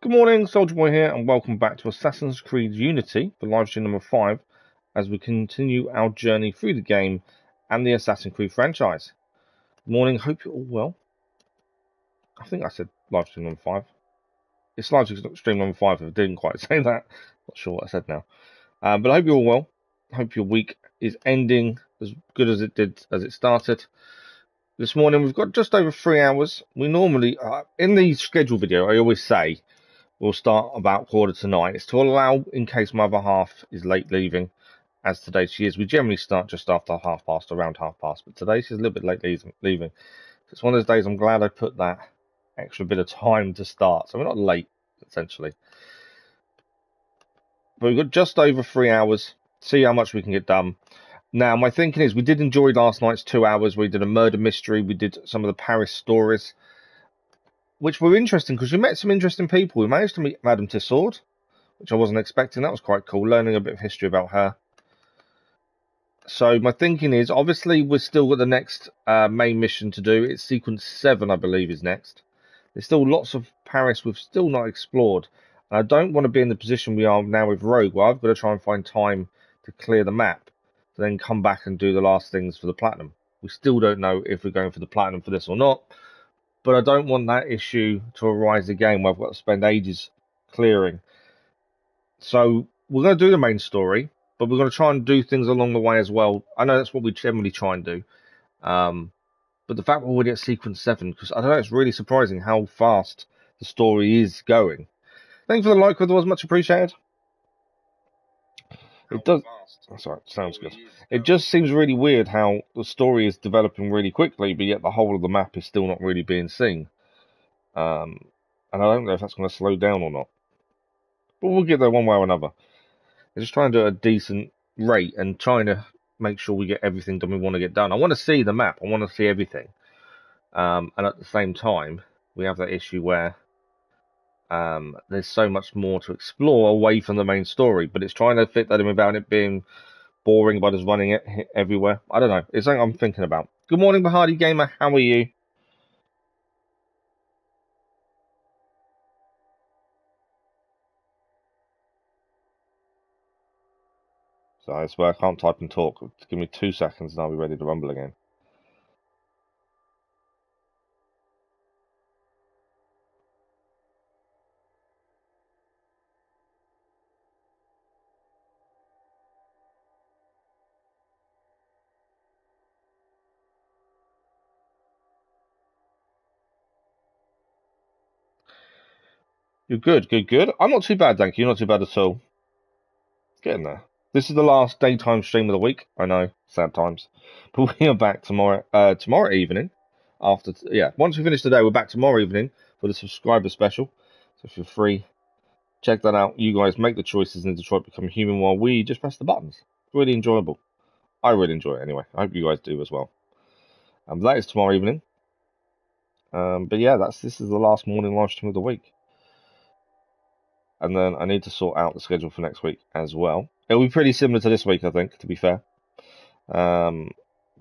Good morning, Soldier Boy here, and welcome back to Assassin's Creed Unity for live stream number 5 as we continue our journey through the game and the Assassin's Creed franchise. Good morning, hope you're all well. I think I said live stream number 5. It's live stream number 5 if I didn't quite say that. Not sure what I said now. But I hope you're all well. I hope your week is ending as good as it did as it started. This morning we've got just over 3 hours. We normally, in the schedule video, I always say, we'll start about 8:45. It's to allow, in case my other half is late leaving, as today she is. We generally start just after around 1:30, but today she's a little bit late leaving. It's one of those days I'm glad I put that extra bit of time to start, so we're not late, essentially. But we've got just over 3 hours, see how much we can get done. Now, my thinking is we did enjoy last night's 2 hours. We did a murder mystery, we did some of the Paris stories, which were interesting because we met some interesting people. We managed to meet Madame Tussaud, which I wasn't expecting. That was quite cool, learning a bit of history about her. So my thinking is, obviously, we're still got the next main mission to do. It's sequence 7, I believe, is next. There's still lots of Paris we've still not explored. And I don't want to be in the position we are now with Rogue, where I've got to try and find time to clear the map, to then come back and do the last things for the Platinum. We still don't know if we're going for the Platinum for this or not. But I don't want that issue to arise again where I've got to spend ages clearing. So we're going to do the main story, but we're going to try and do things along the way as well. I know that's what we generally try and do. But the fact we're already at sequence 7, because I don't know, it's really surprising how fast the story is going. Thanks for the like, otherwise much appreciated. It does. Sorry, sounds good. It just seems really weird how the story is developing really quickly, but yet the whole of the map is still not really being seen. And I don't know if that's going to slow down or not. But we'll get there one way or another. They're just trying to do a decent rate and trying to make sure we get everything that we want to get done. I want to see the map. I want to see everything. And at the same time, we have that issue where there's so much more to explore away from the main story. But it's trying to fit that in without it being boring by just running it everywhere. I don't know. It's something I'm thinking about. Good morning, Bahadi Gamer. How are you? So I swear I can't type and talk. Give me 2 seconds and I'll be ready to rumble again. You're good, good. I'm not too bad, thank you. Not too bad at all. Getting there. This is the last daytime stream of the week. I know, sad times. But we are back tomorrow evening. Once we finish today, we're back tomorrow evening for the subscriber special. So if you're free, check that out. You guys make the choices in Detroit Become Human while we just press the buttons. Really enjoyable. I really enjoy it anyway. I hope you guys do as well. That is tomorrow evening. But yeah, this is the last morning live stream of the week. And then I need to sort out the schedule for next week as well. It'll be pretty similar to this week, I think, to be fair.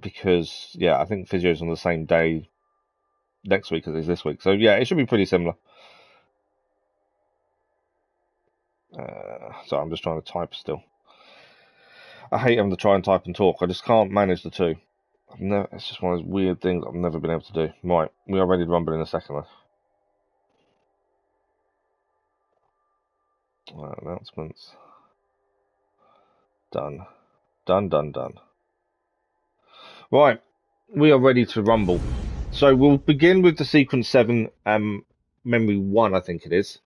Because, yeah, I think Physio's on the same day next week as it is this week. So, yeah, it should be pretty similar. So I'm just trying to type still. I hate having to try and type and talk. I just can't manage the two. It's just one of those weird things I've never been able to do. Right, we are ready to rumble in a second, though. Announcements. Done. Done. Right, we are ready to rumble. So we'll begin with the sequence 7, memory 1, I think it is.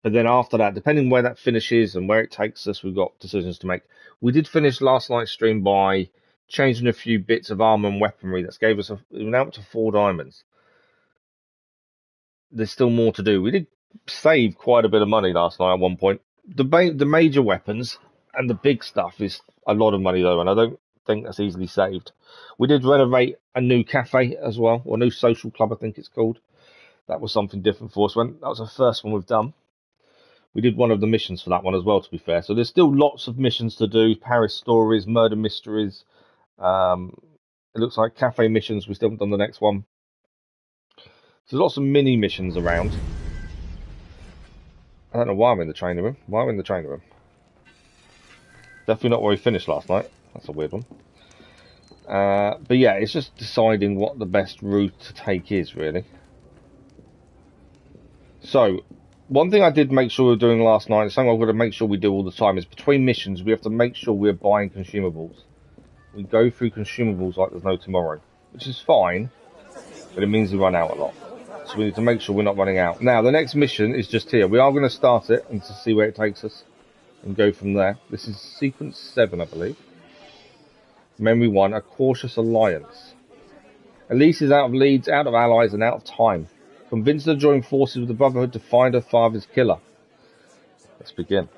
But then after that, depending where that finishes and where it takes us, we've got decisions to make. We did finish last night's stream by changing a few bits of armor and weaponry. That gave us an out to 4 diamonds. There's still more to do. We did save quite a bit of money last night at one point. The major weapons and the big stuff is a lot of money though, and I don't think that's easily saved. We did renovate a new cafe as well, or a new social club, I think it's called. That was something different for us. That was the first one we've done. We did one of the missions for that one as well, to be fair. So there's still lots of missions to do. Paris stories, murder mysteries. It looks like cafe missions. We still haven't done the next one. So there's lots of mini missions around. I don't know why I'm in the training room. Why am I in the training room? Definitely not where we finished last night. That's a weird one. But yeah, it's just deciding what the best route to take is, really. So, one thing I did make sure we were doing last night, and something I've got to make sure we do all the time, is between missions, we have to make sure we're buying consumables. We go through consumables like there's no tomorrow, which is fine, but it means we run out a lot. So we need to make sure we're not running out. Now, the next mission is just here. We are going to start it and to see where it takes us and go from there. This is sequence 7, I believe. Memory 1, a cautious alliance. Elise is out of leads, out of allies, and out of time. Convinced to join forces with the Brotherhood to find her father's killer. Let's begin.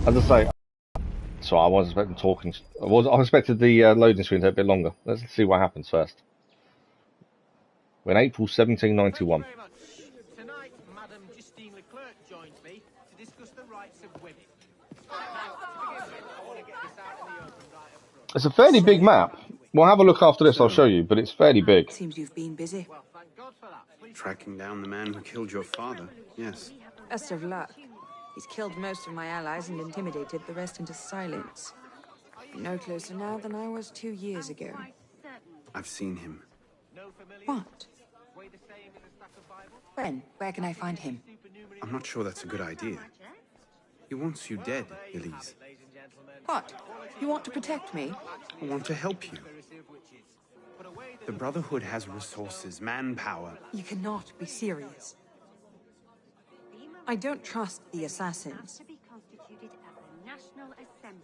As I say, so I wasn't expecting talking. I expected the loading screen to take a bit longer. Let's see what happens first. We're in April 1791. Tonight, Madame Justine Leclerc joins me to discuss the rights of women. It's a fairly big map. We'll have a look after this, I'll show you, but it's fairly big. Seems you've been busy. Well, thank God for that. Tracking down the man who killed your father, yes. Best of luck. He's killed most of my allies and intimidated the rest into silence. I'm no closer now than I was 2 years ago. I've seen him. What? When? Where can I find him? I'm not sure that's a good idea. He wants you dead, Elise. What? You want to protect me? I want to help you. The Brotherhood has resources, manpower. You cannot be serious. I don't trust the assassins. To be constituted as a National Assembly.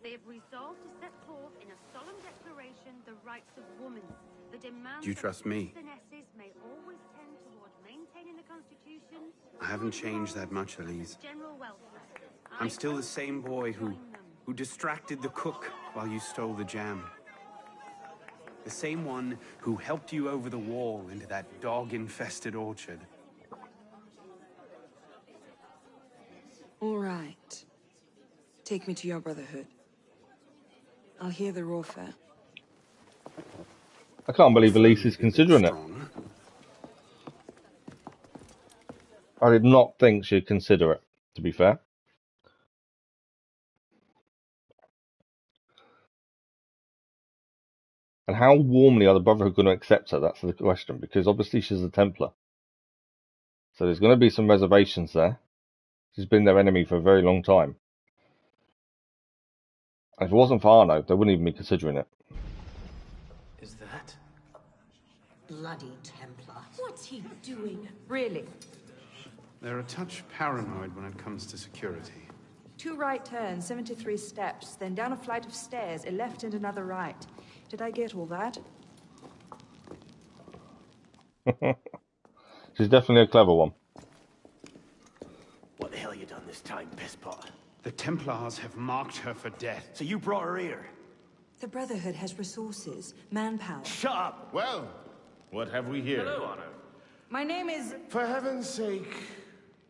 They have resolved to set forth in a solemn declaration the rights of women. The demands Do you trust me? may always tend toward maintaining the Constitution. I haven't changed that much, Elise. General welfare. I'm still the same boy who distracted the cook while you stole the jam. The same one who helped you over the wall into that dog-infested orchard. All right. Take me to your Brotherhood. I'll hear the raw fare. I can't believe Elise is considering it. I did not think she'd consider it, to be fair. And how warmly are the Brotherhood going to accept her? That's the question, because obviously she's a Templar. So there's going to be some reservations there. She's been their enemy for a very long time. And if it wasn't for Arno, they wouldn't even be considering it. Is that? Bloody Templar. What's he doing? Really? They're a touch paranoid when it comes to security. 2 right turns, 73 steps, then down a flight of stairs, a left and another right. Did I get all that? She's definitely a clever one. What the hell you done this time, pisspot? The Templars have marked her for death. So you brought her here? The Brotherhood has resources, manpower. Shut up! Well, what have we here? Hello, Honor. My name is... For heaven's sake,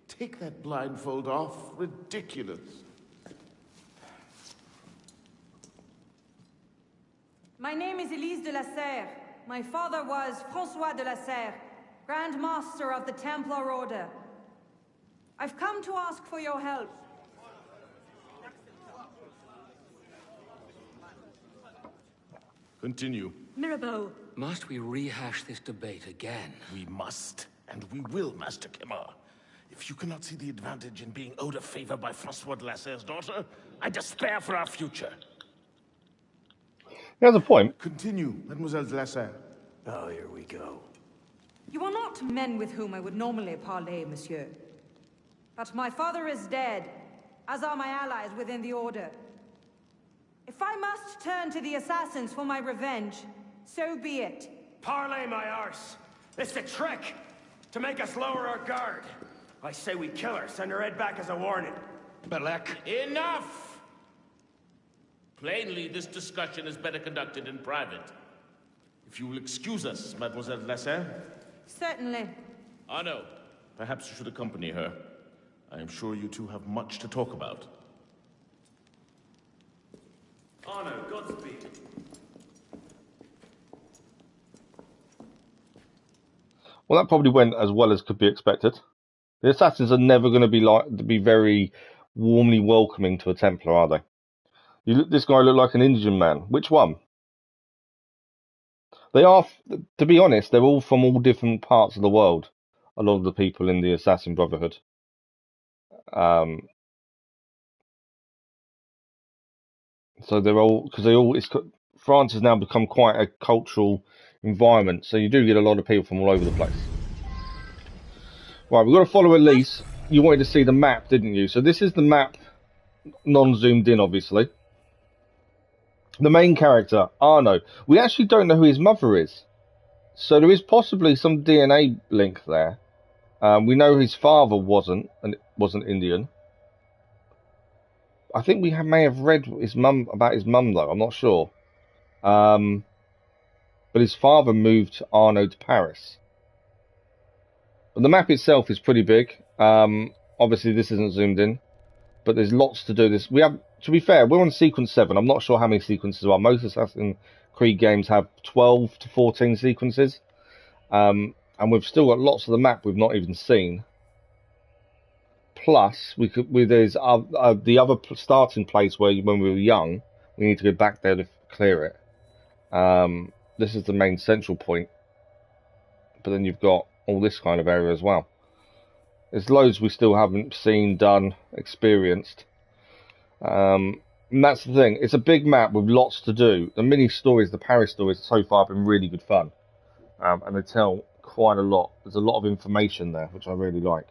take that blindfold off. Ridiculous. My name is Elise de la Serre. My father was François de la Serre, Grand Master of the Templar Order. I've come to ask for your help. Continue. Mirabeau. Must we rehash this debate again? We must, and we will, Master Kemar. If you cannot see the advantage in being owed a favor by François de la Serre's daughter, I despair for our future. He has a point. Continue, Mademoiselle de la Serre. Oh, here we go. You are not men with whom I would normally parley, monsieur. But my father is dead, as are my allies within the Order. If I must turn to the assassins for my revenge, so be it. Parlay my arse! It's a trick! To make us lower our guard! I say we kill her, send her head back as a warning. Belek. Enough! Plainly, this discussion is better conducted in private. If you will excuse us, Mademoiselle de la Serre. Certainly. Arno, Perhaps you should accompany her. I am sure you two have much to talk about. Arno, Godspeed. Well, that probably went as well as could be expected. The assassins are never going to be very warmly welcoming to a Templar, are they? This guy looked like an Indian man. Which one? They are, to be honest, they're all from all different parts of the world. A lot of the people in the Assassin Brotherhood. So they're all, France has now become quite a cultural environment. So you do get a lot of people from all over the place. Right, we've got to follow Elise. You wanted to see the map, didn't you? So this is the map, non-zoomed in, obviously. The main character, Arno. We actually don't know who his mother is. So there is possibly some DNA link there. We know his father wasn't Indian. I think we may have read about his mum, though. I'm not sure. But his father moved Arno to Paris. But the map itself is pretty big. Obviously, this isn't zoomed in, but there's lots to do. To be fair, we're on sequence 7. I'm not sure how many sequences there are. Most Assassin's Creed games have 12 to 14 sequences. And we've still got lots of the map we've not even seen. Plus, there's the other starting place where when we were young, we need to go back there to clear it. This is the main central point. But then you've got all this kind of area as well. There's loads we still haven't seen, done, experienced. And that's the thing. It's a big map with lots to do. The mini stories, the Paris stories, so far have been really good fun. And they tell quite a lot. There's a lot of information there, which I really like.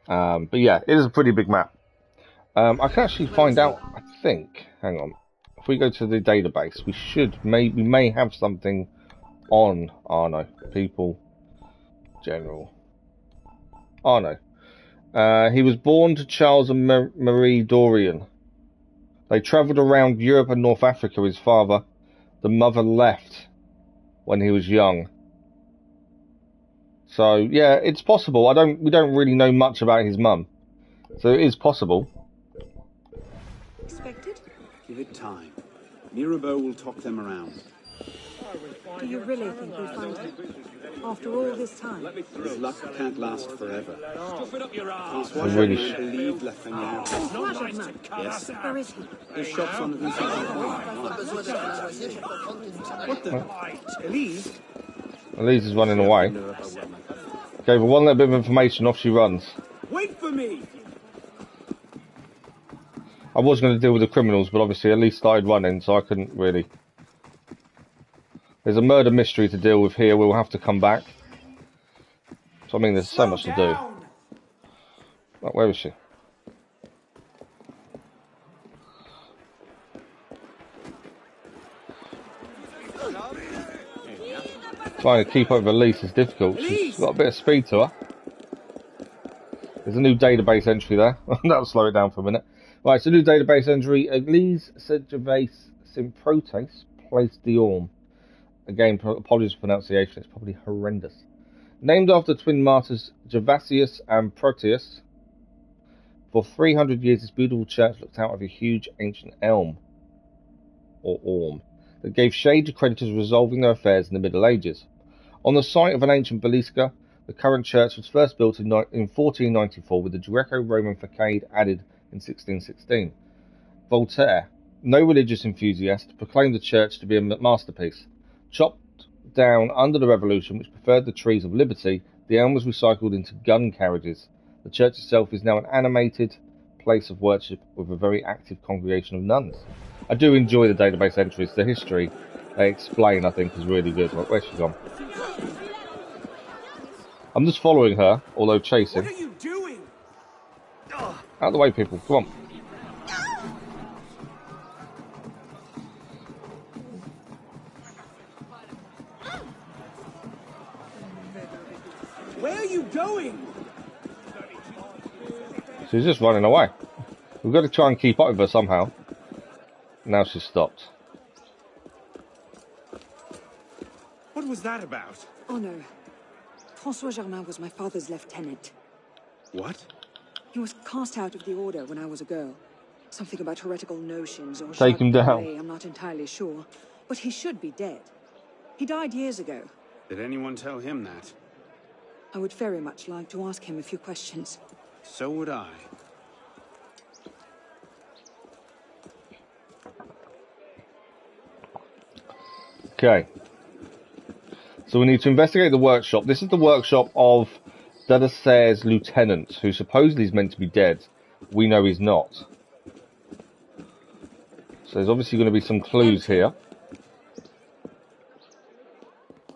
But yeah, it is a pretty big map. I can actually find out, I think, hang on. If we go to the database, we may have something on Arno. People, general. Arno. He was born to Charles and Marie Dorian. They travelled around Europe and North Africa with his father. The mother left when he was young. So yeah, it's possible. We don't really know much about his mum. So it is possible. Expected? Give it time. Mirabeau will talk them around. Do you really think we'll find him? After all this time? His luck can't last forever. Stuff it up your ass. François believed Lafreniere. Yes. Where is he? His shop's on the rue What the? Elise? Elise is running away. Gave her one little bit of information, off she runs. Wait for me! I was going to deal with the criminals, but obviously Elise started running, so I couldn't really. There's a murder mystery to deal with here. We'll have to come back. So I mean, there's so much to do. Oh, where is she? Trying to keep up with Elise is difficult. She's got a bit of speed to her. There's a new database entry there. That'll slow it down for a minute. Right, so new database entry. Elise said Gervais Simprotes placed the Orme. Again, apologies for pronunciation, it's probably horrendous. Named after twin martyrs Gervasius and Proteus. For 300 years, this beautiful church looked out of a huge ancient elm, or orme, that gave shade to creditors resolving their affairs in the Middle Ages. On the site of an ancient basilica, the current church was first built in 1494 with the Greco-Roman facade added in 1616. Voltaire, no religious enthusiast, proclaimed the church to be a masterpiece. Chopped down under the Revolution, which preferred the trees of liberty, the elm was recycled into gun carriages. The church itself is now an animated place of worship with a very active congregation of nuns. I do enjoy the database entries. The history they explain, I think, is really good. Where's she gone? I'm just following her, although chasing. What are you doing? Out of the way, people. Come on. Where are you going? She's just running away. We've got to try and keep up with her somehow. Now she's stopped. What was that about? Oh no. François Germain was my father's lieutenant. What? He was cast out of the order when I was a girl. Something about heretical notions or Take him down. ballet, I'm not entirely sure. But he should be dead. He died years ago. Did anyone tell him that? I would very much like to ask him a few questions. So would I. Okay. So we need to investigate the workshop. This is the workshop of Delaser's lieutenant, who supposedly is meant to be dead. We know he's not. So there's obviously going to be some clues here.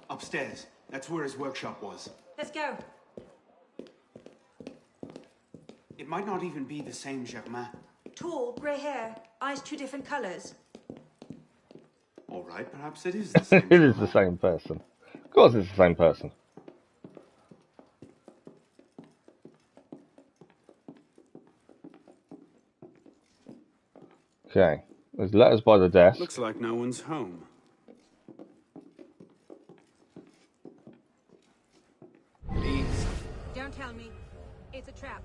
Upstairs. That's where his workshop was. Let's go. It might not even be the same Germain. Tall, grey hair, eyes 2 different colours. All right, perhaps it is the same. It is the same person. Of course it's the same person. Okay. There's letters by the desk. Looks like no one's home. Please. Don't tell me. It's a trap.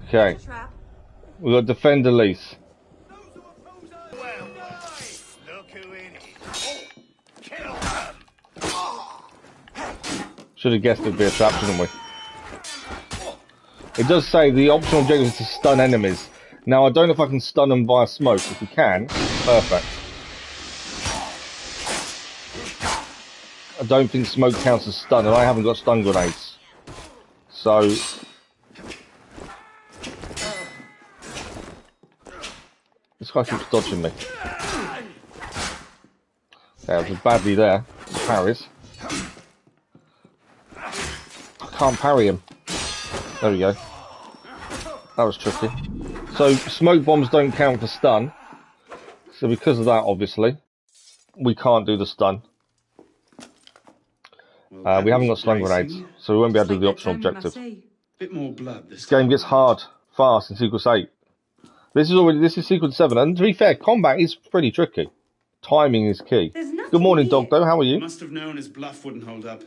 Okay. It's a trap. We've got Defend Elise. Should have guessed it'd be a trap, shouldn't we? It does say the optional objective is to stun enemies. Now, I don't know if I can stun them via smoke. If we can, perfect. I don't think smoke counts as stun, and I haven't got stun grenades. So... this guy keeps dodging me. Okay, I was badly there. Parries. I can't parry him. There we go. That was tricky. So, smoke bombs don't count for stun. So because of that, obviously, we can't do the stun. We haven't got stun grenades, so we won't be able to do the optional objective. Bit more blood This game gets hard fast in Sequence 8. This is Sequence 7, and to be fair, combat is pretty tricky. Timing is key. Good morning, Dogdo. How are you? Must have known his bluff wouldn't hold up.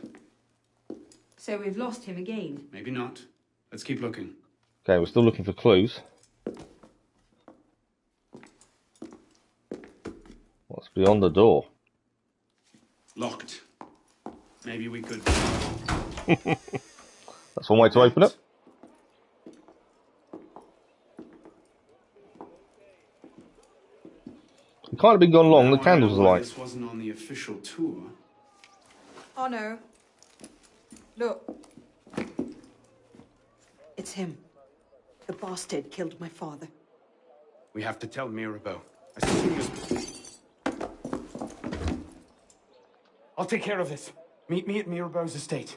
So we've lost him again. Maybe not. Let's keep looking. Okay, we're still looking for clues. What's beyond the door? Locked. Maybe we could... That's one way to open it. It can't have been gone long. The candles are light. This wasn't on the official tour. Oh no. Look. It's him. The bastard killed my father. We have to tell Mirabeau. As soon as... I'll take care of this. Meet me at Mirabeau's estate.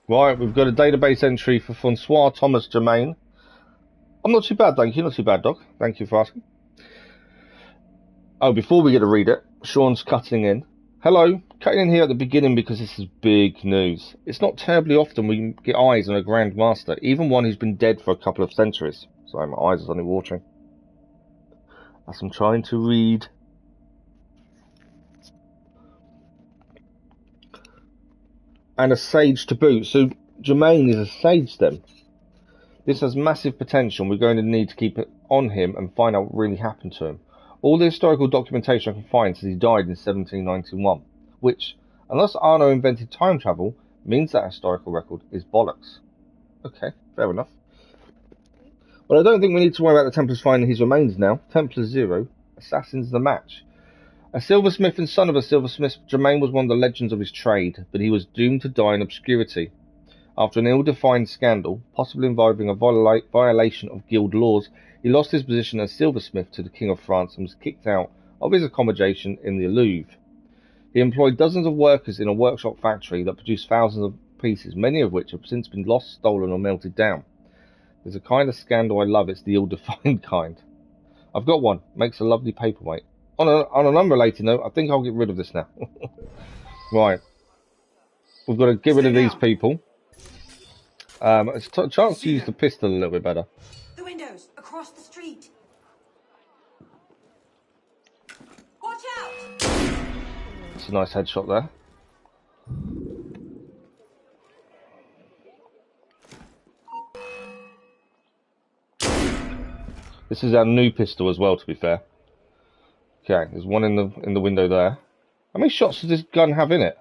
Right, we've got a database entry for Francois Thomas Germain. I'm not too bad, thank you. Not too bad, Doc. Thank you for asking. Oh, before we get to read it, Sean's cutting in. Hello, cutting in here at the beginning because this is big news. It's not terribly often we get eyes on a Grand Master, even one who's been dead for a couple of centuries. Sorry, my eyes are suddenly watering. As I'm trying to read. And a sage to boot. So Germain is a sage then. This has massive potential. We're going to need to keep it on him and find out what really happened to him. All the historical documentation I can find says he died in 1791, which, unless Arno invented time travel, means that historical record is bollocks. Okay, fair enough. But I don't think we need to worry about the Templars finding his remains now. Templar 0, Assassins the match. A silversmith and son of a silversmith, Germain was one of the legends of his trade, but he was doomed to die in obscurity. After an ill-defined scandal, possibly involving a violation of guild laws, he lost his position as silversmith to the King of France and was kicked out of his accommodation in the Livres. He employed dozens of workers in a workshop factory that produced thousands of pieces, many of which have since been lost, stolen or melted down. There's a kind of scandal I love, it's the ill-defined kind. I've got one, makes a lovely paperweight. On an unrelated note, I think I'll get rid of this now. Right. We've got to get rid of these people. It's a chance to use the pistol a little bit better. The windows across the street. Watch out! It's a nice headshot there. This is our new pistol as well, to be fair. Okay, there's one in the window there. How many shots does this gun have in it?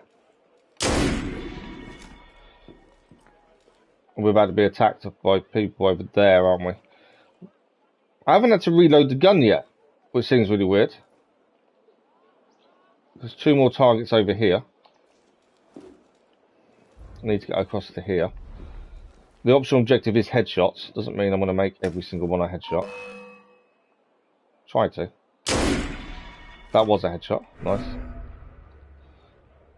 We're about to be attacked by people over there, aren't we? I haven't had to reload the gun yet, which seems really weird. There's 2 more targets over here. I need to get across to here. The optional objective is headshots. Doesn't mean I'm going to make every single one a headshot. Try to. That was a headshot. Nice.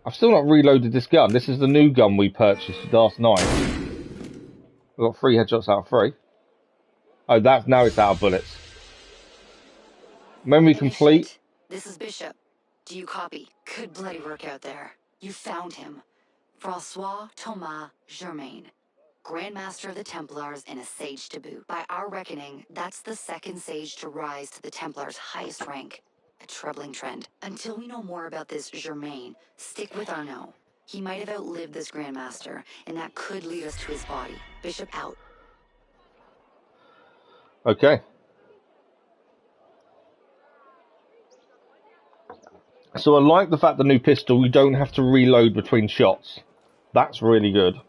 I've still not reloaded this gun. This is the new gun we purchased last night. We've got 3 headshots out of 3. Oh, now it's out of bullets. Memory complete. Shit. This is Bishop. Do you copy? Good bloody work out there. You found him. Francois Thomas Germain, Grandmaster of the Templars and a Sage to boot. By our reckoning, that's the 2nd Sage to rise to the Templars' highest rank. A troubling trend. Until we know more about this Germain, stick with our no. He might have outlived this Grandmaster, and that could lead us to his body. Bishop out. Okay. So I like the fact the new pistol, you don't have to reload between shots. That's really good.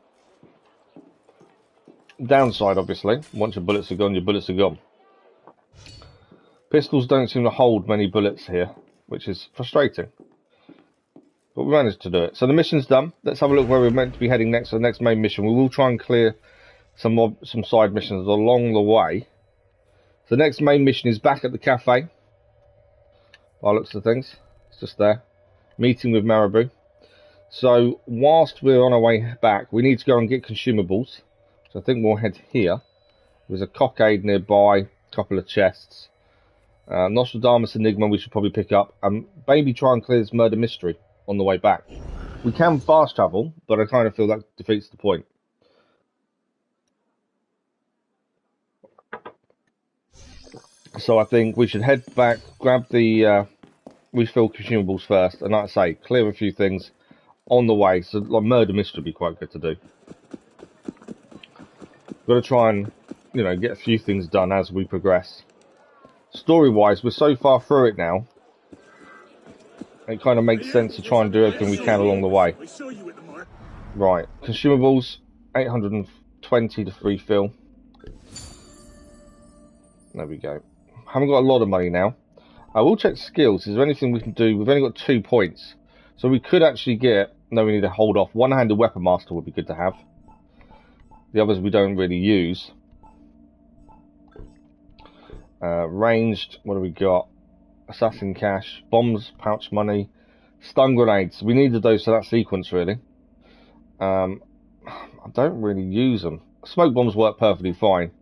Downside, obviously, once your bullets are gone, your bullets are gone. Pistols don't seem to hold many bullets here, which is frustrating. But we managed to do it. So the mission's done. Let's have a look where we're meant to be heading next to the next main mission. We will try and clear some side missions along the way. So the next main mission is back at the cafe. By the looks of things. It's just there. Meeting with Mirabeau. So whilst we're on our way back, we need to go and get consumables. So I think we'll head here. There's a cockade nearby, a couple of chests. Nostradamus Enigma we should probably pick up. And maybe try and clear this murder mystery on the way back. We can fast travel, but I kind of feel that defeats the point. So I think we should head back, grab the refill consumables first, and like I say, clear a few things on the way. So like murder mystery would be quite good to do. Got to try and, you know, get a few things done as we progress. Story-wise, we're so far through it now. It kind of makes sense to try and do everything we can along the way. Right, consumables, 820 to refill. There we go. Haven't got a lot of money now. I will check skills. Is there anything we can do? We've only got 2 points. So we could actually get... No, we need to hold off. One-handed weapon master would be good to have. The others we don't really use. Ranged, what do we got? Assassin cash, bombs, pouch money, stun grenades. We needed those for that sequence, really. I don't really use them. Smoke bombs work perfectly fine.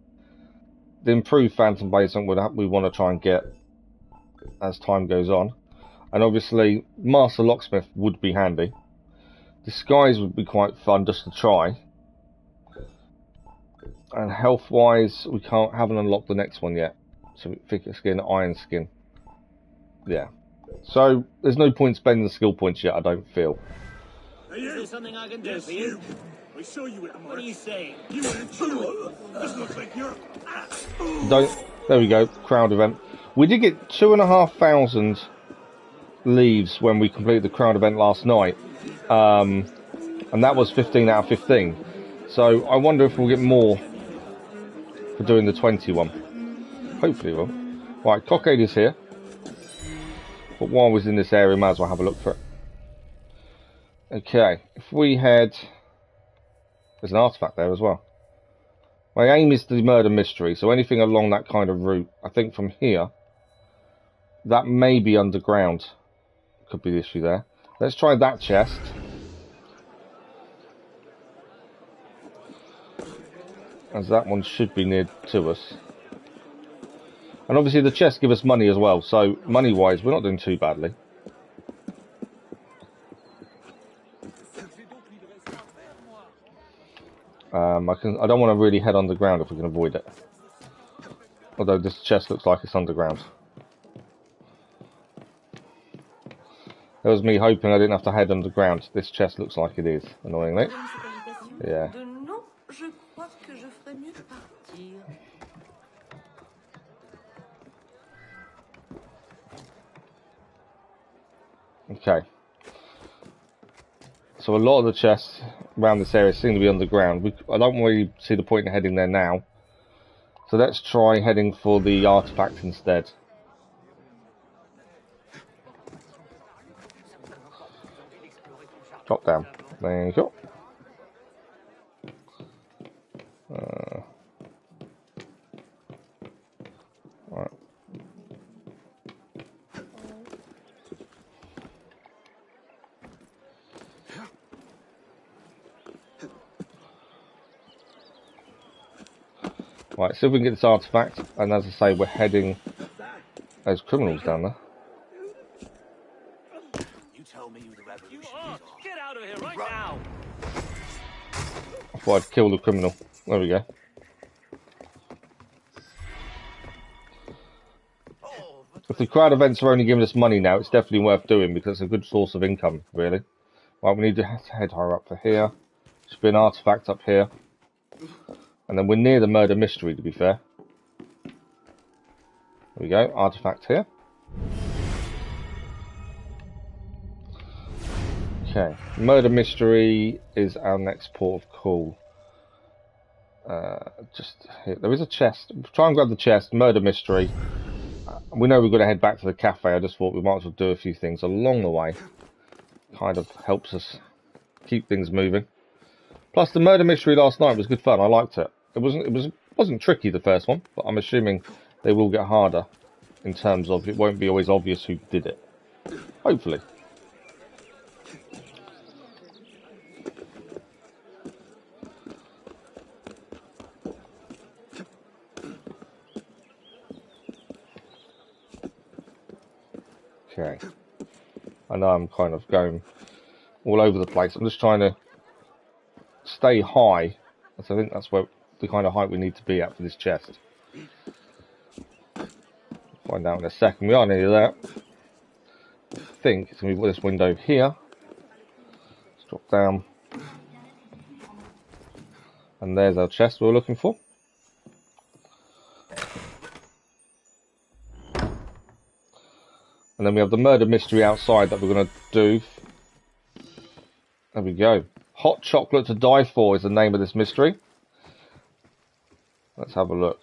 The improved phantom blaze we want to try and get as time goes on. And obviously, Master Locksmith would be handy. Disguise would be quite fun just to try. And health-wise, we haven't unlocked the next one yet. So thicker skin, iron skin. Yeah. So there's no point spending the skill points yet, I don't feel. Is there something I can do for you? I saw you at the mark. What are you saying? You went to This looks like you're... There we go, crowd event. We did get 2,500 leaves when we completed the crowd event last night. And that was 15 out of 15. So I wonder if we'll get more for doing the 21. Hopefully we'll. Right, cockade is here. But while we're in this area, might as well have a look for it. Okay, if we head... There's an artifact there as well. My aim is the murder mystery, so anything along that kind of route. I think from here, that may be underground. Could be the issue there. Let's try that chest. As that one should be near to us. And obviously the chests give us money as well, so money-wise, we're not doing too badly. I don't want to really head underground if we can avoid it. Although this chest looks like it's underground. That was me hoping I didn't have to head underground. This chest looks like it is, annoyingly. Yeah. Okay. So a lot of the chests around this area seem to be underground. I don't really see the point in heading there now. So let's try heading for the artifact instead. Drop down. There you go. Right. Right, so if we can get this artifact, and as I say, we're heading. There's criminals down there. You tell me who the revolution is. Get out of here right now! I thought I'd kill the criminal. There we go. If the crowd events are only giving us money now, it's definitely worth doing because it's a good source of income, really. Right, we need to head higher up for here. Should be an artifact up here. And then we're near the murder mystery, to be fair. There we go, artifact here. Okay, murder mystery is our next port of call. Just here. There is a chest. Try and grab the chest, murder mystery. We know we've got to head back to the cafe. I just thought we might as well do a few things along the way. Kind of helps us keep things moving. Plus, the murder mystery last night was good fun. I liked it. It wasn't tricky, the first one, but I'm assuming they will get harder in terms of it won't be always obvious who did it. Hopefully. Okay. I know I'm kind of going all over the place. I'm just trying to stay high. So I think that's where the kind of height we need to be at for this chest. Find out in a second. We are nearly there. I think it's going to be this window here. Let's drop down. And there's our chest we were looking for. And then we have the murder mystery outside that we're going to do. There we go. Hot chocolate to die for is the name of this mystery. Let's have a look.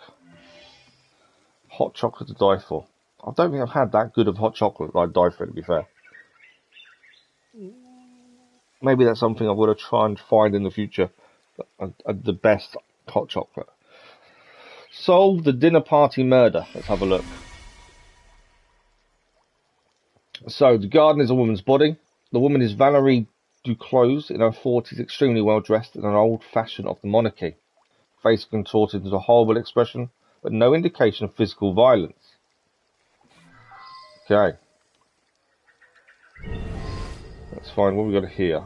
Hot chocolate to die for. I don't think I've had that good of hot chocolate that I'd die for it, to be fair. Maybe that's something I'm going to try and find in the future. The best hot chocolate. Solve the dinner party murder. Let's have a look. So, the garden is a woman's body. The woman is Valerie Duclos, in her 40s, extremely well dressed in an old fashion of the monarchy. Face contorted into a horrible expression, but no indication of physical violence. Okay. Let's find what we've got here.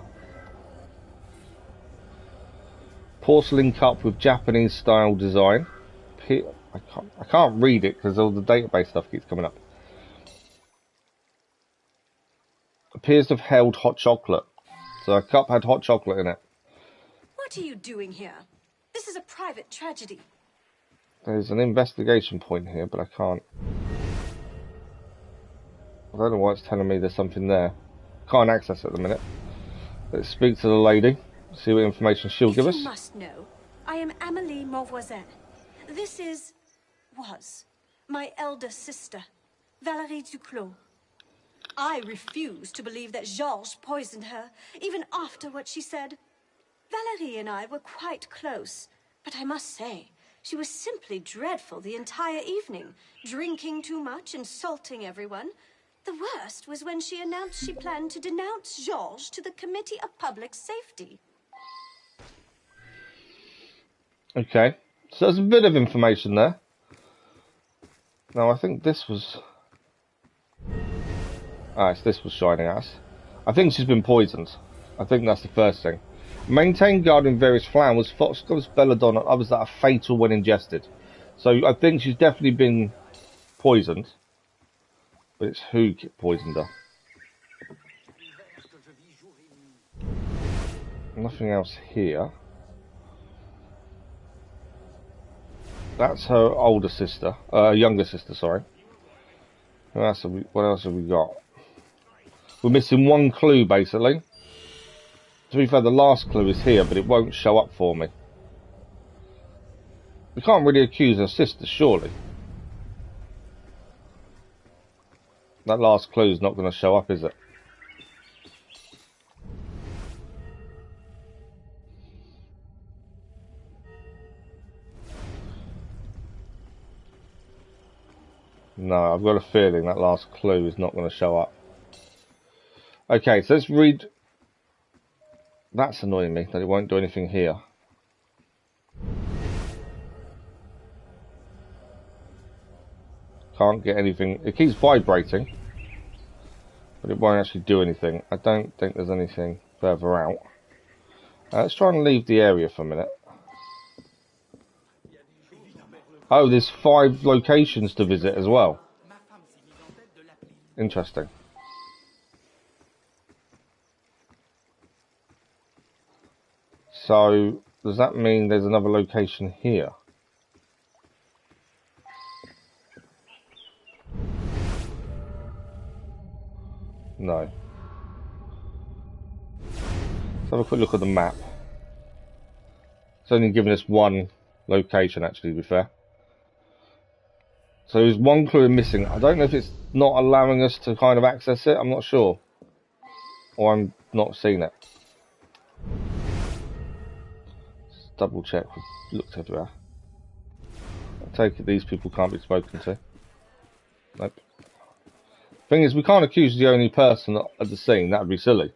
Porcelain cup with Japanese style design. I can't read it because all the database stuff keeps coming up. Appears to have held hot chocolate. So a cup had hot chocolate in it. What are you doing here? This is a private tragedy. There's an investigation point here, but I can't. I don't know why it's telling me there's something there. Can't access it at the minute. Let's speak to the lady. See what information she'll give us. You must know, I am Amélie Mauvoisin. This was my elder sister, Valerie Duclos. I refuse to believe that Georges poisoned her, even after what she said. Valerie and I were quite close, but I must say, she was simply dreadful the entire evening, drinking too much, insulting everyone. The worst was when she announced she planned to denounce Georges to the Committee of Public Safety. Okay, so there's a bit of information there. Now, I think this was... it's this was shining at us. I think she's been poisoned. I think that's the first thing. Maintain guard in various flowers, foxgloves, belladonna, and others that are fatal when ingested. So I think she's definitely been poisoned. But it's who poisoned her. Nothing else here. That's her older sister. Younger sister, sorry. What else have we got? We're missing one clue, basically. To be fair, the last clue is here, but it won't show up for me. We can't really accuse her sister, surely. That last clue is not going to show up, is it? No, I've got a feeling that last clue is not going to show up. Okay, so let's read. That's annoying me, that it won't do anything here. Can't get anything. It keeps vibrating, but it won't actually do anything. I don't think there's anything further out. Let's try and leave the area for a minute. Oh, there's 5 locations to visit as well. Interesting. So, does that mean there's another location here? No. Let's have a quick look at the map. It's only given us one location, actually, to be fair. So there's one clue missing. I don't know if it's not allowing us to kind of access it. I'm not sure. Or I'm not seeing it. Let's double check. We've looked everywhere. I take it these people can't be spoken to. Nope. Thing is, we can't accuse the only person at the scene. That would be silly.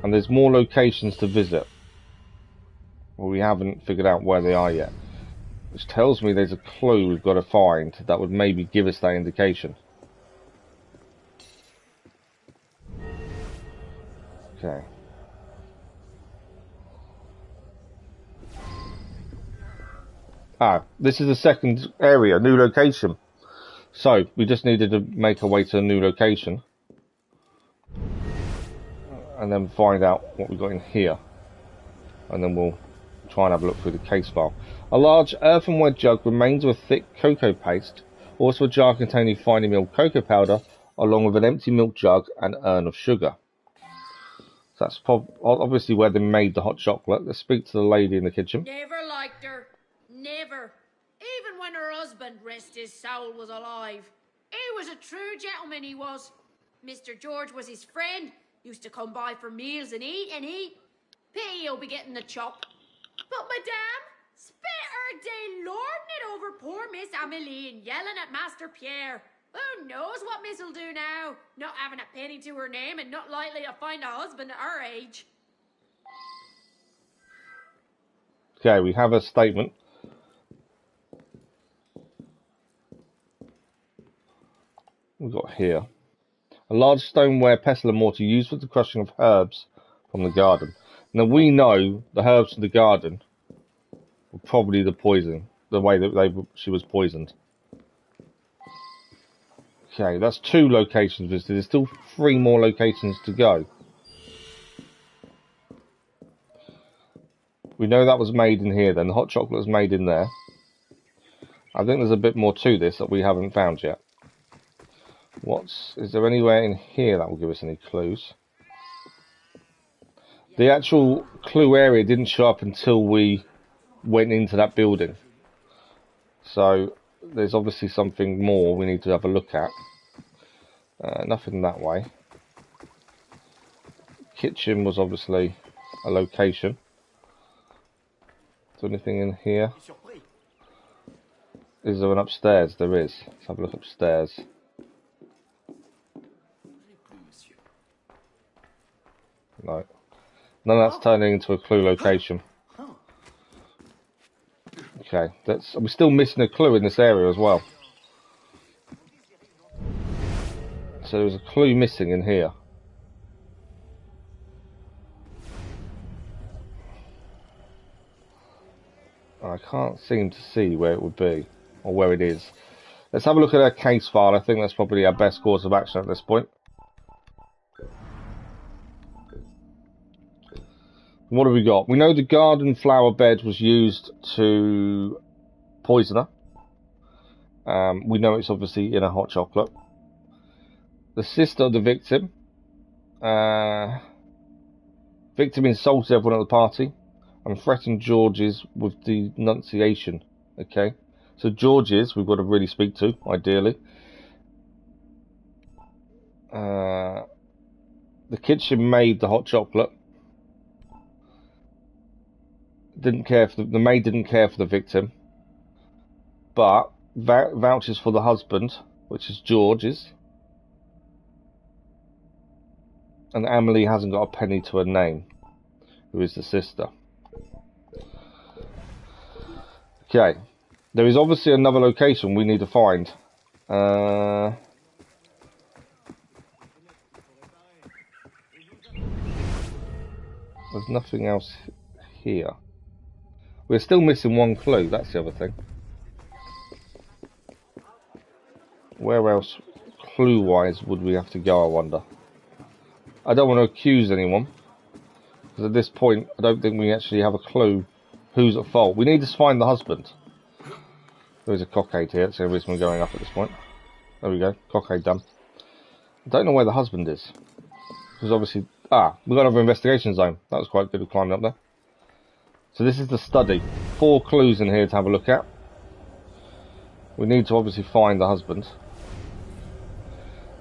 And there's more locations to visit. Well, we haven't figured out where they are yet. Which tells me there's a clue we've got to find that would maybe give us that indication. Okay. Ah, this is the second area, new location. So, we just needed to make our way to a new location. And then find out what we've got in here. And then we'll try and have a look through the case file. A large earthenware jug remains with thick cocoa paste. Also a jar containing finely milled cocoa powder, along with an empty milk jug and urn of sugar. So that's obviously where they made the hot chocolate. Let's speak to the lady in the kitchen. Never liked her. Never. Even when her husband, rest his soul, was alive. He was a true gentleman, he was. Mr. George was his friend. Used to come by for meals and eat and eat. Pity he'll be getting the chop. But madame, spent her day lording it over poor Miss Amelie and yelling at Master Pierre. Who knows what Miss'll do now? Not having a penny to her name and not likely to find a husband at her age. Okay, we have a statement. We've got here. A large stoneware pestle and mortar used for the crushing of herbs from the garden. Now we know the herbs from the garden were probably the poison, the way that she was poisoned. Okay, that's 2 locations visited. There's still 3 more locations to go. We know that was made in here then. The hot chocolate was made in there. I think there's a bit more to this that we haven't found yet. Is there anywhere in here that will give us any clues? The actual clue area didn't show up until we went into that building. So there's obviously something more we need to have a look at. Nothing that way. Kitchen was obviously a location. Is there anything in here? Is there an upstairs? There is. Let's have a look upstairs. No. None of that's turning into a clue location. Okay, we're still missing a clue in this area as well. So there's a clue missing in here. I can't seem to see where it would be, or where it is. Let's have a look at our case file. I think that's probably our best course of action at this point. What have we got? We know the garden flower bed was used to poison her. We know it's obviously in a hot chocolate. The sister of the victim. Victim insulted everyone at the party and threatened George's with denunciation. Okay, so George's we've got to really speak to, ideally. The kitchen made the hot chocolate. Didn't care for the maid. Didn't care for the victim, but vouches for the husband, which is George's. And Amelie hasn't got a penny to her name, who is the sister. Okay, there is obviously another location we need to find. There's nothing else here. We're still missing one clue, that's the other thing. Where else, clue-wise, would we have to go, I wonder? I don't want to accuse anyone, because at this point, I don't think we actually have a clue who's at fault. We need to find the husband. There is a cockade here, so everybody's going up at this point. There we go, cockade done. I don't know where the husband is. Because obviously... we've got another investigation zone. That was quite good of climbing up there. So this is the study. 4 clues in here to have a look at. We need to obviously find the husband.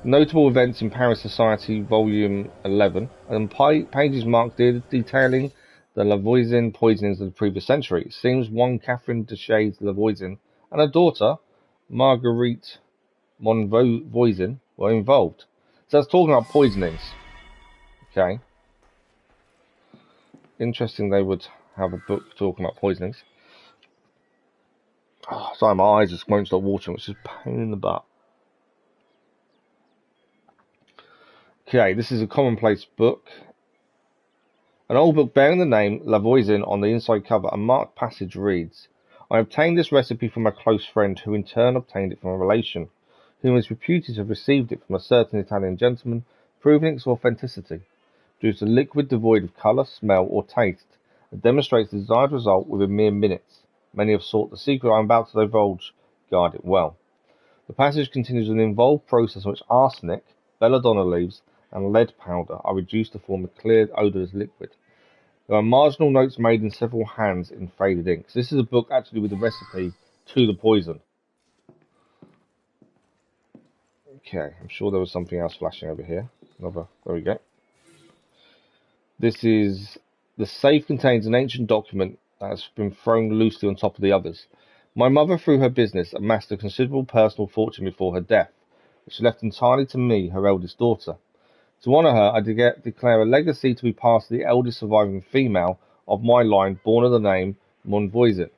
Notable events in Paris Society, Volume 11. And pages marked detailing the Lavoisin poisonings of the previous century. It seems one Catherine de Shades Lavoisin and her daughter, Marguerite Monvoisin, were involved. So that's talking about poisonings. Okay. Interesting they would have a book talking about poisonings. Oh, sorry, my eyes just won't stop watering, which is a pain in the butt. Okay, this is a commonplace book. An old book bearing the name Lavoisin on the inside cover. A marked passage reads, I obtained this recipe from a close friend who in turn obtained it from a relation, whom is reputed to have received it from a certain Italian gentleman, proving its authenticity. Due to liquid devoid of colour, smell or taste, it demonstrates the desired result within mere minutes. Many have sought the secret I am about to divulge. Guard it well. The passage continues an involved process in which arsenic, belladonna leaves, and lead powder are reduced to form a clear, odourless liquid. There are marginal notes made in several hands in faded ink. So this is a book actually with the recipe to the poison. Okay, I'm sure there was something else flashing over here. There we go. This is... The safe contains an ancient document that has been thrown loosely on top of the others. My mother, through her business, amassed a considerable personal fortune before her death, which left entirely to me, her eldest daughter. To honour her, I declare a legacy to be passed to the eldest surviving female of my line born of the name Monvoisin.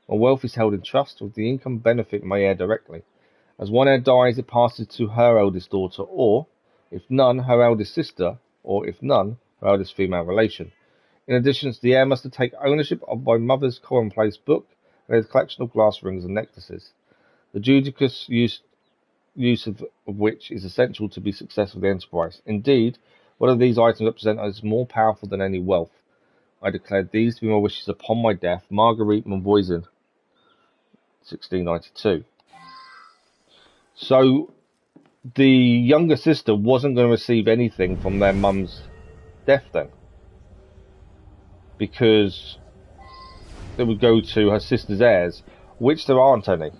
My wealth is held in trust, with the income benefit my heir directly. As one heir dies, it passes to her eldest daughter, or, if none, her eldest sister, or, if none, her eldest female relation. In addition, the heir must take ownership of my mother's commonplace book and a collection of glass rings and necklaces, the judicious use of which is essential to be successful in the enterprise. Indeed, one of these items represent is more powerful than any wealth. I declared these to be my wishes upon my death. Marguerite Monvoisin, 1692. So, the younger sister wasn't going to receive anything from their mum's death then, because it would go to her sister's heirs, which there aren't any,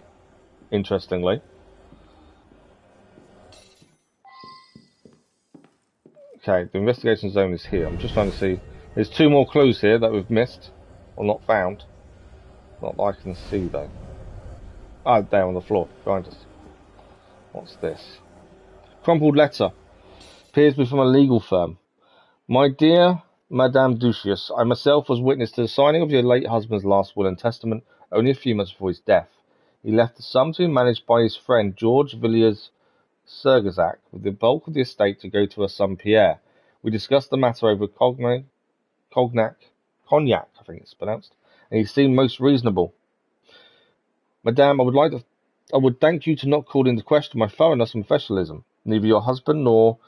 interestingly. Okay, the investigation zone is here. I'm just trying to see. There's 2 more clues here that we've missed, or not found. Not that I can see, though. There on the floor, behind us. What's this? Crumpled letter. Appears to be from a legal firm. My dear Madame Duchess, I myself was witness to the signing of your late husband's last will and testament only a few months before his death. He left the sum to be managed by his friend George Villiers Sergezac, with the bulk of the estate to go to her son Pierre. We discussed the matter over cognac, I think it's pronounced, and he seemed most reasonable. Madame, I would thank you to not call into question my thoroughness and professionalism. Neither your husband nor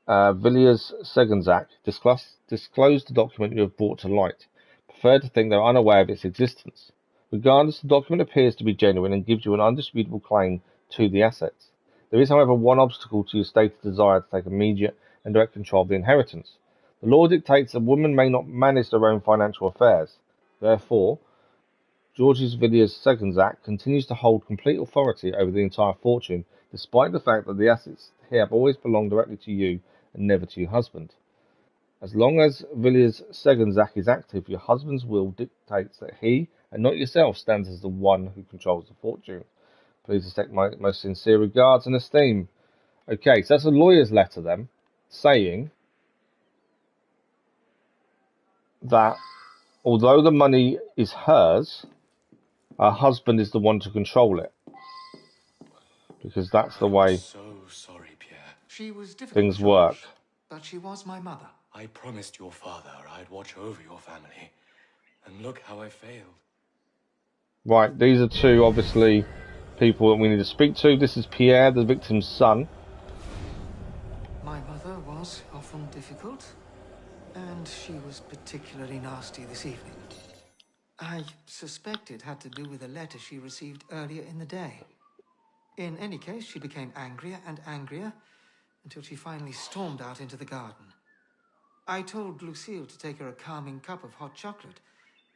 Villiers Sergezac disclosed the document you have brought to light. Prefer to think they are unaware of its existence. Regardless, the document appears to be genuine and gives you an undisputable claim to the assets. There is, however, one obstacle to your stated desire to take immediate and direct control of the inheritance. The law dictates that women may not manage their own financial affairs. Therefore, Georges Villiers Segonzac continues to hold complete authority over the entire fortune, despite the fact that the assets here have always belonged directly to you and never to your husband. As long as Villiers Segonzac is active, your husband's will dictates that he, and not yourself, stands as the one who controls the fortune. Please accept my most sincere regards and esteem. Okay, so that's a lawyer's letter then, saying that although the money is hers, her husband is the one to control it. Because that's the way So sorry, Pierre. She was difficult, things work. George, but she was my mother. I promised your father I'd watch over your family. And look how I failed. Right, these are two, obviously, people that we need to speak to. This is Pierre, the victim's son. My mother was often difficult, and she was particularly nasty this evening. I suspect it had to do with a letter she received earlier in the day. In any case, she became angrier and angrier until she finally stormed out into the garden. I told Lucille to take her a calming cup of hot chocolate,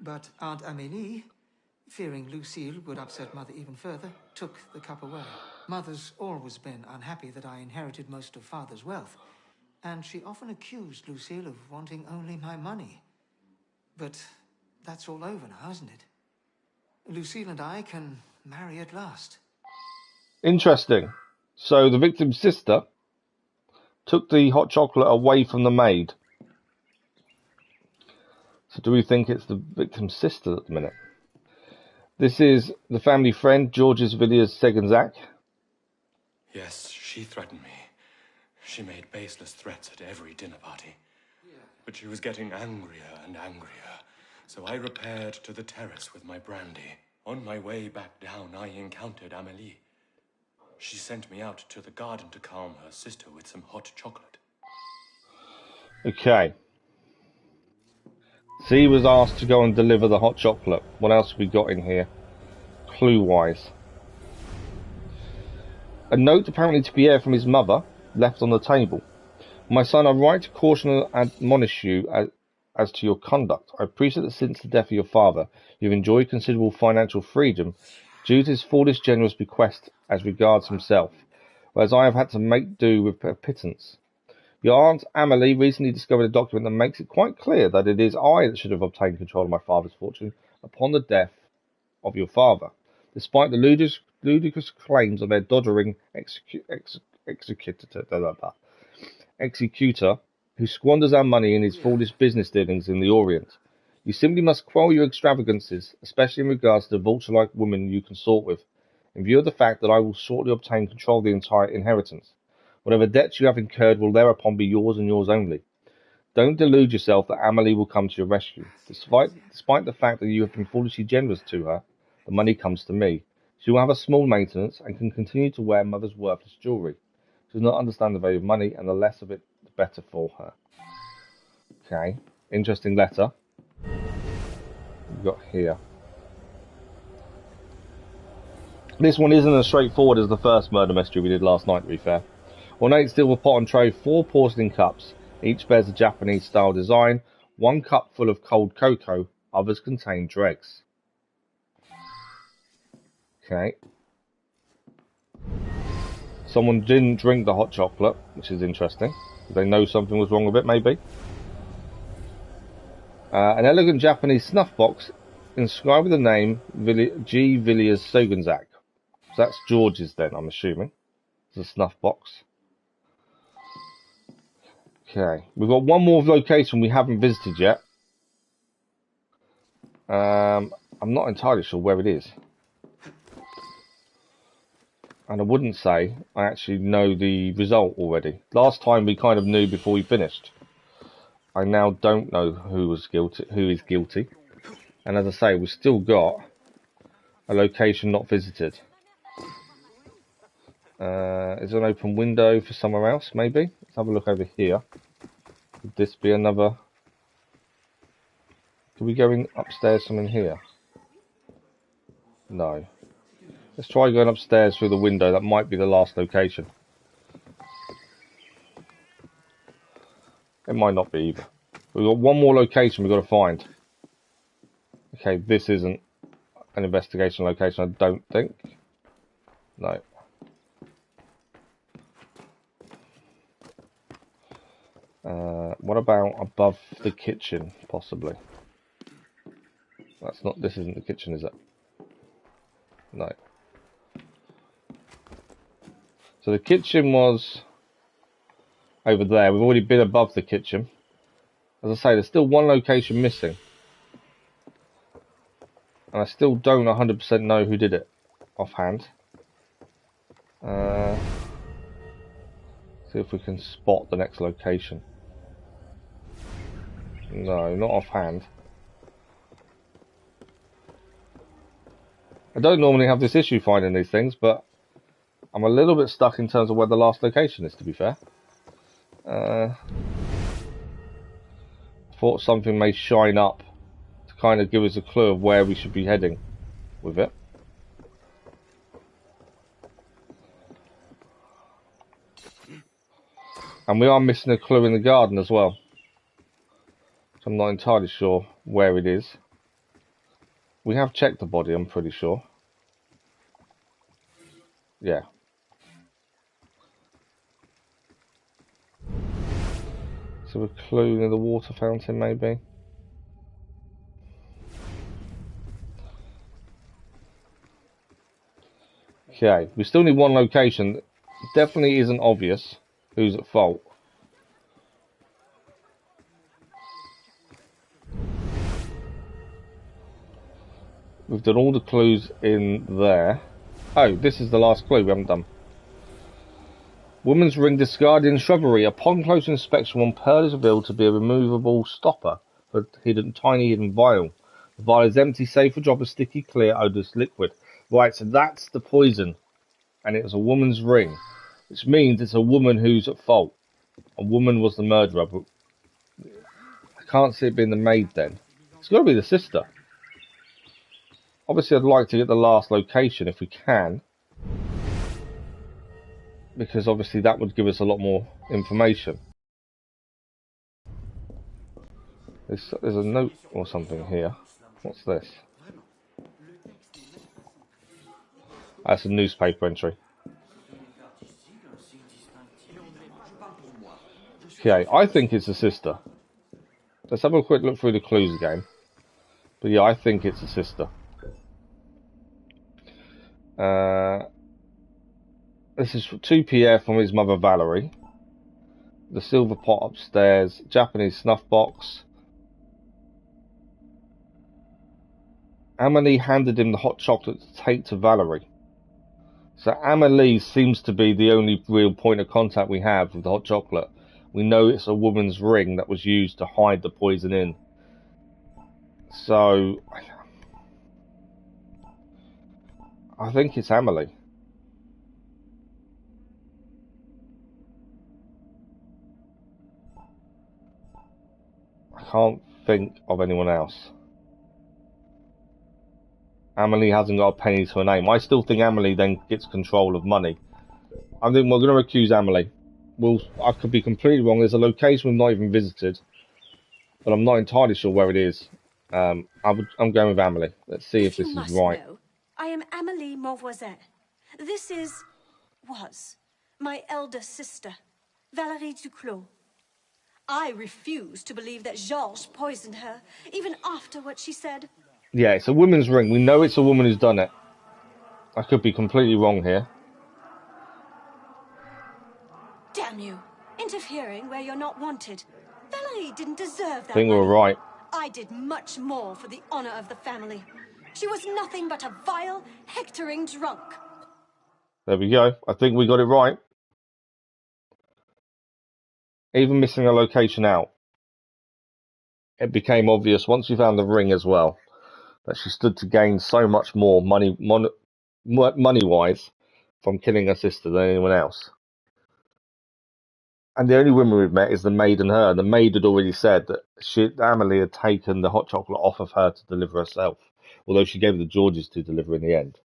but Aunt Amélie, fearing Lucille would upset Mother even further, took the cup away. Mother's always been unhappy that I inherited most of Father's wealth, and she often accused Lucille of wanting only my money. But that's all over now, isn't it? Lucille and I can marry at last. Interesting. So the victim's sister took the hot chocolate away from the maid. So do we think it's the victim's sister at the minute? This is the family friend, Georges Villiers Segonzac. Yes, she threatened me. She made baseless threats at every dinner party. But she was getting angrier and angrier. So I repaired to the terrace with my brandy. On my way back down, I encountered Amélie. She sent me out to the garden to calm her sister with some hot chocolate. Okay. So he was asked to go and deliver the hot chocolate. What else have we got in here? Clue-wise. A note apparently to Pierre from his mother, left on the table. My son, I write to caution and admonish you as to your conduct. I appreciate that since the death of your father, you've enjoyed considerable financial freedom due to his foolish generous bequest as regards himself, whereas I have had to make do with a pittance. Your aunt Amélie recently discovered a document that makes it quite clear that it is I that should have obtained control of my father's fortune upon the death of your father, despite the ludicrous claims of their doddering executor, who squanders our money in his foolish business dealings in the Orient. You simply must quell your extravagances, especially in regards to the vulture-like woman you consort with, in view of the fact that I will shortly obtain control of the entire inheritance. Whatever debts you have incurred will thereupon be yours and yours only. Don't delude yourself that Amélie will come to your rescue. Despite the fact that you have been foolishly generous to her, the money comes to me. She will have a small maintenance and can continue to wear mother's worthless jewellery. She does not understand the value of money, and the less of it, the better for her. Okay, interesting letter we've got here. This one isn't as straightforward as the first murder mystery we did last night, to be fair. Ornate silver pot and tray, 4 porcelain cups. Each bears a Japanese-style design. 1 cup full of cold cocoa. Others contain dregs. Okay. Someone didn't drink the hot chocolate, which is interesting. They know something was wrong with it, maybe. An elegant Japanese snuff box inscribed with the name G. Villiers Segonzac. So that's George's then, I'm assuming. It's a snuff box. Okay, we've got one more location we haven't visited yet. I'm not entirely sure where it is. And I wouldn't say I actually know the result already. Last time we kind of knew before we finished. I now don't know who is guilty. And as I say, we've still got a location not visited. Is there an open window for somewhere else, maybe? Let's have a look over here. Could this be another... Could we go in upstairs from in here? No. Let's try going upstairs through the window. That might be the last location. It might not be either. We've got one more location we've got to find. Okay, this isn't an investigation location, I don't think. No. What about above the kitchen, possibly? That's not. This isn't the kitchen, is it? No. So the kitchen was over there. We've already been above the kitchen. As I say, there's still one location missing. And I still don't 100% know who did it offhand. See if we can spot the next location. No, not offhand. I don't normally have this issue finding these things, but I'm a little bit stuck in terms of where the last location is, to be fair. Thought something may shine up to kind of give us a clue of where we should be heading with it. And we are missing a clue in the garden as well. So I'm not entirely sure where it is. We have checked the body, I'm pretty sure. Yeah. So a clue near the water fountain, maybe? Okay, we still need one location. It definitely isn't obvious who's at fault. We've done all the clues in there. Oh, this is the last clue we haven't done. Woman's ring discarded in shrubbery. Upon close inspection, one pearl is revealed to be a removable stopper for tiny hidden vial. The vial is empty, save for a drop of sticky, clear, odorless liquid. Right, so that's the poison. And it was a woman's ring. Which means it's a woman who's at fault. A woman was the murderer, but I can't see it being the maid then. It's got to be the sister. Obviously, I'd like to get the last location if we can. Because obviously that would give us a lot more information. There's a note or something here. What's this? That's a newspaper entry. Okay, I think it's a sister. Let's have a quick look through the clues again. But yeah, I think it's a sister. This is 2 Pierre from his mother Valerie. The silver pot upstairs. Japanese snuff box. Amelie handed him the hot chocolate to take to Valerie. So Amelie seems to be the only real point of contact we have with the hot chocolate. We know it's a woman's ring that was used to hide the poison in. So I think it's Amelie. I can't think of anyone else. Amelie hasn't got a penny to her name. I still think Amelie then gets control of money. I think we're going to accuse Amelie. I could be completely wrong. There's a location we've not even visited, but I'm not entirely sure where it is. I'm going with Amelie. Let's see if this is right. Know, I am Amelie Mauvoisin. This was my elder sister, Valerie Duclos. I refuse to believe that Georges poisoned her, even after what she said. Yeah, it's a woman's ring. We know it's a woman who's done it. I could be completely wrong here. Damn you. Interfering where you're not wanted. Valerie didn't deserve that. I think we were right. I did much more for the honor of the family. She was nothing but a vile, hectoring drunk. There we go. I think we got it right. Even missing a location out, it became obvious once we found the ring as well that she stood to gain so much more money-wise from killing her sister than anyone else. And the only women we've met is the maid and her. The maid had already said that Amelie had taken the hot chocolate off of her to deliver herself. although she gave it to Georges to deliver in the end.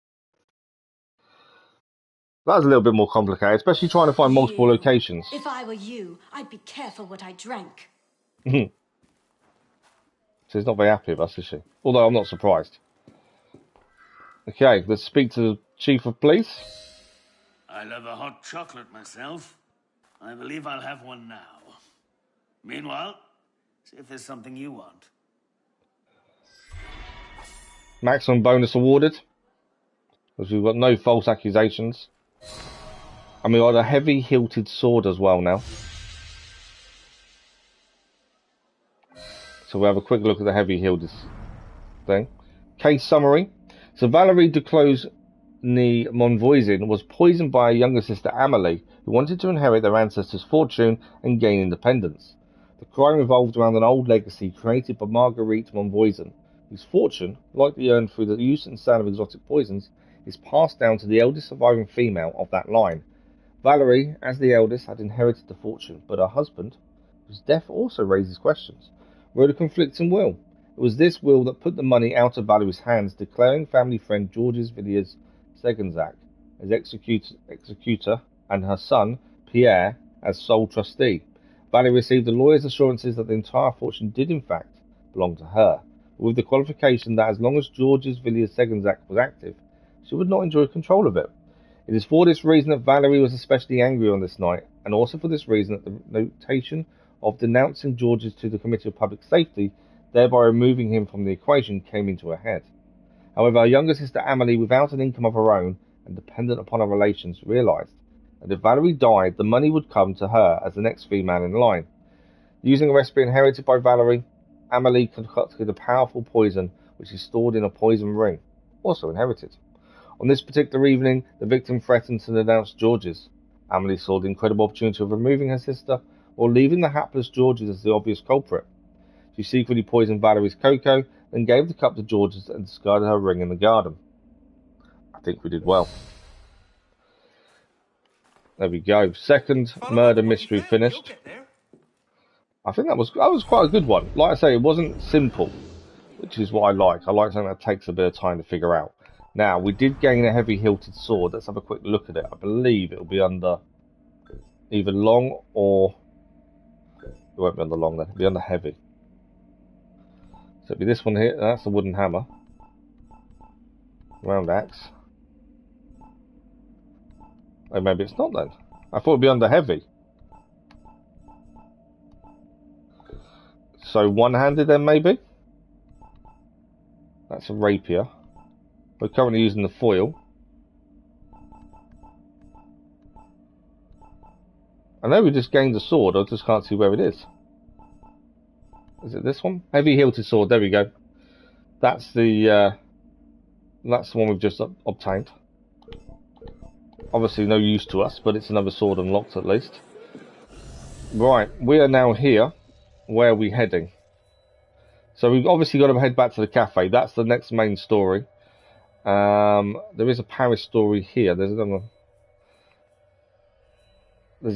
That was a little bit more complicated, especially trying to find multiple locations. If I were you, I'd be careful what I drank. She's not very happy with us, is she? Although I'm not surprised. Okay, let's speak to the Chief of Police. I love a hot chocolate myself. I believe I'll have one now. Meanwhile, see if there's something you want. Maximum bonus awarded, because we've got no false accusations. And we got a heavy hilted sword as well now. So we'll have a quick look at the heavy hilted thing. Case summary. So Valerie Duclos ni Monvoisin was poisoned by a younger sister Amélie, who wanted to inherit their ancestors' fortune and gain independence. The crime revolved around an old legacy created by Marguerite Monvoisin, whose fortune, likely earned through the use and sale of exotic poisons, is passed down to the eldest surviving female of that line. Valerie, as the eldest, had inherited the fortune, but her husband, whose death also raises questions, wrote a conflicting will. It was this will that put the money out of Valerie's hands, declaring family friend Georges Villiers Segenzac as executor and her son, Pierre, as sole trustee. Valerie received the lawyer's assurances that the entire fortune did in fact belong to her, but with the qualification that as long as Georges Villiers Segenzac was active, she would not enjoy control of it. It is for this reason that Valerie was especially angry on this night, and also for this reason that the notation of denouncing Georges to the Committee of Public Safety, thereby removing him from the equation, came into her head. However, her younger sister Amélie, without an income of her own and dependent upon her relations, realised that if Valerie died, the money would come to her as the next female in line. Using a recipe inherited by Valerie, Amélie concocted a powerful poison which is stored in a poison ring, also inherited. On this particular evening, the victim threatened to denounce Georges. Amélie saw the incredible opportunity of removing her sister while leaving the hapless Georges as the obvious culprit. She secretly poisoned Valerie's cocoa, then gave the cup to Georges and discarded her ring in the garden. I think we did well. There we go. Second murder mystery finished. I think that was quite a good one. Like I say, it wasn't simple, which is what I like. I like something that takes a bit of time to figure out. Now, we did gain a heavy hilted sword. Let's have a quick look at it. I believe it'll be under either long or... It won't be under long then. It'll be under heavy. So it'll be this one here. That's a wooden hammer. Round axe. Oh, maybe it's not then. I thought it'd be under heavy. So one-handed then maybe? That's a rapier. We're currently using the foil. I know we just gained a sword, I just can't see where it is. Is it this one? Heavy hilted sword, there we go. That's the one we've just obtained. Obviously no use to us, but it's another sword unlocked at least. Right, we are now here. Where are we heading? So we've obviously got to head back to the cafe. That's the next main story. There is a Paris story here. There's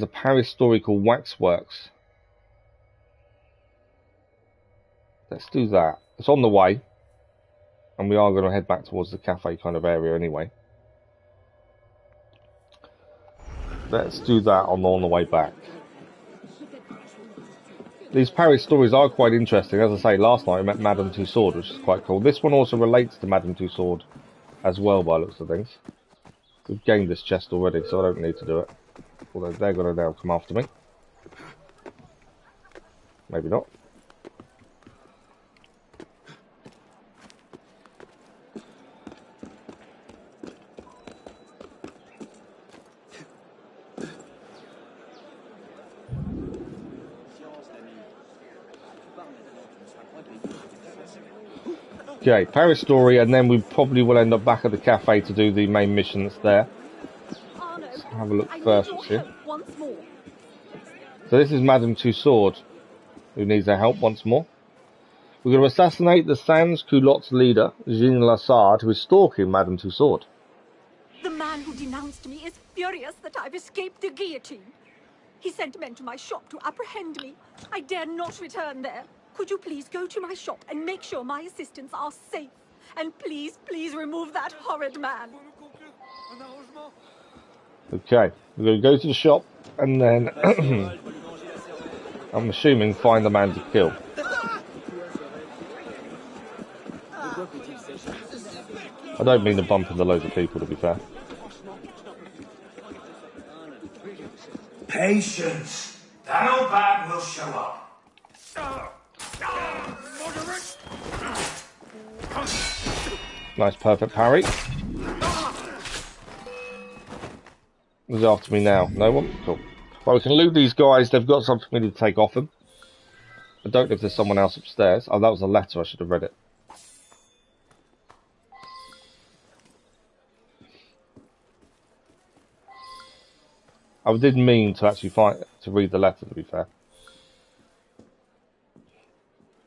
a Paris story called Waxworks. Let's do that. It's on the way. And we are going to head back towards the cafe kind of area anyway. Let's do that on the way back. These Paris stories are quite interesting. As I say, last night I met Madame Tussauds, which is quite cool. This one also relates to Madame Tussauds as well, by looks of things. We've gained this chest already, so I don't need to do it. Although they're going to now come after me. Maybe not. Okay, Paris story, and then we probably will end up back at the cafe to do the main mission that's there. Let's have a look first what's here. So this is Madame Tussauds, who needs our help once more. We're going to assassinate the sans-culottes leader, Jean Lassard, who is stalking Madame Tussauds. The man who denounced me is furious that I've escaped the guillotine. He sent men to my shop to apprehend me. I dare not return there. Could you please go to my shop and make sure my assistants are safe? And please, please remove that horrid man. Okay, we're going to go to the shop and then, I'm assuming, find the man to kill. I don't mean to bump into loads of people, to be fair. Patience. That old bag will show up. Nice, perfect parry. Who's after me now? No one? Cool. Well, we can loot these guys. They've got something we need to take off them. I don't know if there's someone else upstairs. Oh, that was a letter. I should have read it. I did mean to actually read the letter, to be fair.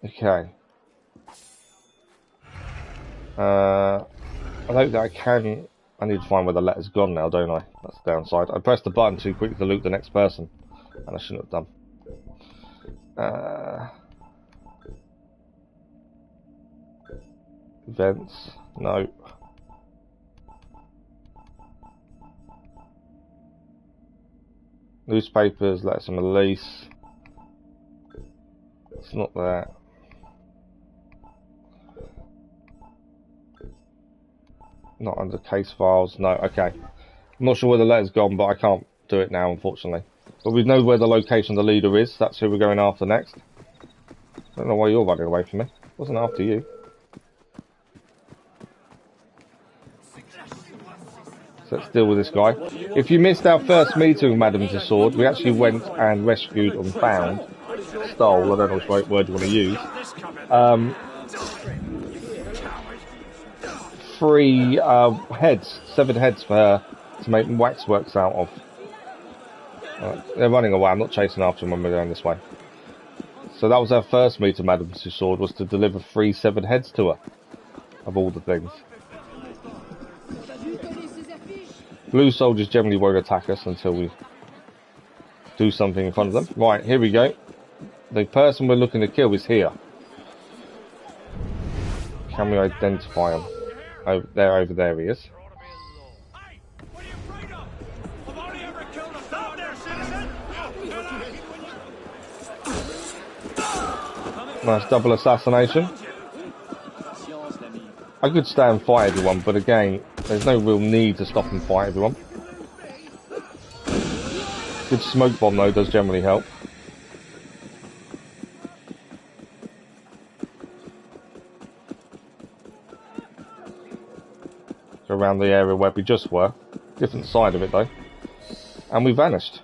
Okay. I don't think I can. I need to find where the letter's gone now, don't I? That's the downside. I pressed the button too quickly to loot the next person, and I shouldn't have done. Events. No. Newspapers, letters from release. It's not there. Not under case files. No, okay. I'm not sure where the letter's gone, but I can't do it now, unfortunately. But we know where the location of the leader is. That's who we're going after next. I don't know why you're running away from me. I wasn't after you. So let's deal with this guy. If you missed our first meeting with Madame Tussauds, we actually went and rescued and found, stole, I don't know which word you want to use, 3 heads, 7 heads for her to make waxworks out of. They're running away. I'm not chasing after them when we're going this way. So that was our first meeting with Madame Tussauds, was to deliver 3 severed heads to her, of all the things. Blue soldiers generally won't attack us until we do something in front of them. Right, here we go. The person we're looking to kill is here. Can we identify him? Over there he is. Nice double assassination. I could stay and fight everyone, but again, there's no real need to stop and fight everyone. Good smoke bomb though does generally help. Go around the area where we just were. Different side of it though. And we vanished.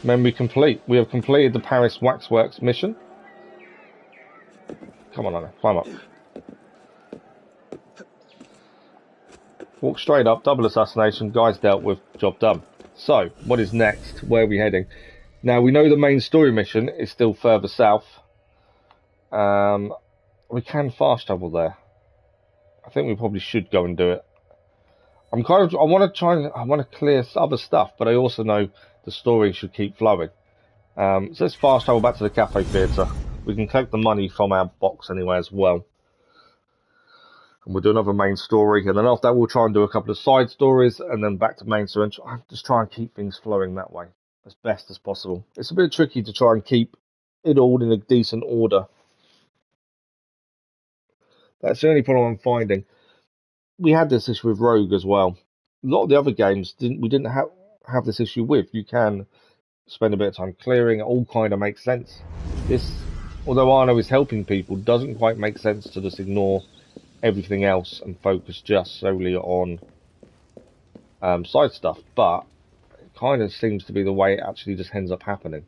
Memory complete. We have completed the Paris Waxworks mission. Come on, Anna, climb up. Walk straight up, double assassination, guys dealt with, job done. So, what is next? Where are we heading? Now, we know the main story mission is still further south. We can fast travel there. I think we probably should go and do it. I want to clear other stuff, but I also know the story should keep flowing. So let's fast travel back to the Cafe Theatre. We can collect the money from our box anyway as well. And we'll do another main story. And then after that, we'll try and do a couple of side stories. And then back to main story. And just try and keep things flowing that way as best as possible. It's a bit tricky to try and keep it all in a decent order. That's the only problem I'm finding. We had this issue with Rogue as well. A lot of the other games we didn't have this issue with. You can spend a bit of time clearing. It all kind of makes sense. This, although Arno is helping people, doesn't quite make sense to just ignore everything else and focus just solely on side stuff. But it kind of seems to be the way it actually just ends up happening.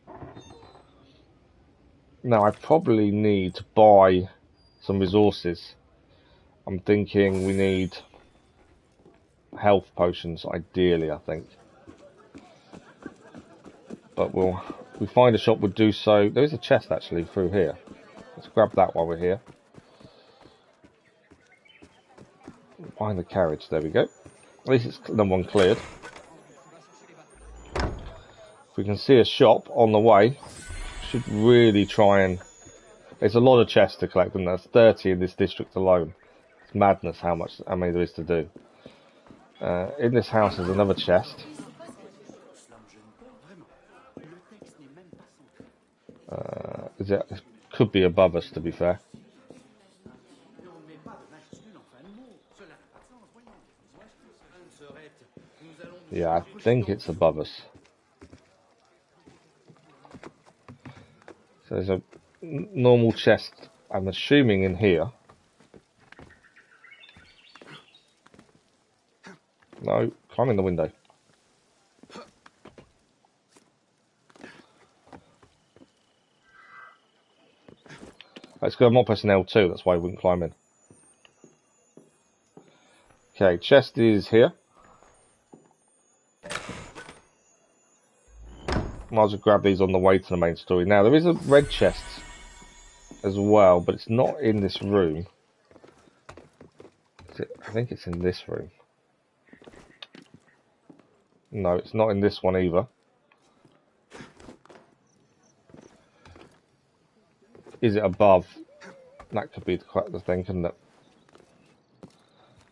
Now, I probably need to buy some resources. I'm thinking we need health potions, ideally, I think. But we find a shop would do so. There is a chest actually through here. Let's grab that while we're here. Find the carriage. There we go. At least it's number 1 cleared. If we can see a shop on the way, should really try and It's a lot of chests to collect, and that's 30 in this district alone. It's madness how many there is to do. In this house there's another chest. It could be above us, to be fair. Yeah, I think it's above us. So there's a normal chest, I'm assuming, in here. No, climb in the window. Let's go. I'm not pressing L2, that's why I wouldn't climb in. Okay, chest is here. Might as well grab these on the way to the main story. Now, there is a red chest as well, but it's not in this room. I think it's in this room. No, it's not in this one either. Is it above? That could be the thing, couldn't it?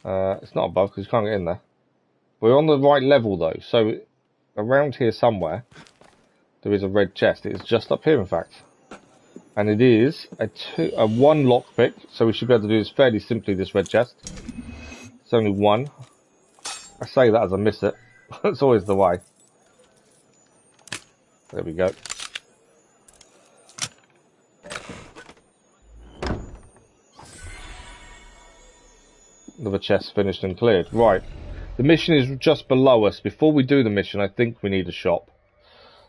It's not above because you can't get in there. We're on the right level though, so around here somewhere there is a red chest. It is just up here, in fact, and it is a 1 lockpick, so we should be able to do this fairly simply. This red chest. It's only 1. I say that as I miss it. That's always the way. There we go. Another chest finished and cleared. Right. The mission is just below us. Before we do the mission, I think we need a shop.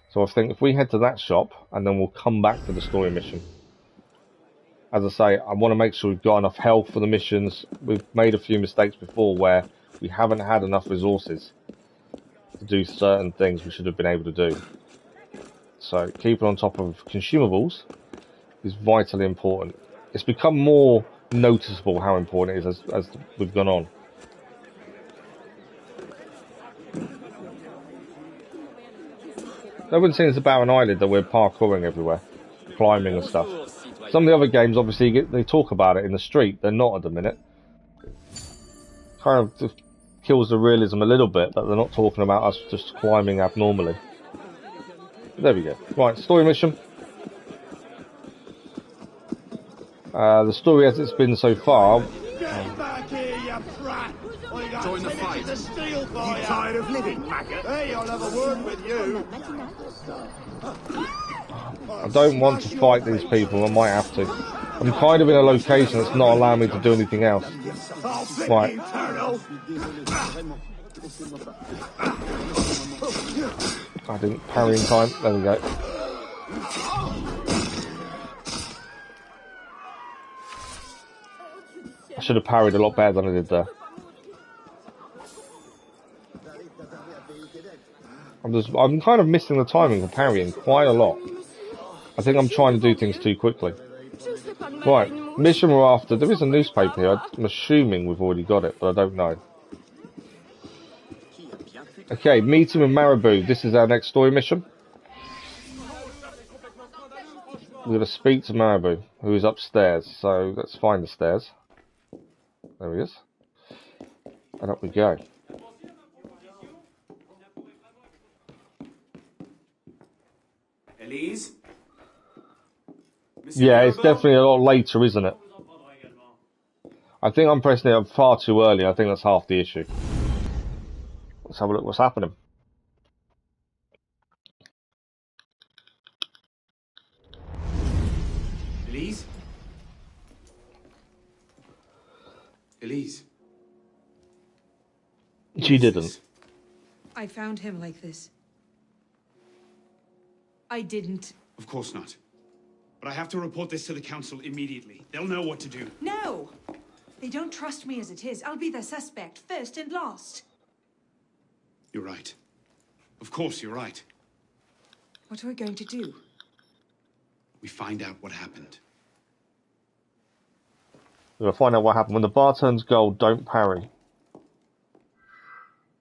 So I think if we head to that shop, and then we'll come back to the story mission. As I say, I want to make sure we've got enough health for the missions. We've made a few mistakes before where we haven't had enough resources to do certain things we should have been able to do. So keeping on top of consumables is vitally important. It's become more noticeable how important it is as we've gone on. No one seems about an island that we're parkouring everywhere, climbing and stuff. Some of the other games, obviously, they talk about it in the street. They're not at the minute. Kind of just kills the realism a little bit that they're not talking about us just climbing abnormally. There we go. Right, story mission. The story as it's been so far. Get back here, you brat! Join the fight. You tired of living, maggot? Hey, I'll have a word with you. I don't want to fight these people. I might have to. I'm kind of in a location that's not allowing me to do anything else. Right. I didn't parry in time. There we go. I should have parried a lot better than I did there. I'm kind of missing the timing of parrying quite a lot. I think I'm trying to do things too quickly. Right, mission we're after. There is a newspaper here. I'm assuming we've already got it, but I don't know. Okay, meeting with Mirabeau. This is our next story mission. We're going to speak to Mirabeau, who is upstairs. So let's find the stairs. There he is. And up we go. Elise? Yeah, it's definitely a lot later, isn't it? I think I'm pressing it far too early. I think that's half the issue. Let's have a look what's happening. Elise? Elise? She didn't. I found him like this. I didn't. Of course not. But I have to report this to the council immediately. They'll know what to do. No! They don't trust me as it is. I'll be their suspect, first and last. You're right. Of course you're right. What are we going to do? We find out what happened. We're going to find out what happened. When the bar turns gold, don't parry.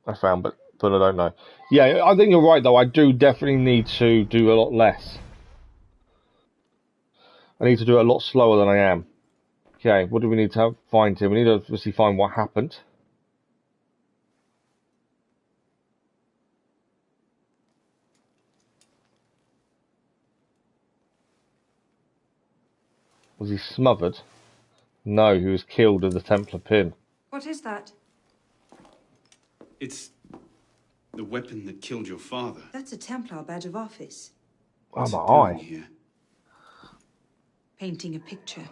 I found, but I don't know. Yeah, I think you're right, though. I do definitely need to do a lot less. I need to do it a lot slower than I am. Okay, what do we need to find here? We need to obviously find what happened. Was he smothered? No, he was killed with the Templar pin. What is that? It's the weapon that killed your father. That's a Templar badge of office. Oh, my What's it doing eye. here? Painting a picture.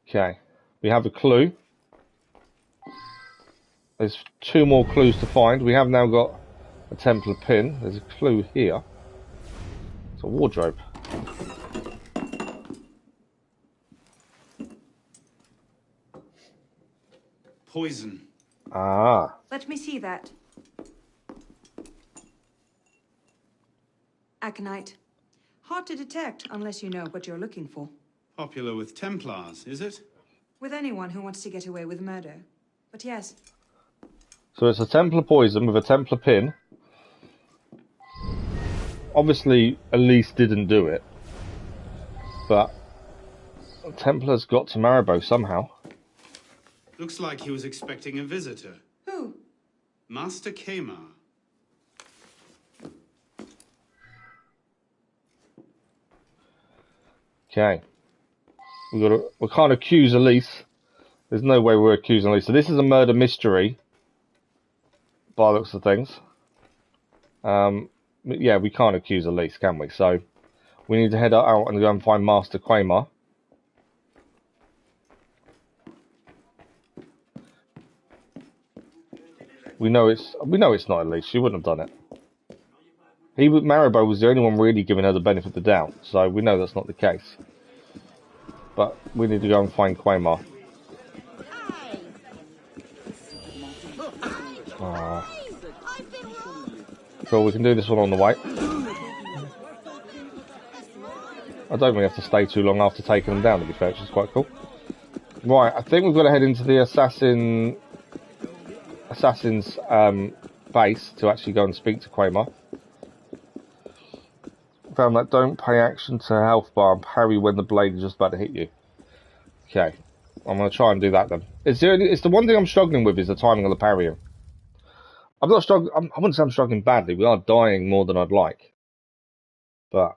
Okay, we have a clue. There's 2 more clues to find. We have now got a Templar pin. There's a clue here. It's a wardrobe. Poison. Ah. Let me see that. Aconite. Hard to detect unless you know what you're looking for. Popular with Templars, is it? With anyone who wants to get away with murder. But yes. So it's a Templar poison with a Templar pin. Obviously, Elise didn't do it. But Templar's got to Mirabeau somehow. Looks like he was expecting a visitor. Who? Master Kemar. Okay. We can't accuse Elise. There's no way we're accusing Elise. So this is a murder mystery. By the looks of things. Yeah, we can't accuse Elise, can we? So we need to head out and go and find Master Kemar. We know it's not Elise. She wouldn't have done it. Mirabeau was the only one really giving her the benefit of the doubt, so we know that's not the case. But we need to go and find Kemar. Cool, we can do this one on the way. I don't really have to stay too long after taking them down, to be fair, which is quite cool. Right, I think we've got to head into the assassin's base to actually go and speak to Kemar. Found that don't pay action to health bar and parry when the blade is just about to hit you. Okay, I'm going to try and do that then. It's the one thing I'm struggling with is the timing of the parrying. I'm not struggling. I wouldn't say I'm struggling badly. We are dying more than I'd like. But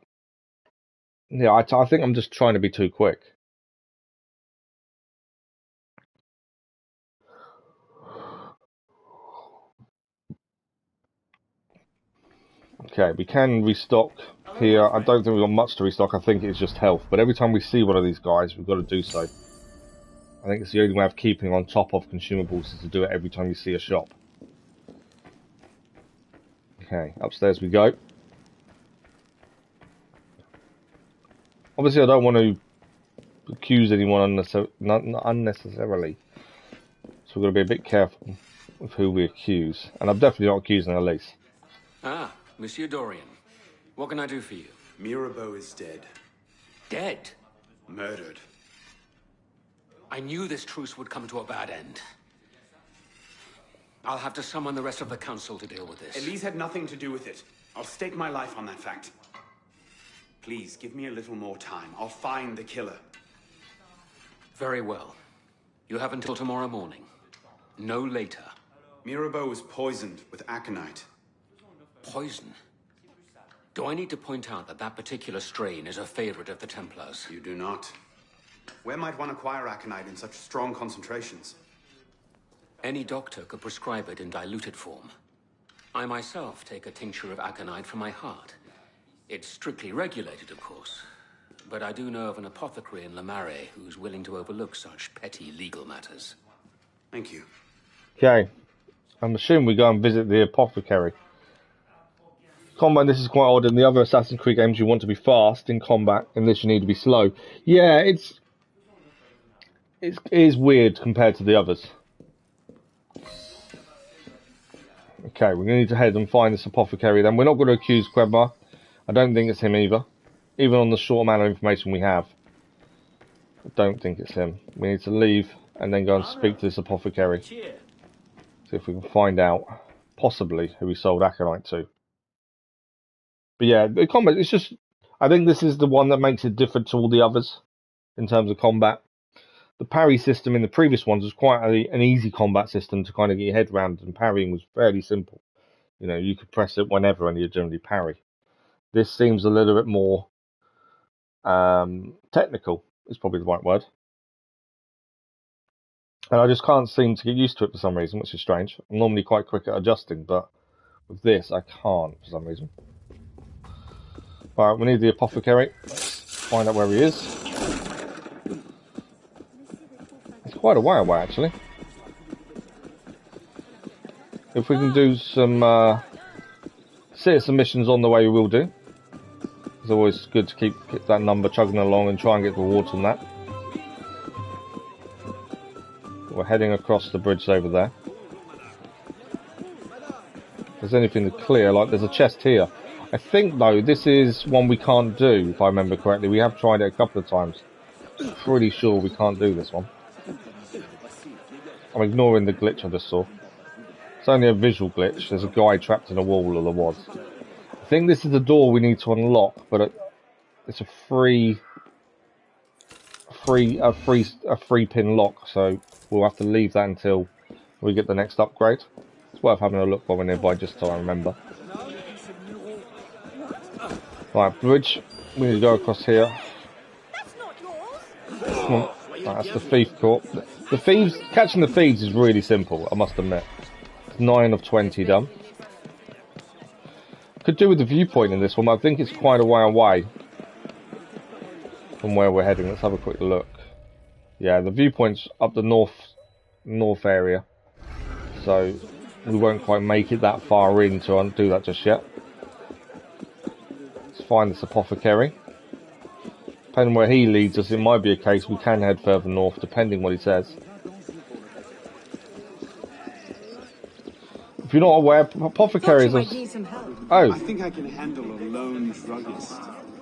yeah, I think I'm just trying to be too quick. Okay, we can restock here. I don't think we've got much to restock. I think it's just health. But every time we see one of these guys, we've got to do so. I think it's the only way of keeping on top of consumables is to do it every time you see a shop. Okay, upstairs we go. Obviously, I don't want to accuse anyone unnecessarily. So we've got to be a bit careful with who we accuse. And I'm definitely not accusing Elise. Ah, Monsieur Dorian. What can I do for you? Mirabeau is dead. Dead? Murdered. I knew this truce would come to a bad end. I'll have to summon the rest of the council to deal with this. Elise had nothing to do with it. I'll stake my life on that fact. Please, give me a little more time. I'll find the killer. Very well. You have until tomorrow morning. No later. Mirabeau was poisoned with aconite. Poison? Do I need to point out that that particular strain is a favorite of the Templars? You do not. Where might one acquire aconite in such strong concentrations? Any doctor could prescribe it in diluted form. I myself take a tincture of aconite for my heart. It's strictly regulated, of course. But I do know of an apothecary in Livres who's willing to overlook such petty legal matters. Thank you. Okay. I'm assuming we go and visit the apothecary. Combat, this is quite odd. In the other Assassin's Creed games, you want to be fast in combat. In this, you need to be slow. Yeah, it is weird compared to the others. Okay, we're going to need to head and find this apothecary then. We're not going to accuse Kemar. I don't think it's him either. Even on the short amount of information we have. I don't think it's him. We need to leave and then go and speak to this apothecary. See if we can find out, possibly, who he sold aconite to. But yeah, the combat, it's just, I think this is the one that makes it different to all the others in terms of combat. The parry system in the previous ones was quite an easy combat system to kind of get your head around, and parrying was fairly simple. You know, you could press it whenever and you generally parry. This seems a little bit more technical, is probably the right word. And I just can't seem to get used to it for some reason, which is strange. I'm normally quite quick at adjusting, but with this, I can't for some reason. Alright, we need the apothecary. Let's find out where he is. It's quite a way away, actually. If we can do some citizen missions on the way, we will do. It's always good to keep that number chugging along and try and get rewards on that. We're heading across the bridge over there. If there's anything to clear, like there's a chest here. I think though this is one we can't do, if I remember correctly. We have tried it a couple of times. Pretty sure we can't do this one. I'm ignoring the glitch I just saw. It's only a visual glitch. There's a guy trapped in a wall, or there was. I think this is the door we need to unlock, but it's a free pin lock, so we'll have to leave that until we get the next upgrade. It's worth having a look while we're nearby, just so I remember. Right, bridge. We need to go across here. Come on. Right, that's the thief court. The thieves, catching the thieves is really simple, I must admit. It's 9 of 20 done. Could do with the viewpoint in this one, but I think it's quite a way away from where we're heading. Let's have a quick look. Yeah, the viewpoint's up the north area, so we won't quite make it that far in to undo that just yet. Let's find this apothecary. Depending where he leads us, it might be a case we can head further north, depending what he says. If you're not aware, apothecaries are... Oh. I think I can handle a lone druggist.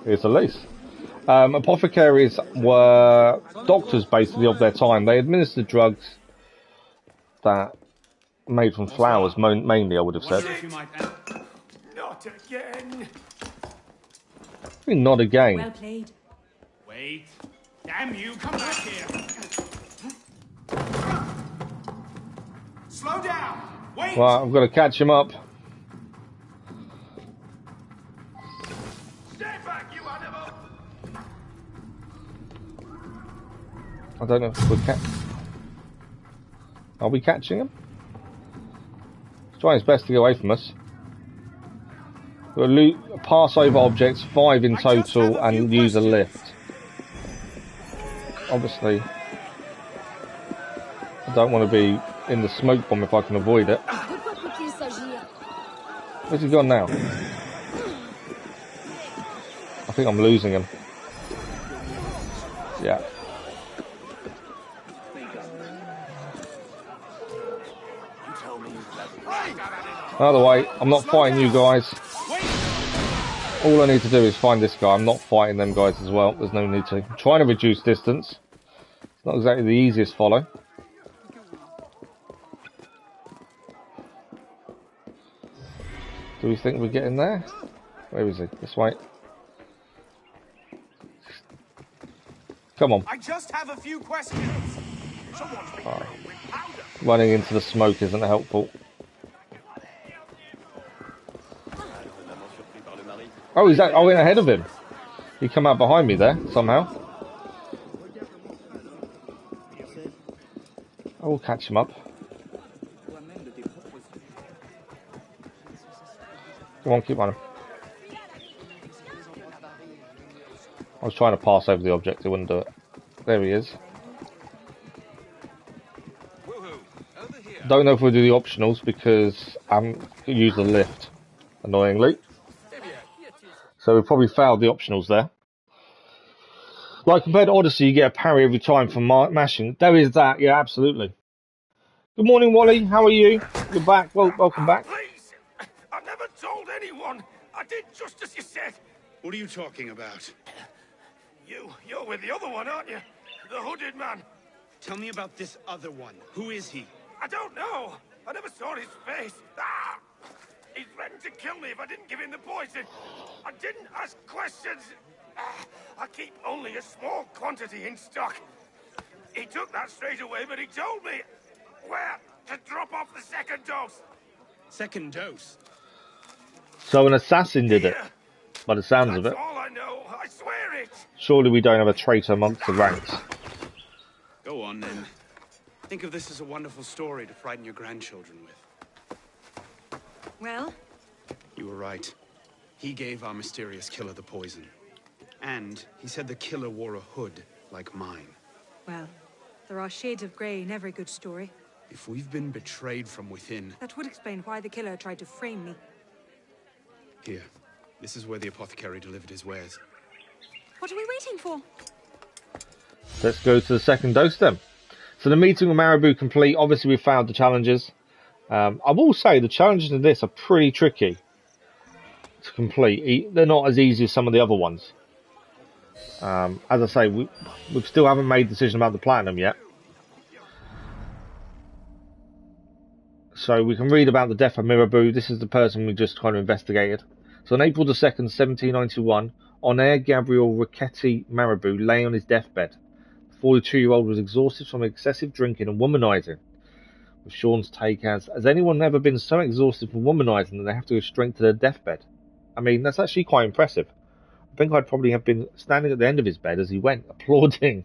Here's Elise. Apothecaries were doctors, basically, of their time. They administered drugs that made from flowers, mainly, I would have said. Not again. I mean, not again. Well played. Wait. Damn you, come back here. Slow down. Wait. Right, I've got to catch him up. Stay back, you animal. I don't know if we're Are we catching him? He's trying his best to get away from us. We'll pass over objects, 5 in total, and use a lift. Obviously, I don't want to be in the smoke bomb if I can avoid it. Where's he gone now? I think I'm losing him. Yeah. Either way, I'm not fighting you guys. All I need to do is find this guy. I'm not fighting them guys as well. There's no need to. I'm trying to reduce distance. It's not exactly the easiest follow. Do we think we're getting there? Where is he? This way. Come on. I just have a few questions. Oh. Running into the smoke isn't helpful. Oh, I went ahead of him. He come out behind me there, somehow. I will catch him up. Come on, keep running. I was trying to pass over the object, it wouldn't do it. There he is. Don't know if we'll do the optionals because I haven't used the lift, annoyingly. So we probably failed the optionals there. Like compared to Odyssey, you get a parry every time from mashing. There is that, yeah, absolutely. Good morning, Wally. How are you? You're back. Well, welcome back. Please, I never told anyone. I did just as you said. What are you talking about? You're with the other one, aren't you? The hooded man. Tell me about this other one. Who is he? I don't know. I never saw his face. Ah! He threatened to kill me if I didn't give him the poison. I didn't ask questions. I keep only a small quantity in stock. He took that straight away, but he told me where to drop off the second dose. Second dose? So an assassin did it, by the sounds of it. That's all I know. I swear it. Surely we don't have a traitor amongst the ranks. Go on, then. Think of this as a wonderful story to frighten your grandchildren with. Well? You were right. He gave our mysterious killer the poison. And he said the killer wore a hood like mine. Well, there are shades of grey in every good story. If we've been betrayed from within... That would explain why the killer tried to frame me. Here. This is where the apothecary delivered his wares. What are we waiting for? Let's go to the second dose then. So the meeting with Mirabeau complete. Obviously we found the challenges. I will say the challenges in this are pretty tricky to complete. They're not as easy as some of the other ones. As I say, we still haven't made a decision about the platinum yet. So we can read about the death of Mirabeau. This is the person we just kind of investigated. So on April the 2nd, 1791, Honore Gabriel Riquetti Mirabeau lay on his deathbed. The 42-year-old was exhausted from excessive drinking and womanizing. With Sean's take as anyone ever been so exhausted from womanizing that they have to go straight to their deathbed? I mean, that's actually quite impressive. I think I'd probably have been standing at the end of his bed as he went, applauding.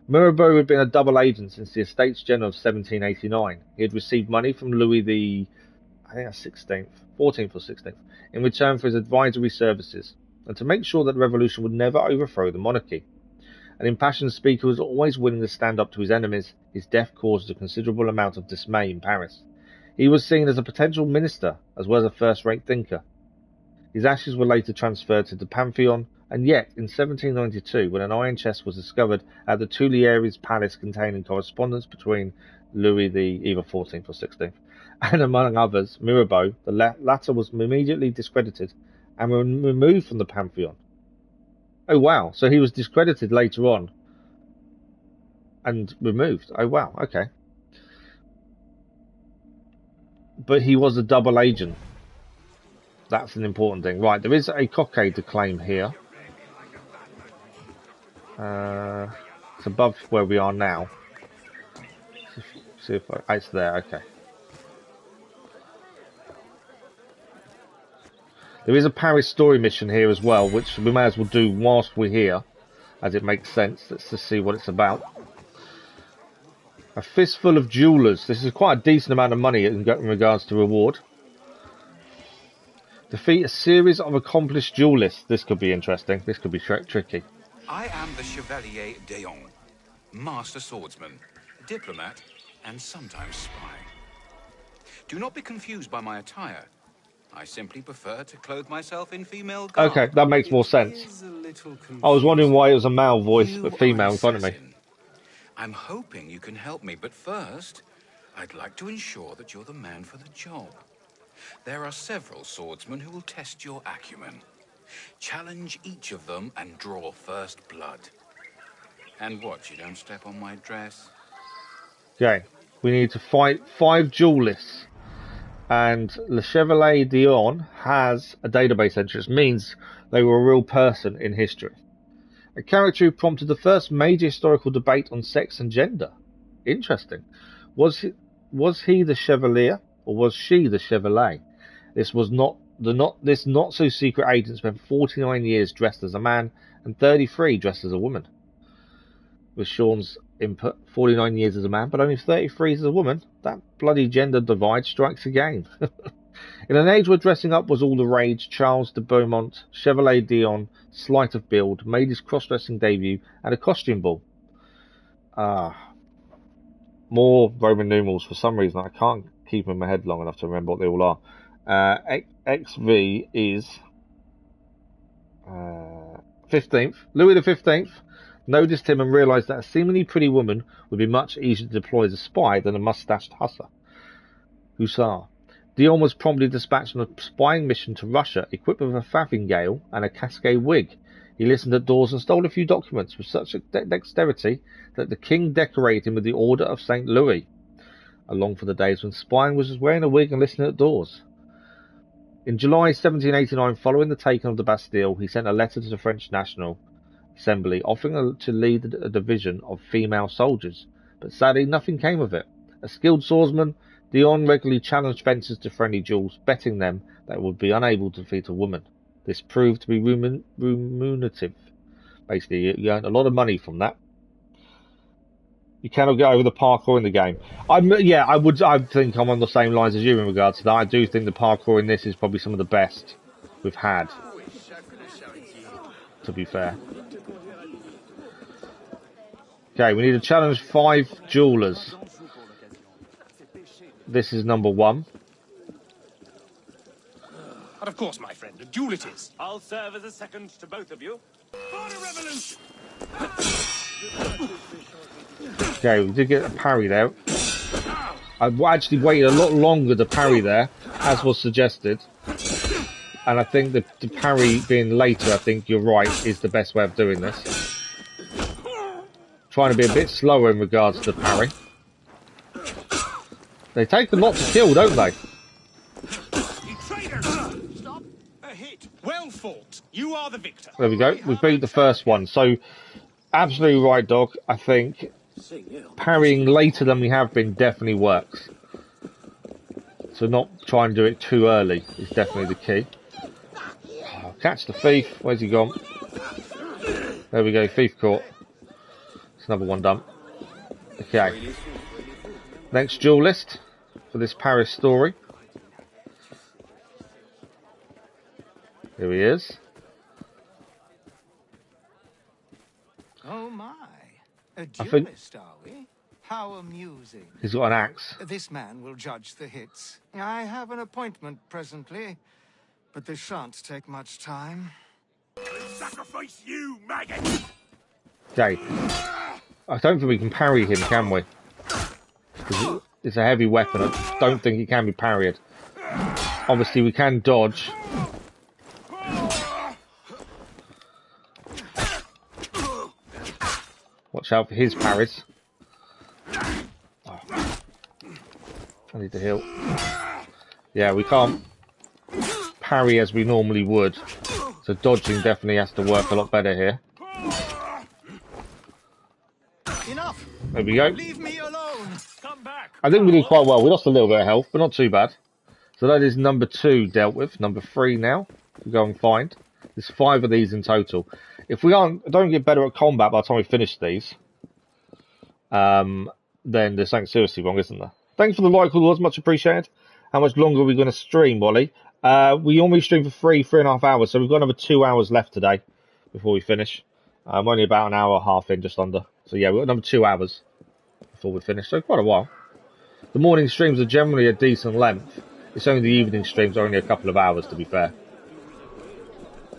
Mirabeau had been a double agent since the Estates General of 1789. He had received money from Louis the, I think that's 14th or 16th, in return for his advisory services, and to make sure that the revolution would never overthrow the monarchy. An impassioned speaker was always willing to stand up to his enemies. His death caused a considerable amount of dismay in Paris. He was seen as a potential minister, as well as a first-rate thinker. His ashes were later transferred to the Pantheon, and yet, in 1792, when an iron chest was discovered at the Tuileries Palace containing correspondence between Louis the either 14th or 16th, and among others, Mirabeau, the latter was immediately discredited and removed from the Pantheon. Oh wow, so he was discredited later on and removed. Oh wow, okay. But he was a double agent. That's an important thing. Right, there is a cockade to claim here. It's above where we are now. See if it's there, okay. There is a Paris story mission here as well, which we may as well do whilst we're here, as it makes sense. Let's just see what it's about. A fistful of jewellers. This is quite a decent amount of money in regards to reward. Defeat a series of accomplished duelists. This could be interesting. This could be tricky. I am the Chevalier d'Eon, master swordsman, diplomat, and sometimes spy. Do not be confused by my attire. I simply prefer to clothe myself in female garb. Okay, that makes more sense. I was wondering why it was a male voice but female in front of me. I'm hoping you can help me, but first, I'd like to ensure that you're the man for the job. There are several swordsmen who will test your acumen. Challenge each of them and draw first blood. And watch you don't step on my dress. Okay, we need to fight 5 duelists. And Le Chevalier d'Eon has a database entry, which means they were a real person in history. A character who prompted the first major historical debate on sex and gender. Interesting. Was he the Chevalier, or was she the Chevalier? This not so secret agent spent 49 years dressed as a man and 33 dressed as a woman. With Sean's input, 49 years as a man, but only 33 as a woman. That bloody gender divide strikes again. In an age where dressing up was all the rage, Charles de Beaumont, Chevalier d'Eon, slight of build, made his cross-dressing debut at a costume ball. More Roman numerals for some reason. I can't keep them in my head long enough to remember what they all are. XV is 15th. Louis the 15th noticed him and realised that a seemingly pretty woman would be much easier to deploy as a spy than a mustached hussar. Dion was promptly dispatched on a spying mission to Russia, equipped with a farthingale and a cascade wig. He listened at doors and stole a few documents with such dexterity that the king decorated him with the Order of St. Louis. I long for the days when spying was just wearing a wig and listening at doors. In July 1789, following the taking of the Bastille, he sent a letter to the French National Assembly offering to lead a division of female soldiers, but sadly nothing came of it. A skilled swordsman, Dion regularly challenged fencers to friendly duels, betting them that it would be unable to defeat a woman. This proved to be remunerative. Basically, you earned a lot of money from that. You cannot get over the parkour in the game. I think I'm on the same lines as you in regards to that. I do think the parkour in this is probably some of the best we've had, to be fair. Okay, we need to challenge 5 jewelers. This is number 1. But of course, my friend, a duel it is. I'll serve as a second to both of you. For the revolution! Okay, we did get a parry there. I actually waited a lot longer to parry there, as was suggested. And I think the parry being later, I think you're right, is the best way of doing this. Trying to be a bit slower in regards to the parry. They take a lot to kill, don't they? You traitors! Stop! A hit. Well fought. You are the victor. There we go. We beat the first one. So, absolutely right, Dog. I think parrying later than we have been definitely works. So not try and do it too early is definitely the key. Oh, catch the thief. Where's he gone? There we go. Thief caught. It's another one done. Okay. Next duelist for this Paris story. Here he is. Oh my. A duelist, are we? How amusing. He's got an axe. This man will judge the hits. I have an appointment presently, but this shan't take much time. Sacrifice you, maggot! Okay. I don't think we can parry him, can we? It's a heavy weapon. I don't think it can be parried. Obviously, we can dodge. Watch out for his parries. Oh. I need to heal. Yeah, we can't parry as we normally would. So dodging definitely has to work a lot better here. Enough. There we go. Leave me alone. Come back. I think we did quite well. We lost a little bit of health, but not too bad. So that is number 2 dealt with. Number 3 now. We go and find. There's 5 of these in total. If we don't get better at combat by the time we finish these, then there's something seriously wrong, isn't there? Thanks for the like, Lords, much appreciated. How much longer are we going to stream, Wally? We normally stream for 3.5 hours, so we've got another 2 hours left today before we finish. I'm only about an hour and a half in, just under. So yeah, we've got another 2 hours before we finish, so quite a while. The morning streams are generally a decent length. It's only the evening streams are only a couple of hours, to be fair.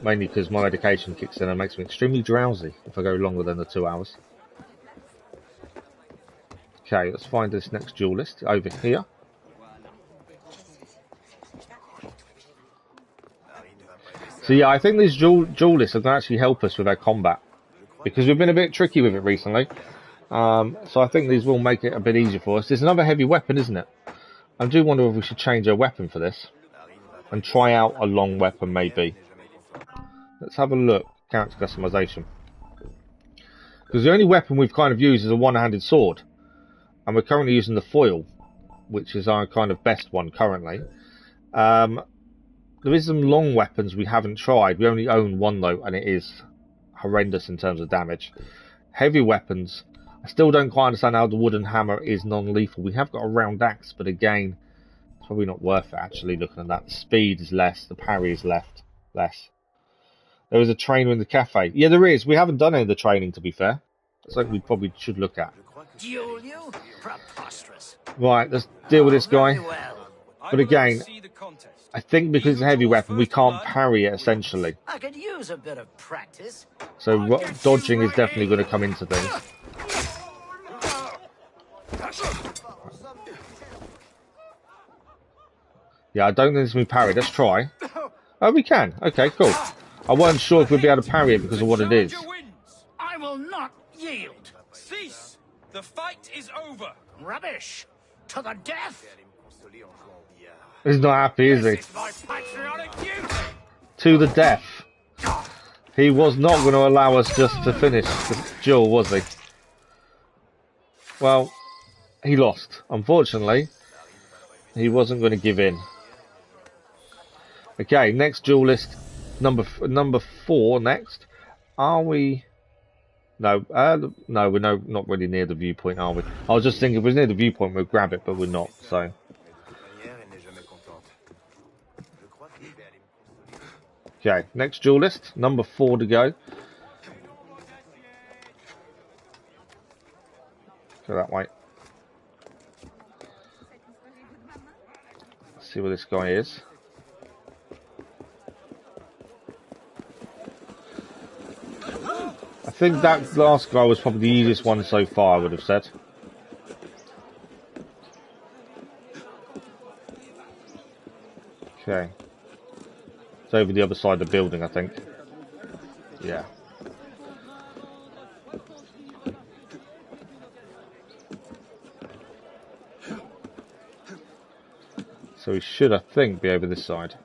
Mainly because my medication kicks in and makes me extremely drowsy if I go longer than the 2 hours. Okay, let's find this next duelist over here. So yeah, I think these duelists are going to actually help us with our combat, because we've been a bit tricky with it recently. So I think these will make it a bit easier for us. There's another heavy weapon, isn't it? I do wonder if we should change our weapon for this and try out a long weapon maybe. Let's have a look. Character customization. Because the only weapon we've kind of used is a one-handed sword. And we're currently using the foil, which is our kind of best one currently. There is some long weapons we haven't tried. We only own one though, and it is horrendous in terms of damage. Heavy weapons. I still don't quite understand how the wooden hammer is non-lethal. We have got a round axe, but again, it's probably not worth it actually looking at that. The speed is less, the parry is less. There is a trainer in the cafe. Yeah, there is. We haven't done any of the training, to be fair. That's something we probably should look at. Duel you? Preposterous. Right, let's deal with this guy. But again, I think because it's a heavy weapon, we can't parry it, essentially. I could use a bit of practice. So dodging is definitely going to come into things. Yeah, I don't think this can be parried. Let's try. Oh, we can. Okay, cool. I wasn't sure if we'd be able to parry it because of what it is. I will not yield. Cease! The fight is over! Rubbish! To the death! He's not happy, is he? This is my patriotic duty. To the death. He was not going to allow us just to finish the duel, was he? Well, he lost. Unfortunately, he wasn't going to give in. Okay, next duelist, number 4 next. Are we... No, no, we're not really near the viewpoint, are we? I was just thinking if we're near the viewpoint, we'll grab it, but we're not, so... Okay, next duelist, number 4 to go. Go that way. Let's see where this guy is. I think that last guy was probably the easiest one so far, I would have said. Okay. It's over the other side of the building, I think. Yeah. So he should, I think, be over this side.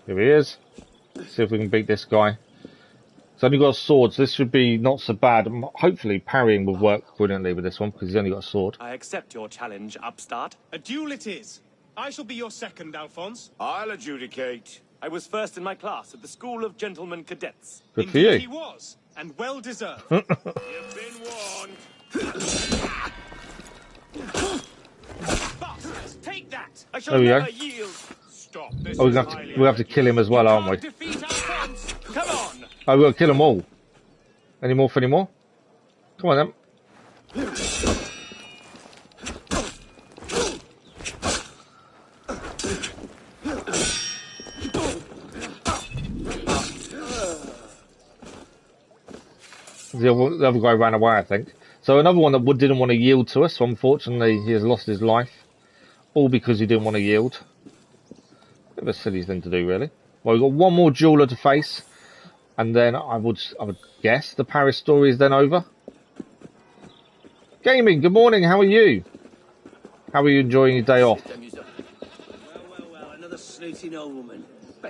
Here he is. Let's see if we can beat this guy. He's only got a sword, so this should be not so bad. Hopefully parrying will work brilliantly with this one, because he's only got a sword. I accept your challenge, upstart. A duel it is. I shall be your second, Alphonse. I'll adjudicate. I was first in my class at the School of Gentlemen Cadets. Good for you. He was, and well deserved. You've been warned. Bastards, take that! I shall There we never go. yield. Stop. This Oh, is we'll have to kill him as well, aren't we? Defeat Alphonse! Come on! Oh, we've got to kill them all. Any more for any more? Come on then. The other guy ran away, I think. So another one that didn't want to yield to us. So unfortunately, he has lost his life. All because he didn't want to yield. Bit of a silly thing to do, really. Well, we've got one more jeweler to face. And then I would guess the Paris story is then over. Gaming, good morning. How are you? How are you enjoying your day off? Well, another snooty old woman.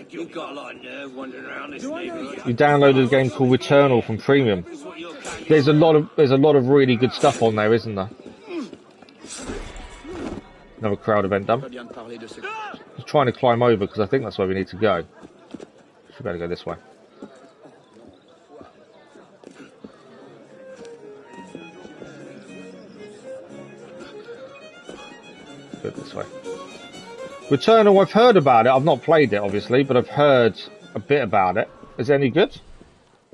You've got a lot of nerve wandering around this neighbourhood. You downloaded a game called Returnal from Premium. There's a lot of really good stuff on there, isn't there? Another crowd event done. Just trying to climb over because I think that's where we need to go. Should better go this way. Go this way. Returnal, I've heard about it. I've not played it, obviously, but I've heard a bit about it. Is it any good?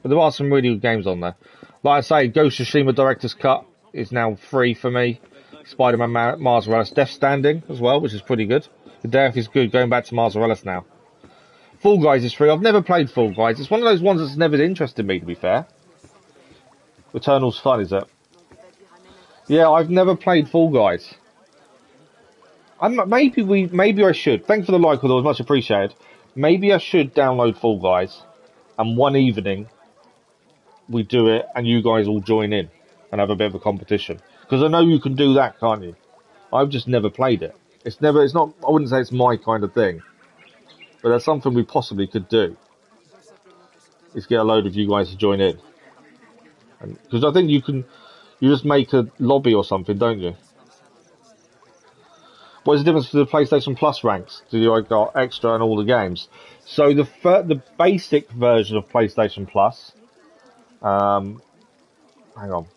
But there are some really good games on there. Like I say, Ghost of Tsushima Director's Cut is now free for me. Spider-Man Mars Morales. Death Standing as well, which is pretty good. The Death is good, going back to Mars Morales now. Fall Guys is free. I've never played Fall Guys. It's one of those ones that's never interested me, to be fair. Returnal's fun, is it? Yeah, I've never played Fall Guys. Maybe I should. Thanks for the like, although it was much appreciated. Maybe I should download Fall Guys, and one evening we do it, and you guys all join in and have a bit of a competition. Because I know you can do that, can't you? I've just never played it. It's not. I wouldn't say it's my kind of thing, but that's something we possibly could do. Is get a load of you guys to join in, because I think you just make a lobby or something, don't you? What is the difference between the PlayStation Plus ranks? Do you got extra and all the games? So the basic version of PlayStation Plus, hang on,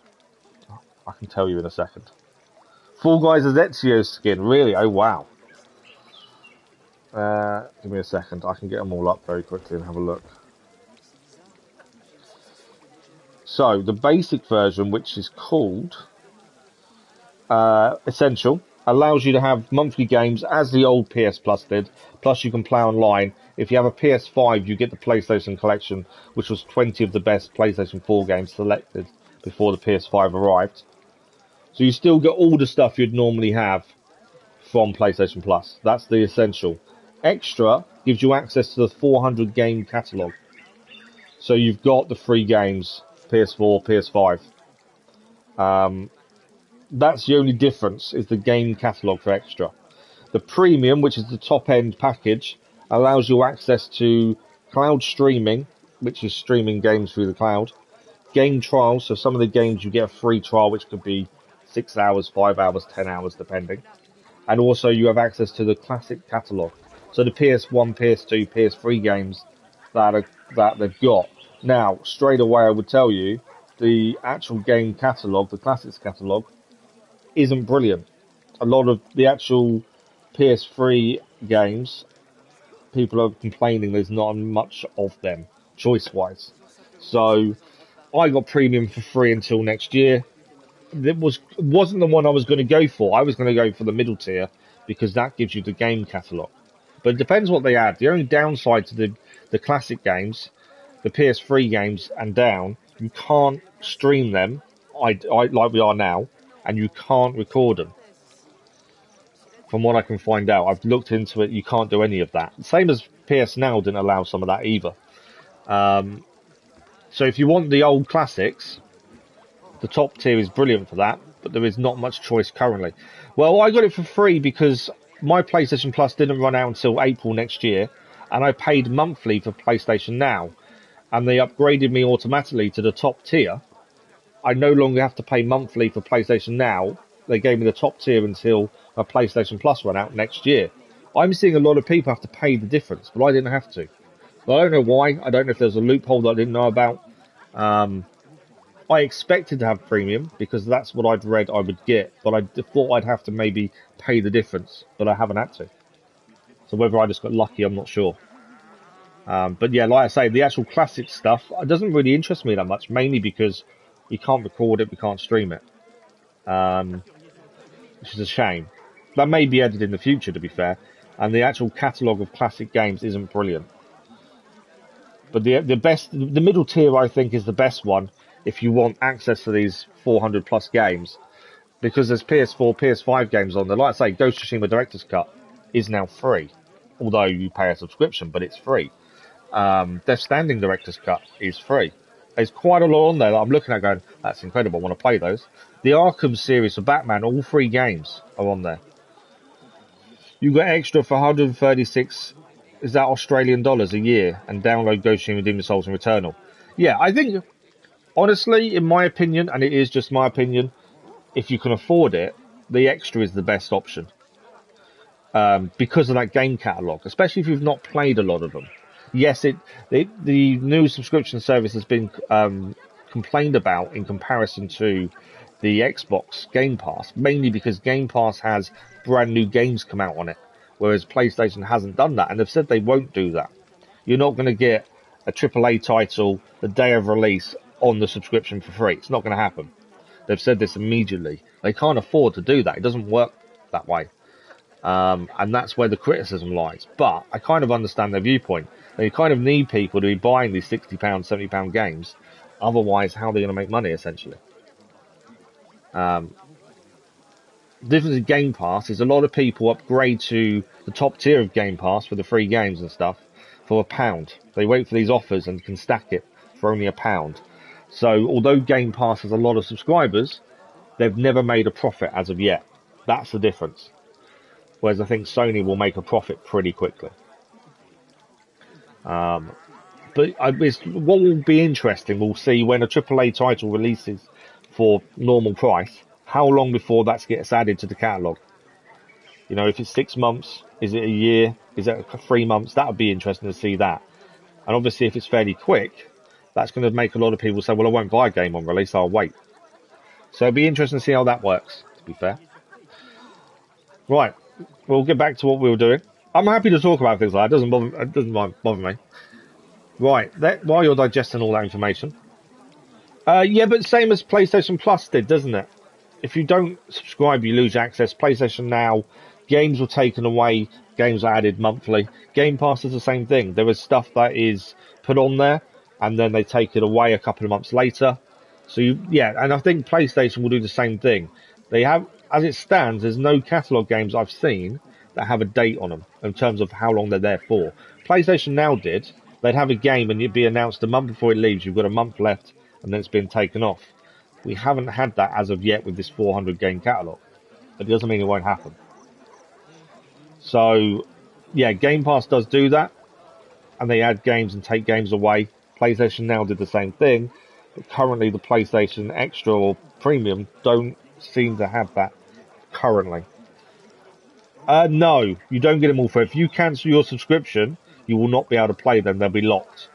I can tell you in a second. Fall Guys is Ezio's skin, really? Oh wow. Give me a second. I can get them all up very quickly and have a look. So the basic version, which is called Essential, allows you to have monthly games as the old PS Plus did, plus you can play online. If you have a PS5, you get the PlayStation Collection, which was 20 of the best PlayStation 4 games selected before the PS5 arrived. So you still get all the stuff you'd normally have from PlayStation Plus. That's the Essential. Extra gives you access to the 400 game catalogue. So you've got the free games, PS4, PS5. That's the only difference, is the game catalogue for Extra. The Premium, which is the top end package, allows you access to cloud streaming, which is streaming games through the cloud. Game trials, so some of the games you get a free trial, which could be 6 hours, 5 hours, 10 hours, depending. And also you have access to the classic catalogue. So the PS1, PS2, PS3 games that they've got. Now, straight away I would tell you, the actual game catalogue, the classics catalogue, isn't brilliant. A lot of the actual PS3 games, people are complaining there's not much of them, choice-wise. So, I got Premium for free until next year. It wasn't the one I was going to go for. I was going to go for the middle tier, because that gives you the game catalogue. But it depends what they add. The only downside to the classic games, the PS3 games and down, you can't stream them, like we are now, and you can't record them. From what I can find out, I've looked into it, you can't do any of that. Same as PS Now didn't allow some of that either. So if you want the old classics, the top tier is brilliant for that, but there is not much choice currently. Well, I got it for free because my PlayStation Plus didn't run out until April next year, and I paid monthly for PlayStation Now, and they upgraded me automatically to the top tier. I no longer have to pay monthly for PlayStation Now. They gave me the top tier until my PlayStation Plus run out next year. I'm seeing a lot of people have to pay the difference, but I didn't have to. But I don't know why. I don't know if there's a loophole that I didn't know about. I expected to have Premium because that's what I'd read I would get, but I thought I'd have to maybe pay the difference, but I haven't had to. So whether I just got lucky, I'm not sure. But yeah, like I say, the actual classic stuff doesn't really interest me that much, mainly because we can't record it, we can't stream it. Which is a shame. That may be added in the future, to be fair. And the actual catalogue of classic games isn't brilliant. But the middle tier, I think, is the best one if you want access to these 400 plus games. Because there's PS4, PS5 games on there. Like I say, Ghost of Tsushima Director's Cut is now free. Although you pay a subscription, but it's free. Death Stranding Director's Cut is free. There's quite a lot on there that I'm looking at going, that's incredible, I want to play those. The Arkham series for Batman, all 3 games are on there. You get extra for 136, is that Australian dollars a year, and download Ghost of Tsushima Demon Souls and Returnal. Yeah, I think, honestly, in my opinion, and it is just my opinion, if you can afford it, the extra is the best option. Because of that game catalogue, especially if you've not played a lot of them. Yes, the new subscription service has been complained about in comparison to the Xbox Game Pass, mainly because Game Pass has brand new games come out on it, whereas PlayStation hasn't done that, and they've said they won't do that. You're not going to get a AAA title the day of release on the subscription for free. It's not going to happen. They've said this immediately. They can't afford to do that. It doesn't work that way. And that's where the criticism lies. But I kind of understand their viewpoint. They kind of need people to be buying these £60, £70 games. Otherwise, how are they going to make money, essentially? The difference in Game Pass is a lot of people upgrade to the top tier of Game Pass for the free games and stuff for £1. They wait for these offers and can stack it for only £1. So, although Game Pass has a lot of subscribers, they've never made a profit as of yet. That's the difference. Whereas I think Sony will make a profit pretty quickly. But what will be interesting, we'll see when a AAA title releases for normal price, how long before that gets added to the catalogue. You know, if it's 6 months, is it a year, is it 3 months? That would be interesting to see that. And obviously if it's fairly quick, that's going to make a lot of people say, well, I won't buy a game on release, I'll wait. So it'll be interesting to see how that works, to be fair. Right, we'll get back to what we were doing. I'm happy to talk about things like that. It doesn't bother me. Right, while you're digesting all that information. Yeah, but same as PlayStation Plus did, doesn't it? If you don't subscribe, you lose access. PlayStation Now, games were taken away, games are added monthly. Game Pass is the same thing. There is stuff that is put on there, and then they take it away a couple of months later. So, and I think PlayStation will do the same thing. They have, as it stands, there's no catalogue games I've seen that have a date on them in terms of how long they're there for. PlayStation Now did. They'd have a game and it'd be announced a month before it leaves. You've got a month left, and then it's been taken off. We haven't had that as of yet with this 400 game catalogue. But it doesn't mean it won't happen. So, yeah, Game Pass does do that, and they add games and take games away. PlayStation Now did the same thing, but currently the PlayStation Extra or Premium don't seem to have that currently. No, you don't get them all for it. If you cancel your subscription, you will not be able to play them. They'll be locked.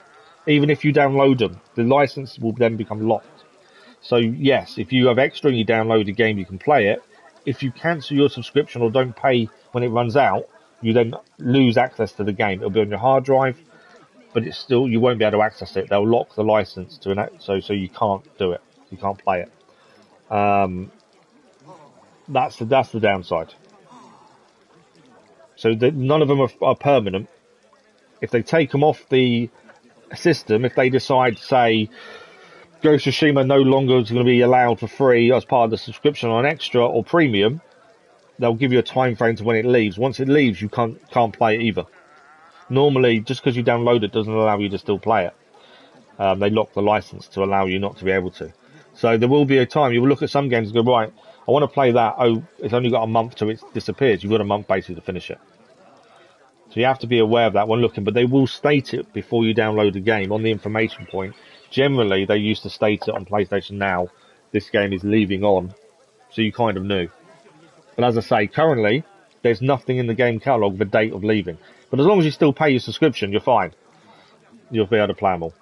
Even if you download them, the license will then become locked. So yes, if you have extra and you download a game, you can play it. If you cancel your subscription or don't pay when it runs out, you then lose access to the game. It'll be on your hard drive, but it's still, you won't be able to access it. They'll lock the license to so you can't do it. You can't play it. That's the downside. So none of them are permanent. If they take them off the system, if they decide, say, Ghost of Tsushima no longer is going to be allowed for free as part of the subscription on Extra or Premium, they'll give you a time frame to when it leaves. Once it leaves, you can't play it either. Normally, just because you download it doesn't allow you to still play it. They lock the license to allow you not to be able to. So there will be a time you will look at some games and go, right, I want to play that. Oh, it's only got a month till it disappears. You've got a month basically to finish it. So you have to be aware of that when looking, but they will state it before you download the game on the information point. Generally, they used to state it on PlayStation Now, this game is leaving on, so you kind of knew. But as I say, currently, there's nothing in the game catalogue with a date of leaving. But as long as you still pay your subscription, you're fine. You'll be able to play them all.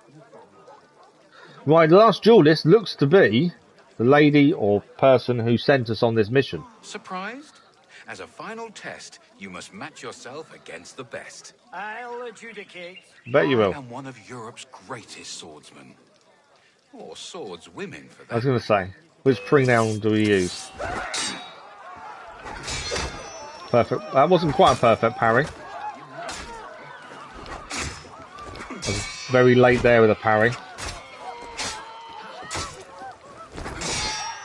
Right, the last duelist looks to be the lady or person who sent us on this mission. Surprised? As a final test, you must match yourself against the best. I'll adjudicate. Bet you will. I am one of Europe's greatest swordsmen. Or swordswomen, for that. I was going to say, which pronoun do we use? Perfect. That wasn't quite a perfect parry. I was very late there with a parry.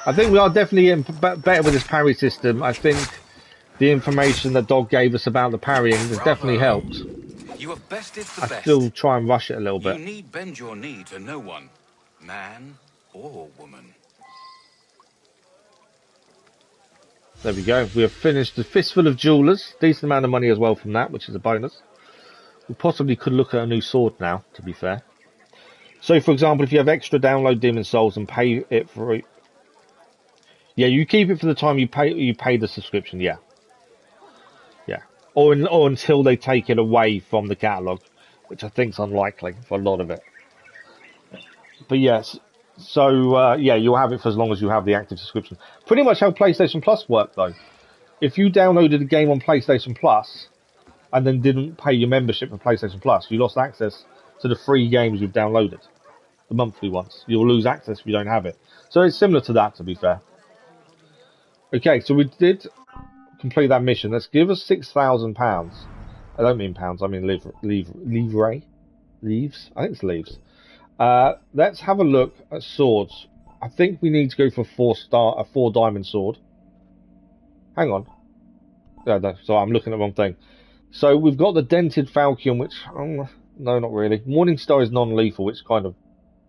I think we are definitely getting better with this parry system. I think the information that Dog gave us about the parrying has definitely helped. You have bested the best. I still try and rush it a little bit. You need bend your knee to no one, man or woman. There we go. We have finished the Fistful of Jewelers. Decent amount of money as well from that, which is a bonus. We possibly could look at a new sword now, to be fair. So, for example, if you have extra, download Demon Souls and pay it for it. Yeah, you keep it for the time you pay the subscription, yeah. Yeah. Or until they take it away from the catalogue, which I think is unlikely for a lot of it. But yes, so yeah, you'll have it for as long as you have the active subscription. Pretty much how PlayStation Plus worked, though. If you downloaded a game on PlayStation Plus and then didn't pay your membership for PlayStation Plus, you lost access to the free games you've downloaded, the monthly ones. You'll lose access if you don't have it. So it's similar to that, to be fair. Okay, so we did complete that mission. Let's give us £6,000. I don't mean pounds, I mean livres. Leaves? I think it's leaves. Let's have a look at swords. I think we need to go for a 4 diamond sword. Hang on. No, sorry, I'm looking at the wrong thing. So we've got the dented falchion, which no, not really. Morning Star is non-lethal, which kind of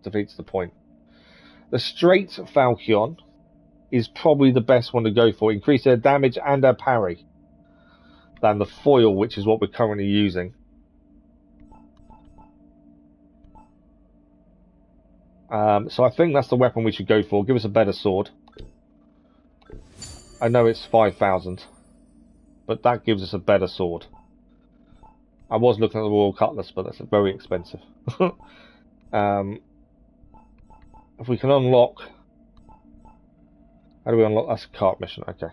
defeats the point. The straight falchion is probably the best one to go for. Increase their damage and their parry than the foil, which is what we're currently using. So I think that's the weapon we should go for. Give us a better sword. I know it's 5,000, but that gives us a better sword. I was looking at the Royal Cutlass, but that's very expensive. If we can unlock... How do we unlock? That's a cart mission, okay.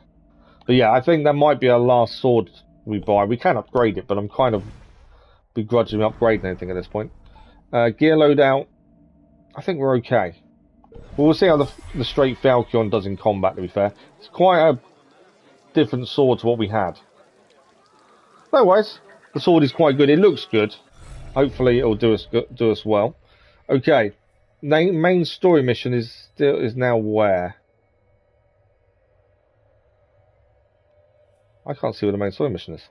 But yeah, I think that might be our last sword we buy. We can upgrade it, but I'm kind of begrudging upgrading anything at this point. Gear loadout. I think we're okay. We'll see how the straight falchion does in combat, to be fair. It's quite a different sword to what we had. Otherwise, the sword is quite good. It looks good. Hopefully it'll do us well. Okay. Main story mission is now where? I can't see where the main story mission is.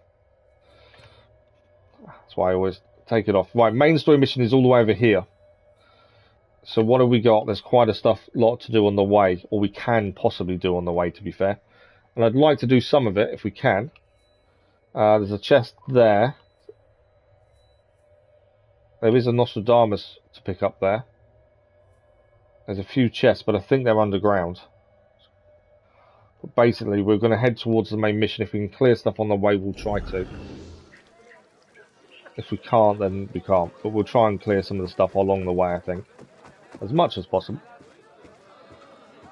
That's why I always take it off. Right, main story mission is all the way over here. So what have we got? There's quite a lot to do on the way, or we can possibly do on the way, to be fair. And I'd like to do some of it if we can. There's a chest there. There is a Nostradamus to pick up there. There's a few chests, but I think they're underground. But basically, we're going to head towards the main mission. If we can clear stuff on the way, we'll try to. If we can't, then we can't. But we'll try and clear some of the stuff along the way, I think. As much as possible.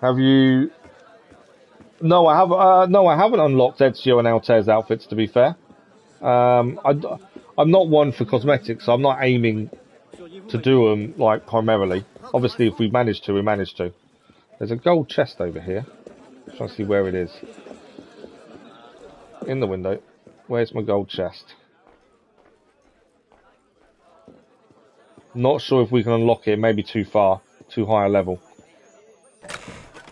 Have you... No, I haven't unlocked Ezio and Altair's outfits, to be fair. I'm not one for cosmetics, so I'm not aiming to do them, like, primarily. Obviously, if we manage to, we manage to. There's a gold chest over here. I'm trying to see where it is. In the window. Where's my gold chest? Not sure if we can unlock it. It may be too far. Too high a level.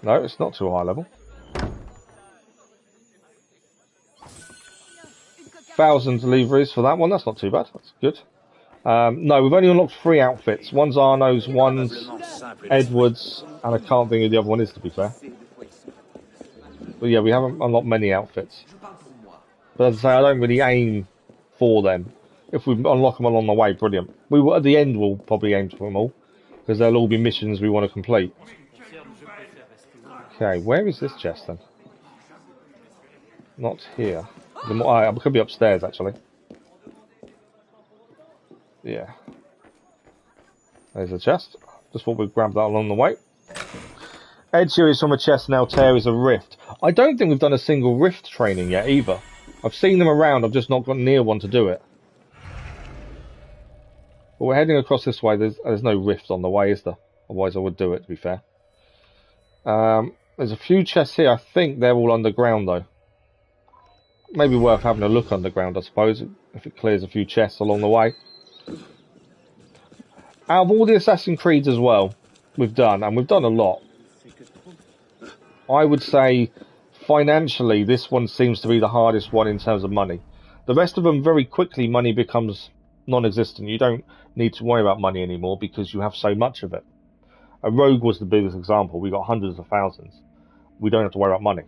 No, it's not too high a level. 1,000 livres for that one. That's not too bad. That's good. No, we've only unlocked 3 outfits. One's Arno's, one's Edward's, and I can't think who the other one is, to be fair. But yeah, we haven't unlocked many outfits. But as I say, I don't really aim for them. If we unlock them along the way, brilliant. We will, at the end, we'll probably aim for them all, because they'll all be missions we want to complete. Okay, where is this chest then? Not here. It could be upstairs, actually. Yeah. There's a chest. Just thought we'd grab that along the way. Ezio is from a chest and Altair is a rift. I don't think we've done a single rift training yet, either. I've seen them around, I've just not got near one to do it. But we're heading across this way. There's no rift on the way, is there? Otherwise I would do it, to be fair. There's a few chests here. I think they're all underground, though. Maybe worth having a look underground, I suppose, if it clears a few chests along the way. Out of all the Assassin's Creeds as well, we've done, and we've done a lot, I would say, financially, this one seems to be the hardest one in terms of money. The rest of them, very quickly, money becomes non-existent. You don't need to worry about money anymore because you have so much of it. A Rogue was the biggest example. We got hundreds of thousands. We don't have to worry about money.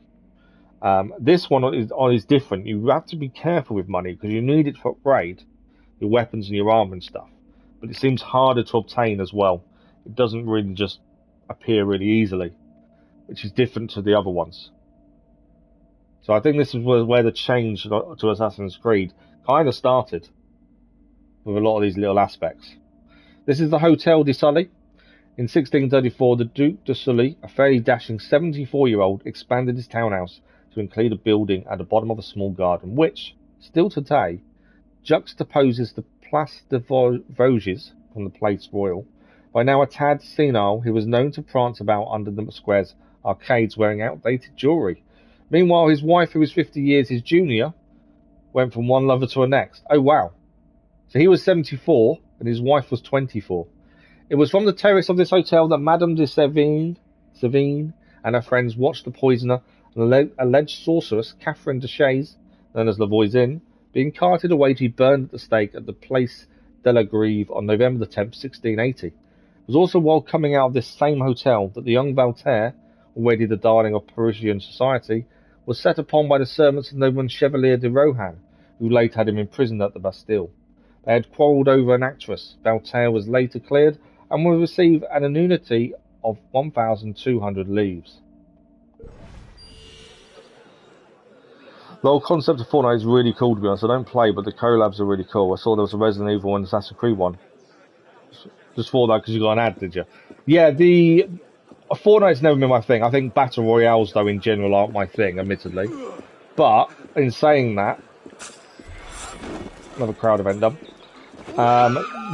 This one is different. You have to be careful with money because you need it to upgrade your weapons and your armor and stuff. But it seems harder to obtain as well. It doesn't really just appear really easily, which is different to the other ones. So I think this is where the change to Assassin's Creed kind of started, with a lot of these little aspects. This is the Hotel de Sully. In 1634, the Duc de Sully, a fairly dashing 74-year-old, expanded his townhouse to include a building at the bottom of a small garden, which, still today, juxtaposes the Place de Vosges from the Place Royal. By now a tad senile, he was known to prance about under the square's arcades wearing outdated jewellery. Meanwhile, his wife, who was 50 years his junior, went from one lover to the next. Oh, wow. So he was 74, and his wife was 24. It was from the terrace of this hotel that Madame de Sévigné and her friends watched the poisoner and the alleged sorceress, Catherine de Chaise, known as La Voisin, being carted away to be burned at the stake at the Place de la Grève on November the 10th, 1680. It was also while coming out of this same hotel that the young Voltaire, already the darling of Parisian society, was set upon by the servants of nobleman Chevalier de Rohan, who later had him imprisoned at the Bastille. They had quarrelled over an actress. Voltaire was later cleared and will receive an annuity of 1,200 livres. The whole concept of Fortnite is really cool, to be honest. I don't play, but the collabs are really cool. I saw there was a Resident Evil and Assassin's Creed one. Just for that, because you got an ad, did you? Yeah, Fortnite's never been my thing. I think Battle Royales, though, in general, aren't my thing, admittedly. But, in saying that, another crowd event done.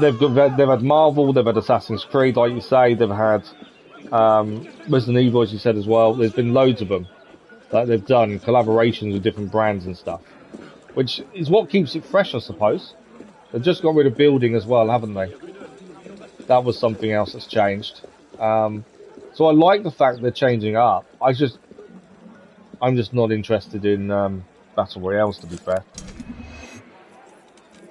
They've had Marvel, they've had Assassin's Creed, like you say, they've had Resident Evil, as you said as well. There's been loads of them that they've done, collaborations with different brands and stuff, which is what keeps it fresh, I suppose. They've just got rid of building as well, haven't they? That was something else that's changed. So I like the fact they're changing up. I'm just not interested in Battle Royales, to be fair.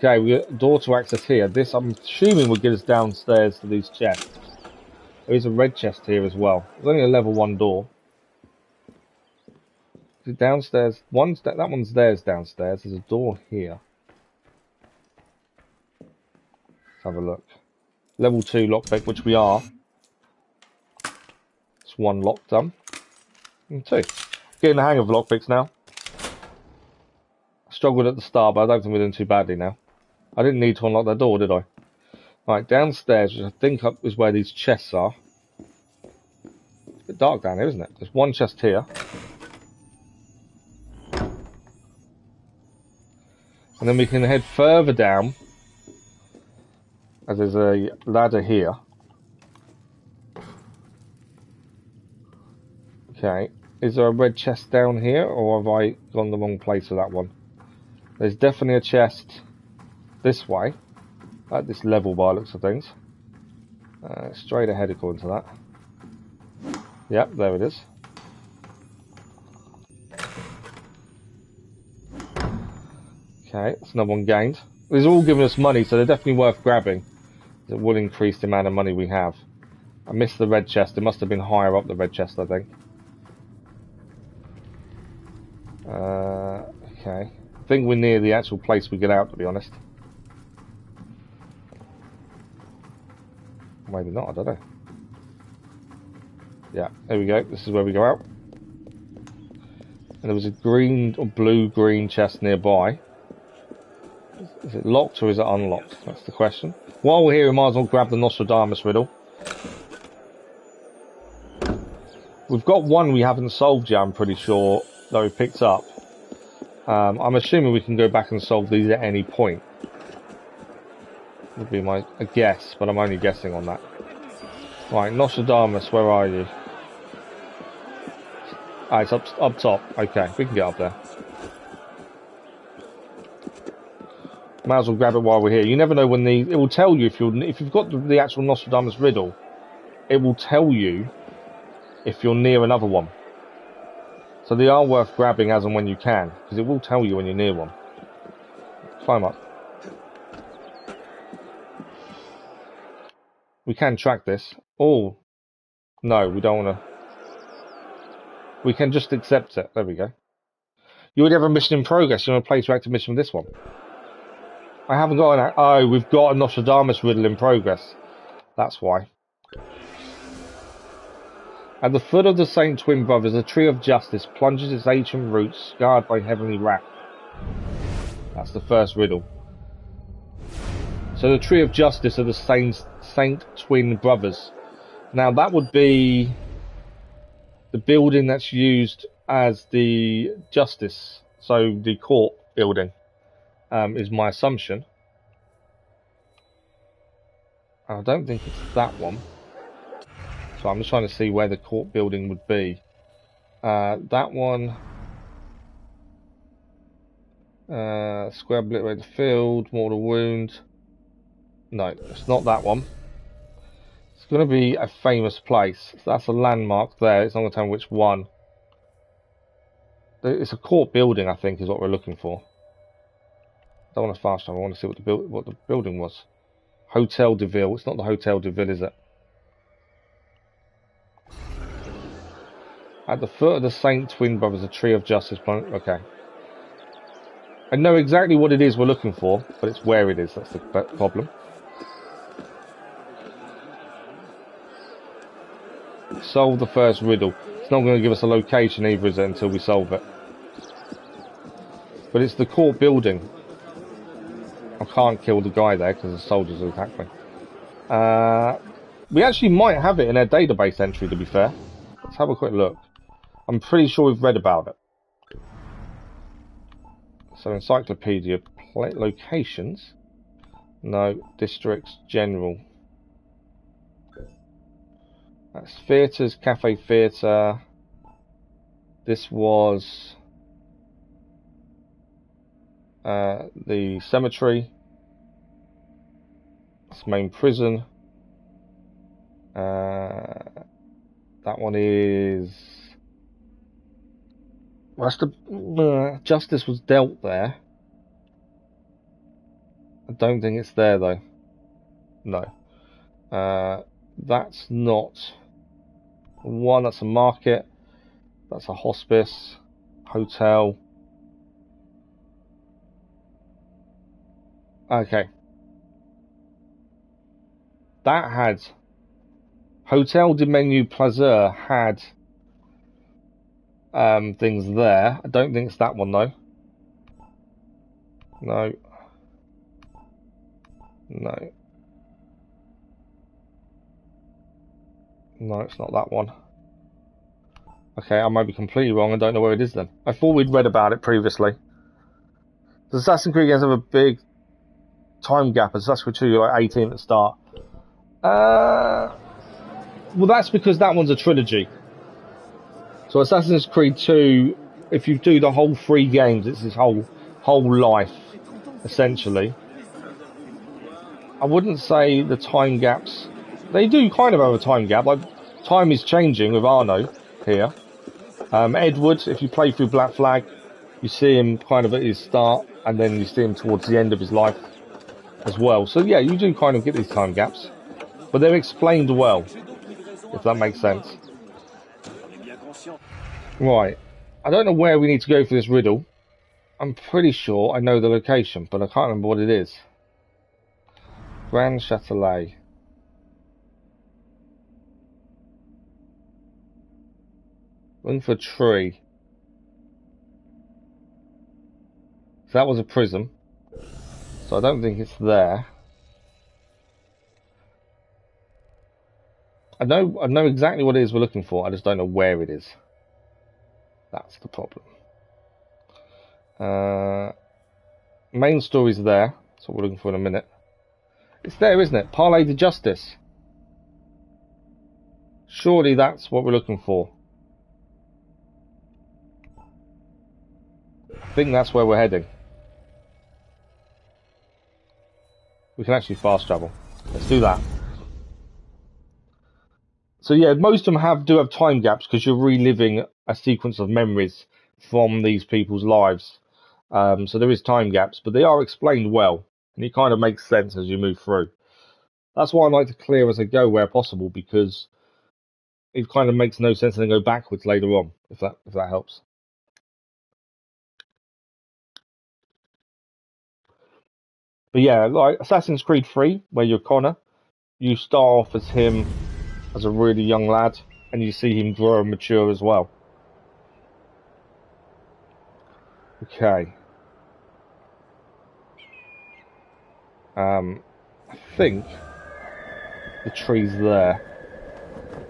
Okay, we got a door to access here. This, I'm assuming, will get us downstairs to these chests. There is a red chest here as well. There's only a level 1 door. Is it downstairs? That one's theirs downstairs. There's a door here. Let's have a look. Level 2 lockpick, which we are. It's 1 lock done. And 2. Getting the hang of lockpicks now. I struggled at the start, but I don't think we're doing too badly now. I didn't need to unlock that door, did I? Right, downstairs, which I think is where these chests are. It's a bit dark down here, isn't it? There's 1 chest here. And then we can head further down, as there's a ladder here. Okay, is there a red chest down here, or have I gone the wrong place with that one? There's definitely a chest this way, at this level by looks of things. Straight ahead according to that. Yep, there it is. Okay, that's another one gained. These are all giving us money, so they're definitely worth grabbing. It will increase the amount of money we have. I missed the red chest. It must have been higher up the red chest, I think. Okay. I think we're near the actual place we get out, to be honest. Maybe not, I don't know. Yeah, there we go. This is where we go out. And there was a green or blue-green chest nearby. Is it locked or is it unlocked? That's the question. While we're here, we might as well grab the Nostradamus riddle. We've got one we haven't solved yet, I'm pretty sure, that we picked up. I'm assuming we can go back and solve these at any point. Would be my guess, but I'm only guessing on that. Right, Nostradamus, where are you? Ah, it's up top. Okay, we can get up there. Might as well grab it while we're here. You never know when it will tell you if you've got the actual Nostradamus riddle. It will tell you if you're near another one. So they are worth grabbing as and when you can, because it will tell you when you're near one. Climb up. We can track this. Oh, no, we don't want to. We can just accept it. There we go. You already have a mission in progress. You want to play to active mission with this one? I haven't got an... Oh, we've got a Nostradamus riddle in progress. That's why. At the foot of the Saint Twin Brothers, a tree of justice plunges its ancient roots, scarred by heavenly wrath. That's the first riddle. So the tree of justice are the Saint Twin Brothers. Now that would be the building that's used as the justice, so the court building, is my assumption. I don't think it's that one. So I'm just trying to see where the court building would be. That one. Square obliterated field, mortal wound. No, it's not that one. It's going to be a famous place. So that's a landmark there. It's not going to tell me which one. It's a court building, I think, is what we're looking for. I don't want to fast travel. I want to see what the building was. Hotel de Ville. It's not the Hotel de Ville, is it? At the foot of the Saint Twin Brothers, a tree of justice. Okay. I know exactly what it is we're looking for, but it's where it is. That's the problem. Solve the first riddle. It's not going to give us a location either, is it, until we solve it. But it's the court building. I can't kill the guy there because the soldiers will attack me. We actually might have it in our database entry, to be fair. Let's have a quick look. I'm pretty sure we've read about it. So encyclopedia, locations. No, districts, general. That's theatres, cafe theatre. This was the cemetery. It's main prison. That one is... Well, that's the... justice was dealt there. I don't think it's there though. No. That's not one. That's a market. That's a hospice, hotel. Okay. That had Hotel du Menu Plaisir had things there. I don't think it's that one though. No. No. No, it's not that one. Okay, I might be completely wrong. I don't know where it is then. I thought we'd read about it previously. Does Assassin's Creed games have a big time gap? Assassin's Creed 2, you're like 18 at the start. Well, that's because that one's a trilogy. So Assassin's Creed 2, if you do the whole 3 games, it's his whole life, essentially. I wouldn't say the time gaps. They do kind of have a time gap. Like, time is changing with Arno here. Edward, if you play through Black Flag, you see him kind of at his start, and then you see him towards the end of his life as well. So yeah, you do kind of get these time gaps, but they're explained well, if that makes sense. Right, I don't know where we need to go for this riddle. I'm pretty sure I know the location, but I can't remember what it is. Grand Châtelet. Looking for a tree. So that was a prism. So I don't think it's there. I know exactly what it is we're looking for. I just don't know where it is. That's the problem. Main story's there. That's what we're looking for in a minute. It's there, isn't it? Palais de Justice. Surely that's what we're looking for. I think that's where we're heading. We can actually fast travel. Let's do that. So yeah, most of them do have time gaps because you're reliving a sequence of memories from these people's lives. So there is time gaps, but they are explained well, and it kind of makes sense as you move through. That's why I like to clear as I go where possible, because it kind of makes no sense to then go backwards later on, if that helps. But yeah, like Assassin's Creed 3, where you're Connor, you start off as him as a really young lad, and you see him grow and mature as well. Okay. I think the tree's there.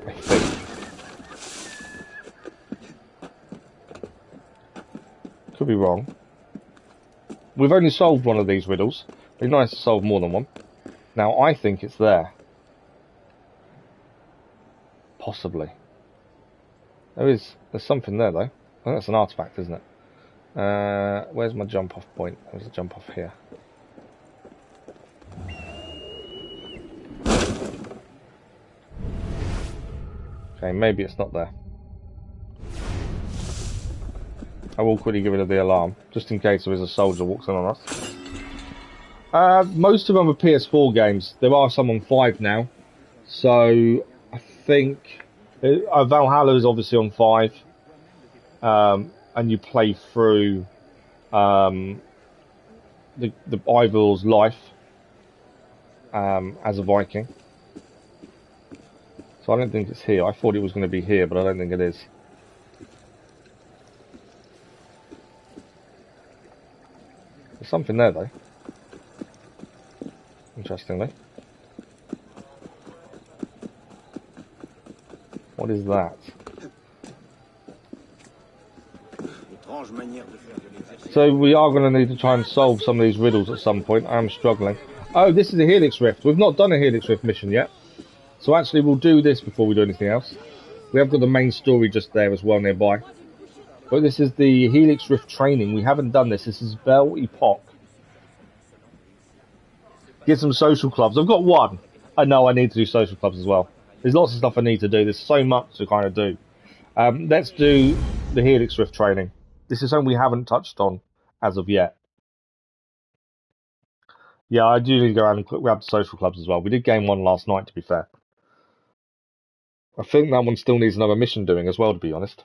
I think. Could be wrong. We've only solved one of these riddles. It'd be nice to solve more than one. Now, I think it's there. Possibly. There's something there, though. I think that's an artifact, isn't it? Where's my jump off point? There's a jump off here. Okay, maybe it's not there. I will quickly give it the alarm, just in case there is a soldier walks in on us. Most of them are PS4 games. There are some on 5 now. So, I think Valhalla is obviously on 5. And you play through the Ivor's life as a Viking. So I don't think it's here. I thought it was going to be here, but I don't think it is. There's something there, though. Interestingly. What is that? So we are going to need to try and solve some of these riddles at some point. I am struggling. Oh, this is a Helix Rift. We've not done a Helix Rift mission yet. So actually we'll do this before we do anything else. We have got the main story just there as well nearby. But this is the Helix Rift training. We haven't done this. This is Belle Epoque. Get some social clubs. I've got one. I know I need to do social clubs as well. There's lots of stuff I need to do. There's so much to kind of do. Let's do the Helix Rift training. This is something we haven't touched on as of yet. Yeah, I do need to go around and grab the social clubs as well. We did game one last night, to be fair. I think that one still needs another mission doing as well, to be honest.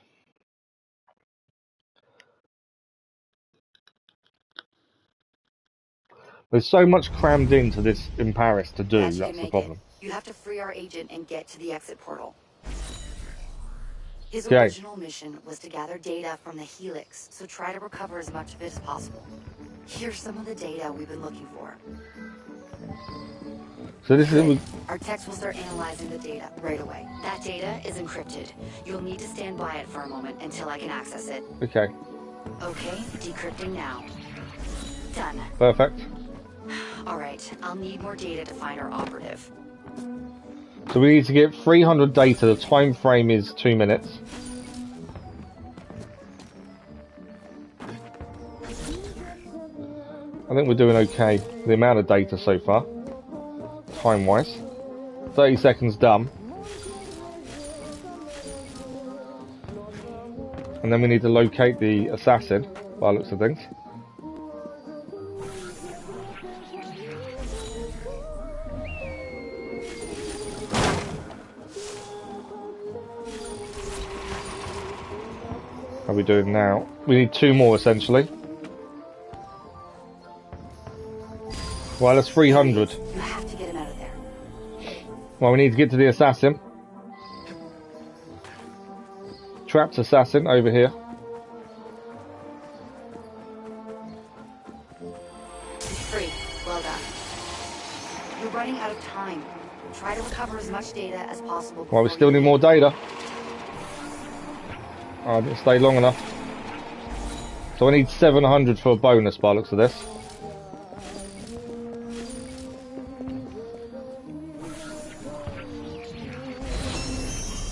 There's so much crammed into this in Paris to do, that's the problem. You have to free our agent and get to the exit portal. His Okay. original mission was to gather data from the Helix, so try to recover as much of it as possible. Here's some of the data we've been looking for. So this is... Our techs will start analyzing the data right away. That data is encrypted. You'll need to stand by it for a moment until I can access it. Okay. Okay, decrypting now. Done. Perfect. Alright, I'll need more data to find our operative. So we need to get 300 data. The time frame is 2 minutes. I think we're doing okay. The amount of data so far, time-wise. 30 seconds done. And then we need to locate the assassin, by the looks of things. How are we doing now? We need 2 more, essentially. Well, that's 300. You have to get him out of there. Well, we need to get to the assassin. Trapped assassin over here. He's free. Well done. You're running out of time. Try to recover as much data as possible. Well, we still need more data. Oh, I didn't stay long enough. So I need 700 for a bonus by the looks of this.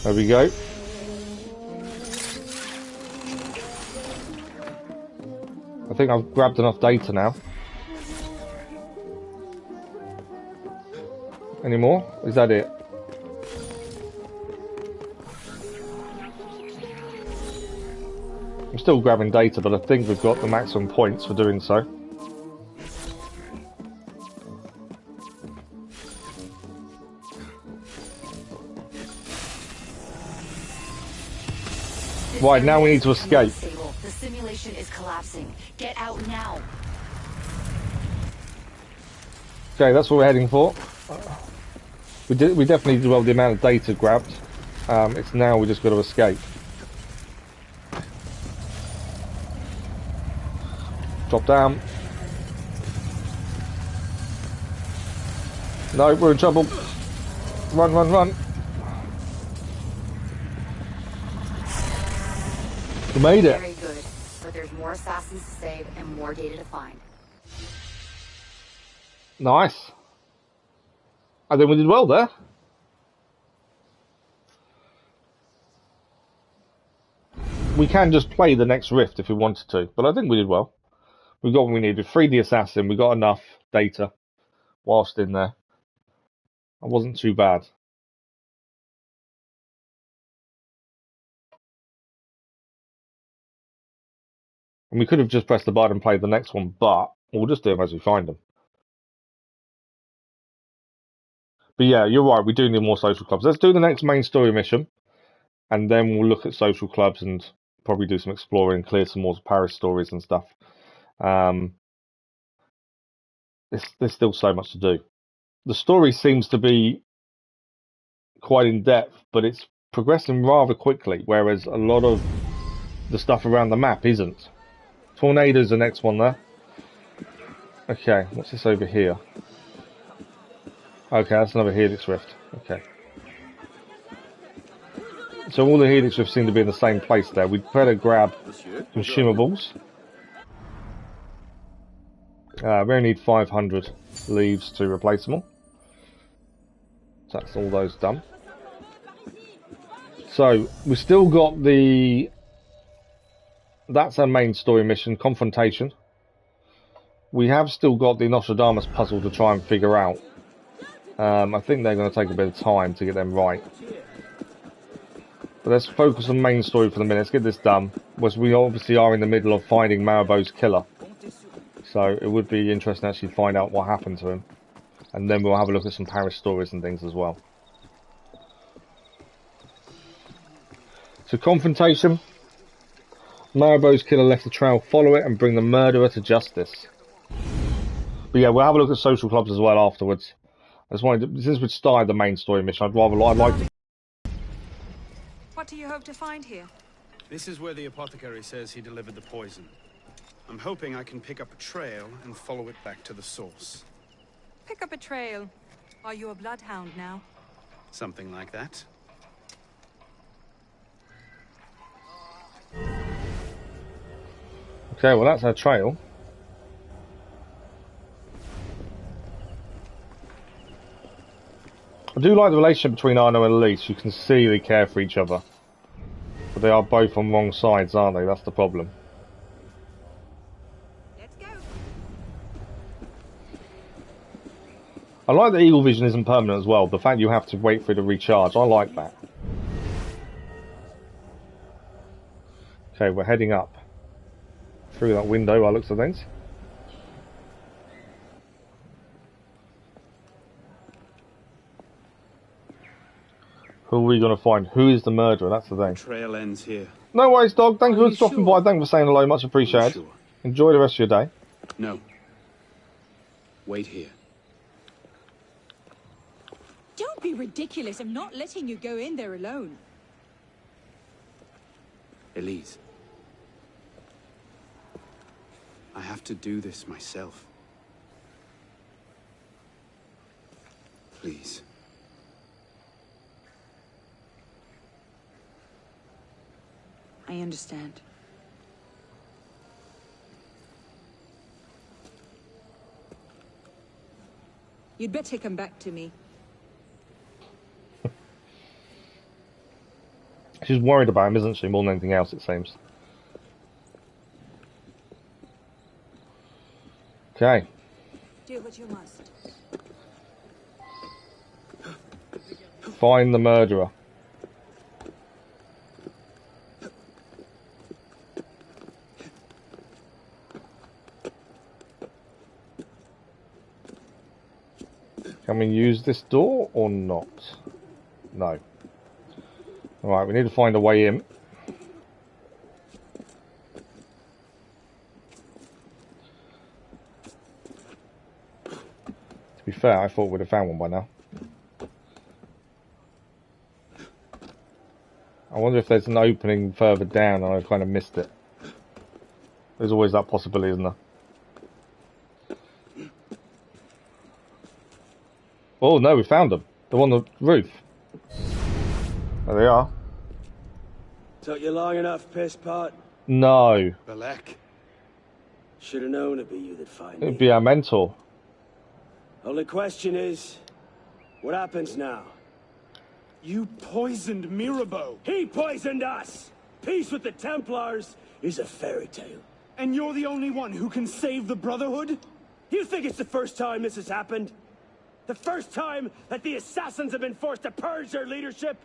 There we go. I think I've grabbed enough data now. Any more? Is that it? I'm still grabbing data, but I think we've got the maximum points for doing so. Right, now we need to escape. The simulation is collapsing. Get out now. Okay, that's what we're heading for. We definitely did well the amount of data grabbed. It's now we just got to escape. Drop down. No, we're in trouble. Run, run, run. We made it. Very good, but there's more assassins to save and more data to find. Nice. I think we did well there. We can just play the next rift if we wanted to, but I think we did well. We got what we needed. Freed the assassin. We got enough data whilst in there. It wasn't too bad. And we could have just pressed the button and played the next one, but we'll just do them as we find them. But yeah, you're right, we do need more social clubs. Let's do the next main story mission, and then we'll look at social clubs and probably do some exploring, clear some more Paris stories and stuff. There's still so much to do. The story seems to be quite in-depth, but it's progressing rather quickly, whereas a lot of the stuff around the map isn't. Tornado's the next one there. Okay, what's this over here? Okay, that's another Helix rift. Okay. So all the Helix rifts seem to be in the same place there. We'd better grab consumables. We only need 500 leaves to replace them all. So that's all those done. So we've still got the... That's our main story mission, confrontation. We have still got the Nostradamus puzzle to try and figure out. I think they're going to take a bit of time to get them right. But let's focus on the main story for the minute. Let's get this done. Because we obviously are in the middle of finding Mirabeau's killer. So it would be interesting to actually find out what happened to him. And then we'll have a look at some Paris stories and things as well. So confrontation. Mirabeau's killer left a trail. Follow it and bring the murderer to justice. But yeah, we'll have a look at social clubs as well afterwards. I just wanted to, since we'd started the main story mission, I'd like to... What do you hope to find here? This is where the apothecary says he delivered the poison. I'm hoping I can pick up a trail and follow it back to the source. Pick up a trail. Are you a bloodhound now? Something like that. Okay, well that's our trail. I do like the relationship between Arno and Elise. You can see they care for each other. But they are both on wrong sides, aren't they? That's the problem. Let's go. I like that eagle vision isn't permanent as well. The fact you have to wait for it to recharge. I like that. Okay, we're heading up. Through that window by looks of things. Who are we going to find? Who is the murderer? That's the thing. Trail ends here. No worries, dog. Thank you for stopping by. Thank you for saying hello. Much appreciated. Sure? Enjoy the rest of your day. No. Wait here. Don't be ridiculous. I'm not letting you go in there alone. Elise. I have to do this myself. Please. I understand. You'd better come back to me. She's worried about him, isn't she? More than anything else, it seems. Okay. Do what you must. Find the murderer. Can we use this door or not? No. Alright, we need to find a way in. To be fair, I thought we'd have found one by now. I wonder if there's an opening further down and I kind of missed it. There's always that possibility, isn't there? Oh no, we found them. They're on the roof. There they are. Took you long enough, piss pot? No. Balek. Should have known it'd be you that find me. It'd be our mentor. Only question is, what happens now? You poisoned Mirabeau. He poisoned us! Peace with the Templars is a fairy tale. And you're the only one who can save the Brotherhood? You think it's the first time this has happened? The first time that the assassins have been forced to purge their leadership?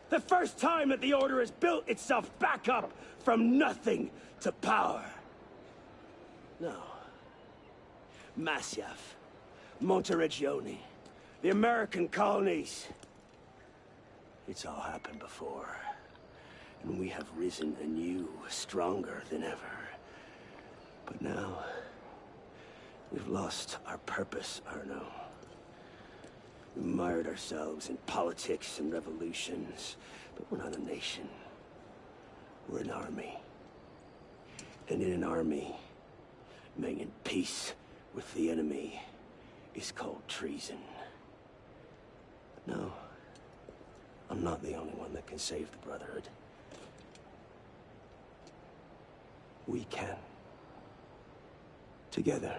The first time that the Order has built itself back up from nothing to power? No. Masyaf, Monteregione, the American colonies. It's all happened before. And we have risen anew, stronger than ever. But now, we've lost our purpose, Arno. We mired ourselves in politics and revolutions, but we're not a nation. We're an army. And in an army, making peace with the enemy is called treason. No, I'm not the only one that can save the Brotherhood. We can. Together.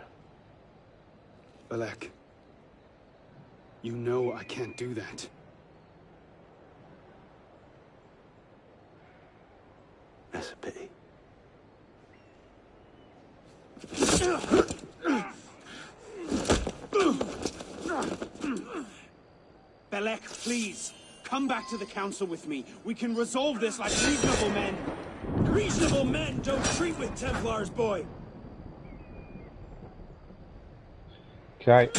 Balek. You know I can't do that. That's a pity. Balek, please, come back to the council with me. We can resolve this like reasonable men. Reasonable men don't treat with Templars, boy. Okay.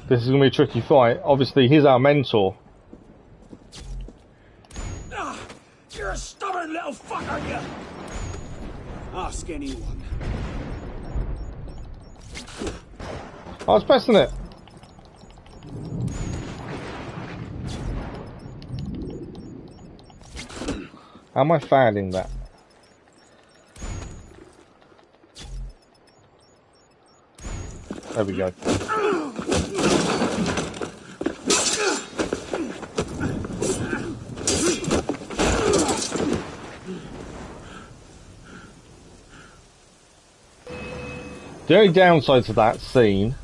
This is going to be a tricky fight. Obviously, he's our mentor. You're a stubborn little fuck, aren't you? Ask anyone. I was pressing it. How am I failing that? There we go. The only downside to that scene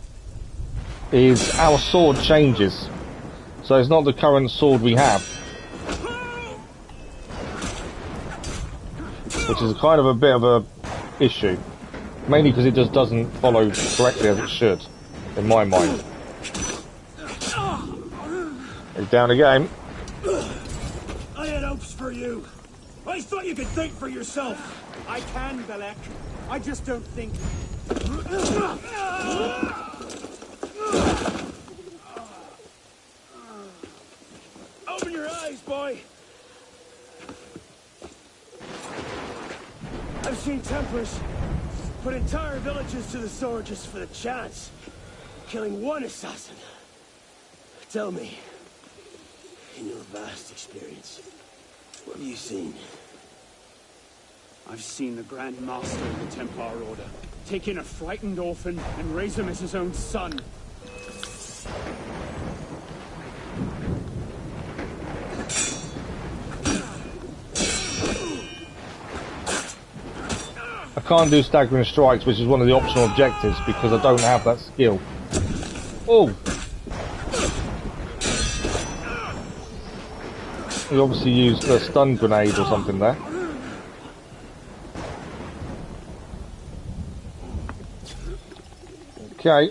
is our sword changes. So it's not the current sword we have. Which is kind of a bit of a issue. Mainly because it just doesn't follow correctly as it should, in my mind. He's down again. I had hopes for you. I thought you could think for yourself. I can, Belek. I just don't think. Open your eyes, boy. I've seen Templars put entire villages to the sword just for the chance. Killing one assassin. Tell me, in your vast experience, what have you seen? I've seen the Grand Master of the Templar Order take in a frightened orphan and raise him as his own son. I can't do staggering strikes, which is one of the optional objectives, because I don't have that skill. Oh! We obviously used a stun grenade or something there. Okay.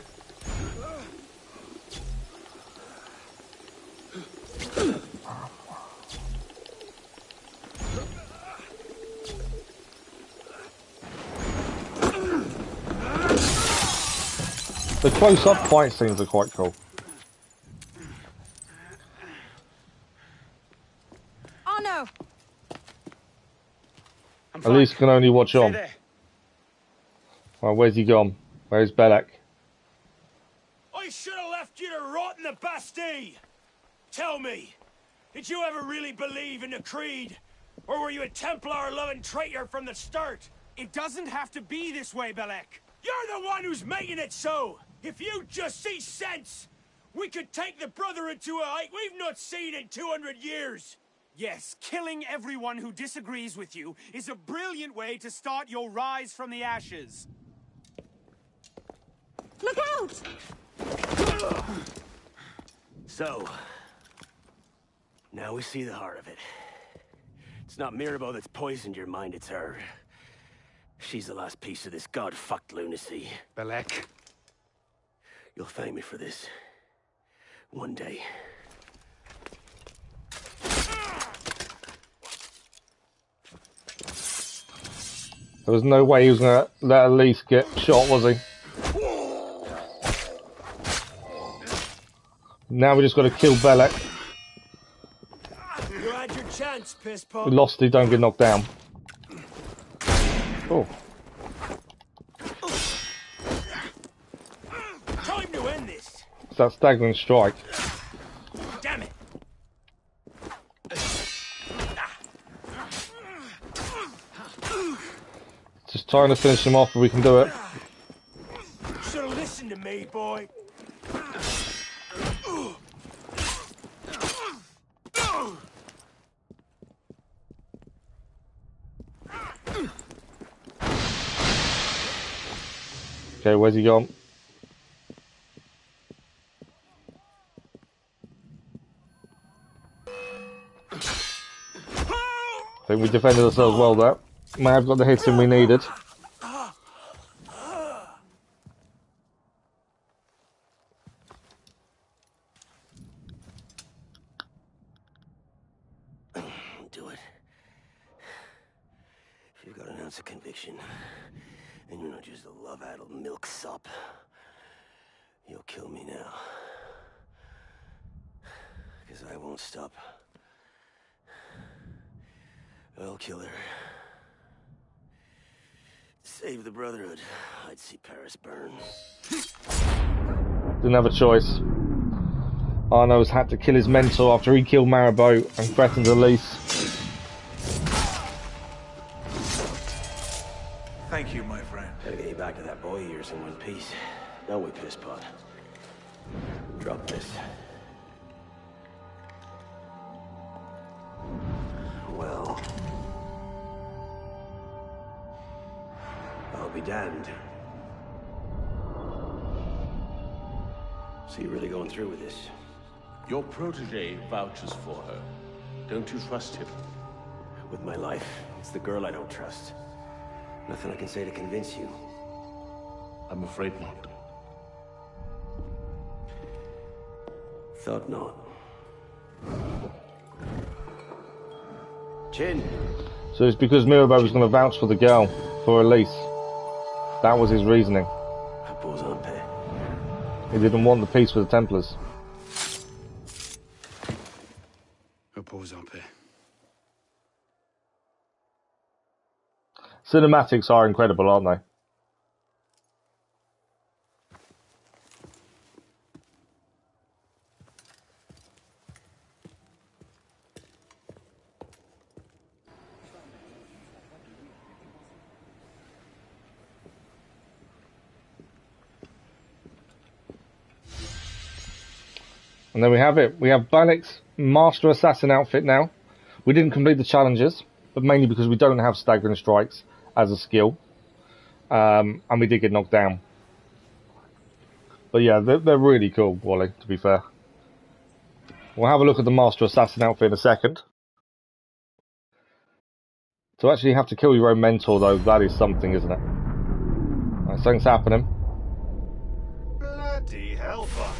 The close-up fight scenes are quite cool. Oh no! At least can only watch on. Well, where's he gone? Where's Belek? I should have left you to rot in the Bastille! Tell me, did you ever really believe in the Creed? Or were you a Templar-loving traitor from the start? It doesn't have to be this way, Belek. You're the one who's making it so! If you just see sense, we could take the Brotherhood to a height we've not seen in 200 years! Yes, killing everyone who disagrees with you is a brilliant way to start your rise from the ashes. Look out! So, now we see the heart of it. It's not Mirabeau that's poisoned your mind, it's her. She's the last piece of this god-fucked lunacy. Belek. You'll thank me for this. One day. There was no way he was going to let Elise get shot, was he? Now we just got to kill Belek. You had your chance, piss We pop. lost, he don't get knocked down. Oh. Time to end this. It's that staggering strike. Damn it. Just trying to finish him off if we can do it. Should have listened to me, boy. Okay, where's he gone? I think we defended ourselves well there. May have got the hits in we needed. Do it. If you've got an ounce of conviction. And you're not just a love-addled milksop. You'll kill me now. Because I won't stop. I'll kill her. Save the Brotherhood. I'd see Paris burn. Didn't have a choice. Arno's had to kill his mentor after he killed Mirabeau and threatened Elise. Thank you, my friend. Gotta get you back to that boy of yours in one piece. Don't we, pisspot? Drop this. Well... I'll be damned. So you're really going through with this? Your protege vouches for her. Don't you trust him? With my life. It's the girl I don't trust. Nothing I can say to convince you. I'm afraid not. Thought not. Chin. So it's because Mirabeau was going to vouch for the girl, for Elise. That was his reasoning. He didn't want the peace with the Templars. Cinematics are incredible, aren't they? And there we have it. We have Balek's Master Assassin outfit now. We didn't complete the challenges, but mainly because we don't have staggering strikes as a skill. And we did get knocked down. But yeah, they're really cool, Wally, to be fair. We'll have a look at the Master Assassin outfit in a second. To actually have to kill your own mentor, though, that is something, isn't it? Right, something's happening. Bloody hellfire.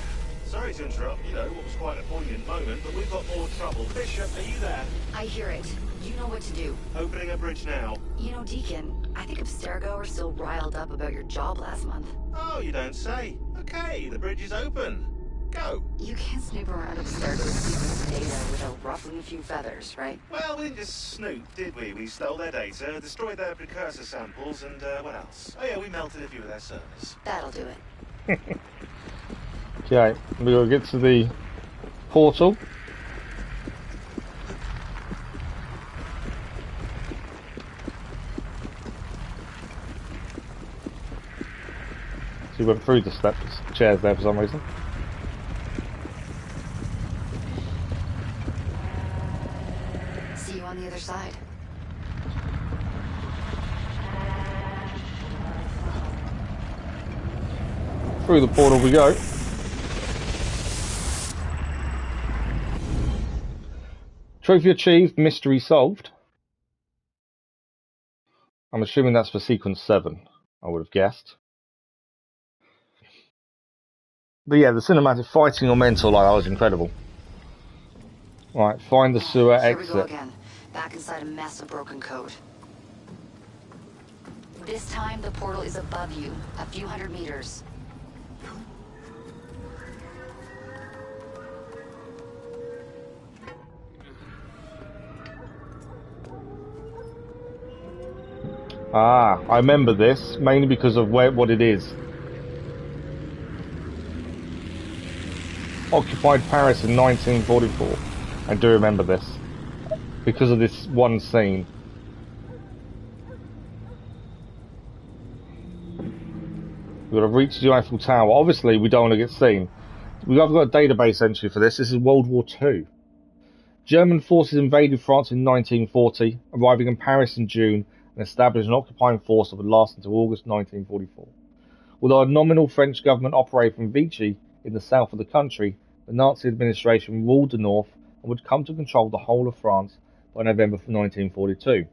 Sorry to interrupt, you know, what was quite a poignant moment, but we've got more trouble. Bishop, are you there? I hear it. You know what to do. Opening a bridge now. You know, Deacon, I think Abstergo are still riled up about your job last month. Oh, you don't say. Okay, the bridge is open. Go. You can't snoop around Abstergo's secret data without ruffling a few feathers, right? Well, we didn't just snoop, did we? We stole their data, destroyed their precursor samples, and what else? Oh yeah, we melted a few of their servers. That'll do it. Okay, we gotta get to the portal. So we went through the steps, chairs there for some reason. See you on the other side. Through the portal we go. Trophy achieved, mystery solved. I'm assuming that's for sequence 7, I would have guessed. But yeah, the cinematic fighting on mental like that was incredible. Right, find the sewer exit. Here we go again. Back inside a mess of broken code. This time the portal is above you, a few hundred meters. Ah, I remember this, mainly because of what it is. Occupied Paris in 1944. I do remember this. Because of this one scene. We've got to reach the Eiffel Tower. Obviously, we don't want to get seen. I've got a database entry for this. This is World War II. German forces invaded France in 1940, arriving in Paris in June, and established an occupying force that would last until August 1944. Although a nominal French government operated from Vichy in the south of the country, the Nazi administration ruled the north and would come to control the whole of France by November 1942.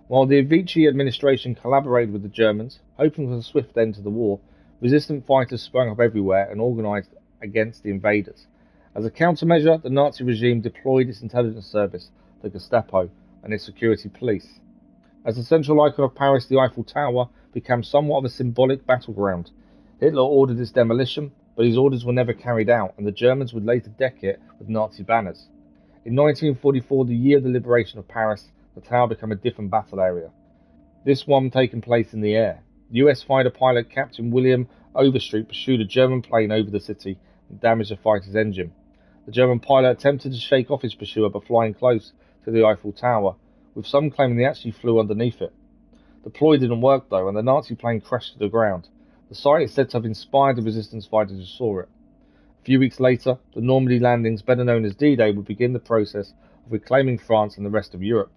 While the Vichy administration collaborated with the Germans, hoping for a swift end to the war, resistant fighters sprang up everywhere and organised against the invaders. As a countermeasure, the Nazi regime deployed its intelligence service, the Gestapo, and its security police. As the central icon of Paris, the Eiffel Tower became somewhat of a symbolic battleground. Hitler ordered its demolition, but his orders were never carried out, and the Germans would later deck it with Nazi banners. In 1944, the year of the liberation of Paris, the tower became a different battle area. This one taking place in the air. US fighter pilot Captain William Overstreet pursued a German plane over the city and damaged the fighter's engine. The German pilot attempted to shake off his pursuer by flying close to the Eiffel Tower, with some claiming he actually flew underneath it. The ploy didn't work though, and the Nazi plane crashed to the ground. The sight is said to have inspired the resistance fighters who saw it. A few weeks later, the Normandy landings, better known as D-Day, would begin the process of reclaiming France and the rest of Europe.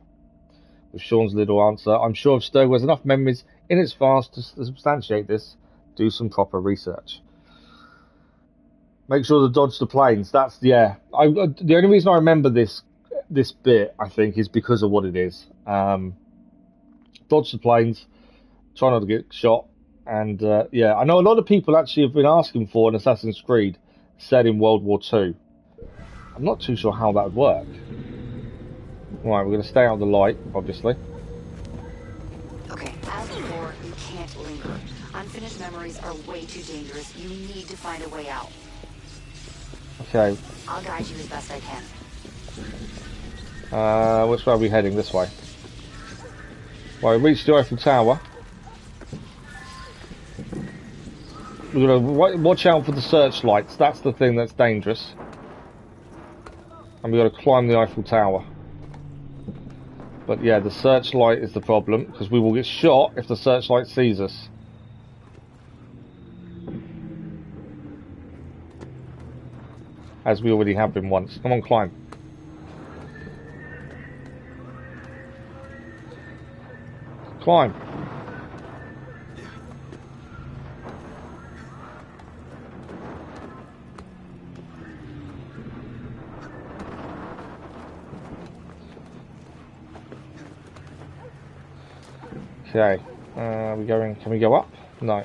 With Sean's little answer, I'm sure if Stowe has enough memories in its files to substantiate this, do some proper research. Make sure to dodge the planes. That's, yeah. The only reason I remember this bit, I think, is because of what it is. Dodge the planes, try not to get shot, and yeah, I know a lot of people actually have been asking for an Assassin's Creed set in World War II. I'm not too sure how that would work. Right, we're going to stay out of the light, obviously. Okay, as before, you can't linger. Unfinished memories are way too dangerous. You need to find a way out. Okay. I'll guide you as best I can. Which way are we heading? This way. Well, we reached the Eiffel Tower. We're going to watch out for the searchlights. That's the thing that's dangerous. And we've got to climb the Eiffel Tower. But yeah, the searchlight is the problem, because we will get shot if the searchlight sees us. As we already have been once. Come on, climb. Climb. Okay. We going? Can we go up? No.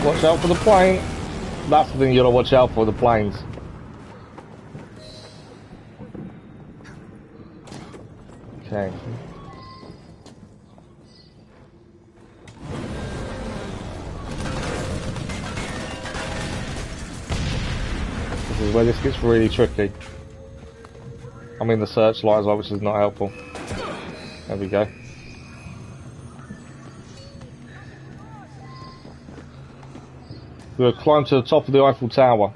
Watch out for the plane. That's the thing you gotta watch out for, the planes. Okay. This is where this gets really tricky. I mean the searchlight as well, which is not helpful. There we go. We'll climb to the top of the Eiffel Tower.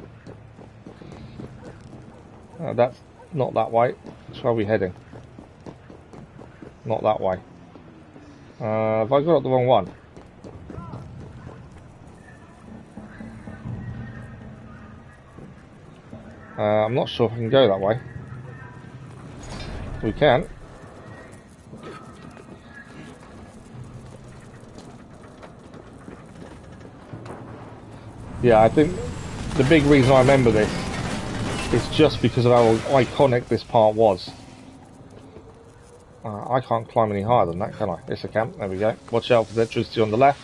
That's not that way. Which way are we heading? Not that way. Have I got the wrong one? I'm not sure if I can go that way. We can. Yeah, I think the big reason I remember this is just because of how iconic this part was. I can't climb any higher than that, can I? Yes, I can. There we go. Watch out for the electricity on the left.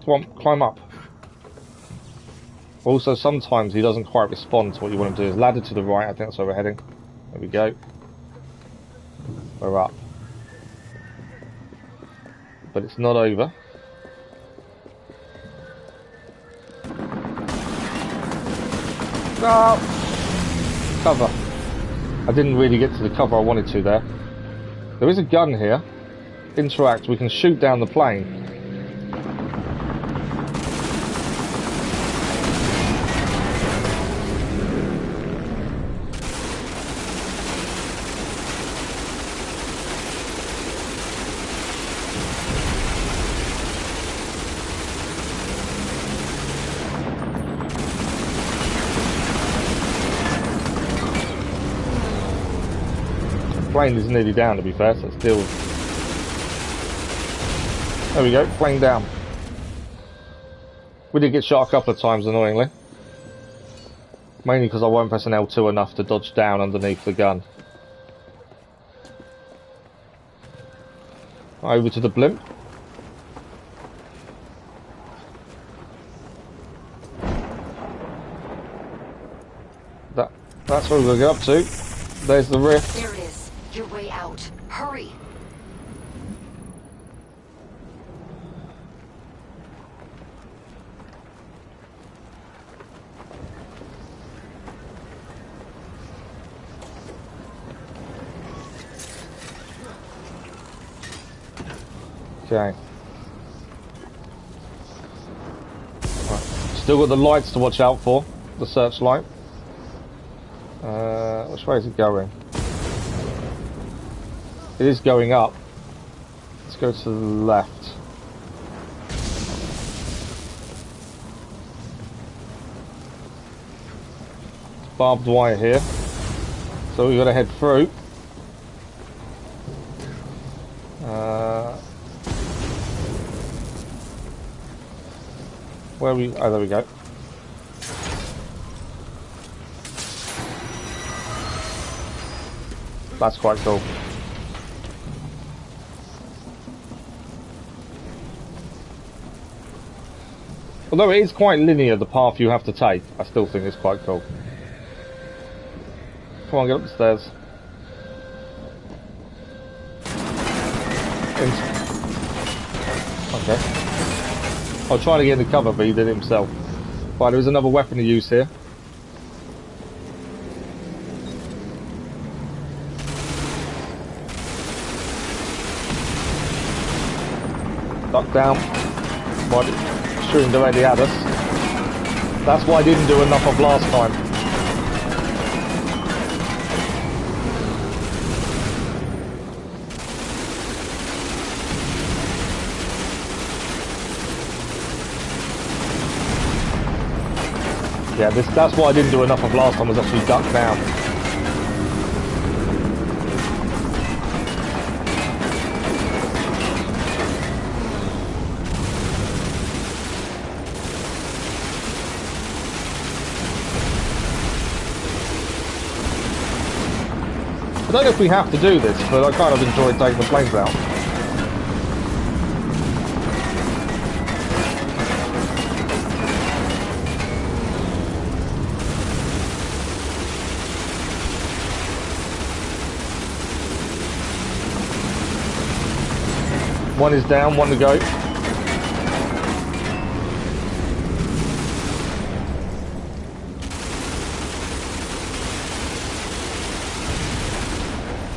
Come on, climb up. Also, sometimes he doesn't quite respond to what you want him to do. There's a ladder to the right, I think that's where we're heading. There we go. We're up. But it's not over. No! Cover. I didn't really get to the cover I wanted to there. There is a gun here. Interact. We can shoot down the plane. Plane is nearly down, to be fair, so it's still... There we go, plane down. We did get shot a couple of times, annoyingly. Mainly because I wasn't pressing L2 enough to dodge down underneath the gun. Over to the blimp. That's what we're going to get up to. There's the rift. There it is. Your way out. Hurry. Okay. Right. Still got the lights to watch out for. The searchlight. Which way is it going? It is going up. Let's go to the left. Barbed wire here. So we've got to head through. Where we? Oh, there we go. That's quite cool. Although it is quite linear, the path you have to take, I still think it's quite cool. Come on, get up the stairs. Okay. I was trying to get in the cover, but he did it himself. Right, there is another weapon to use here. Duck down. Right, shooting directly at us. That's why I didn't do enough of last time. Yeah, that's why I didn't do enough of last time, was actually duck down. I don't know if we have to do this, but I kind of enjoyed taking the planes out. One is down, one to go.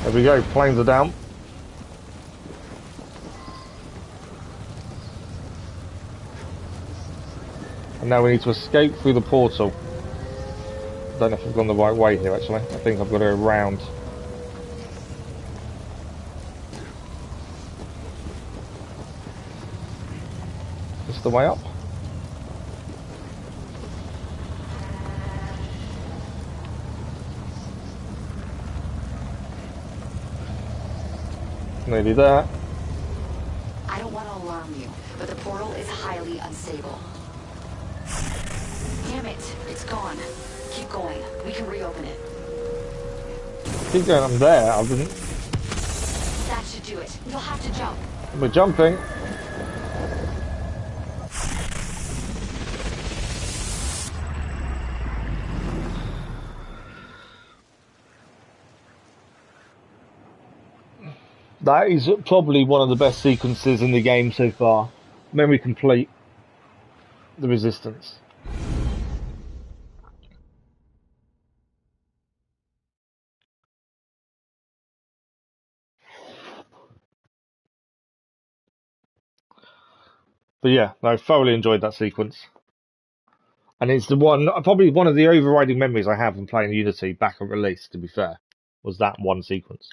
There we go, planes are down. And now we need to escape through the portal. Don't know if I've gone the right way here actually. I think I've got to go around. The way up. Nearly there. I don't want to alarm you, but the portal is highly unstable. Damn it, it's gone. Keep going. We can reopen it. Keep going, I'm there. I didn't. That should do it. You'll have to jump. We're jumping. That is probably one of the best sequences in the game so far. Memory complete. The Resistance. But yeah, I thoroughly enjoyed that sequence. And it's the one, probably one of the overriding memories I have from playing Unity back at release, to be fair, was that one sequence.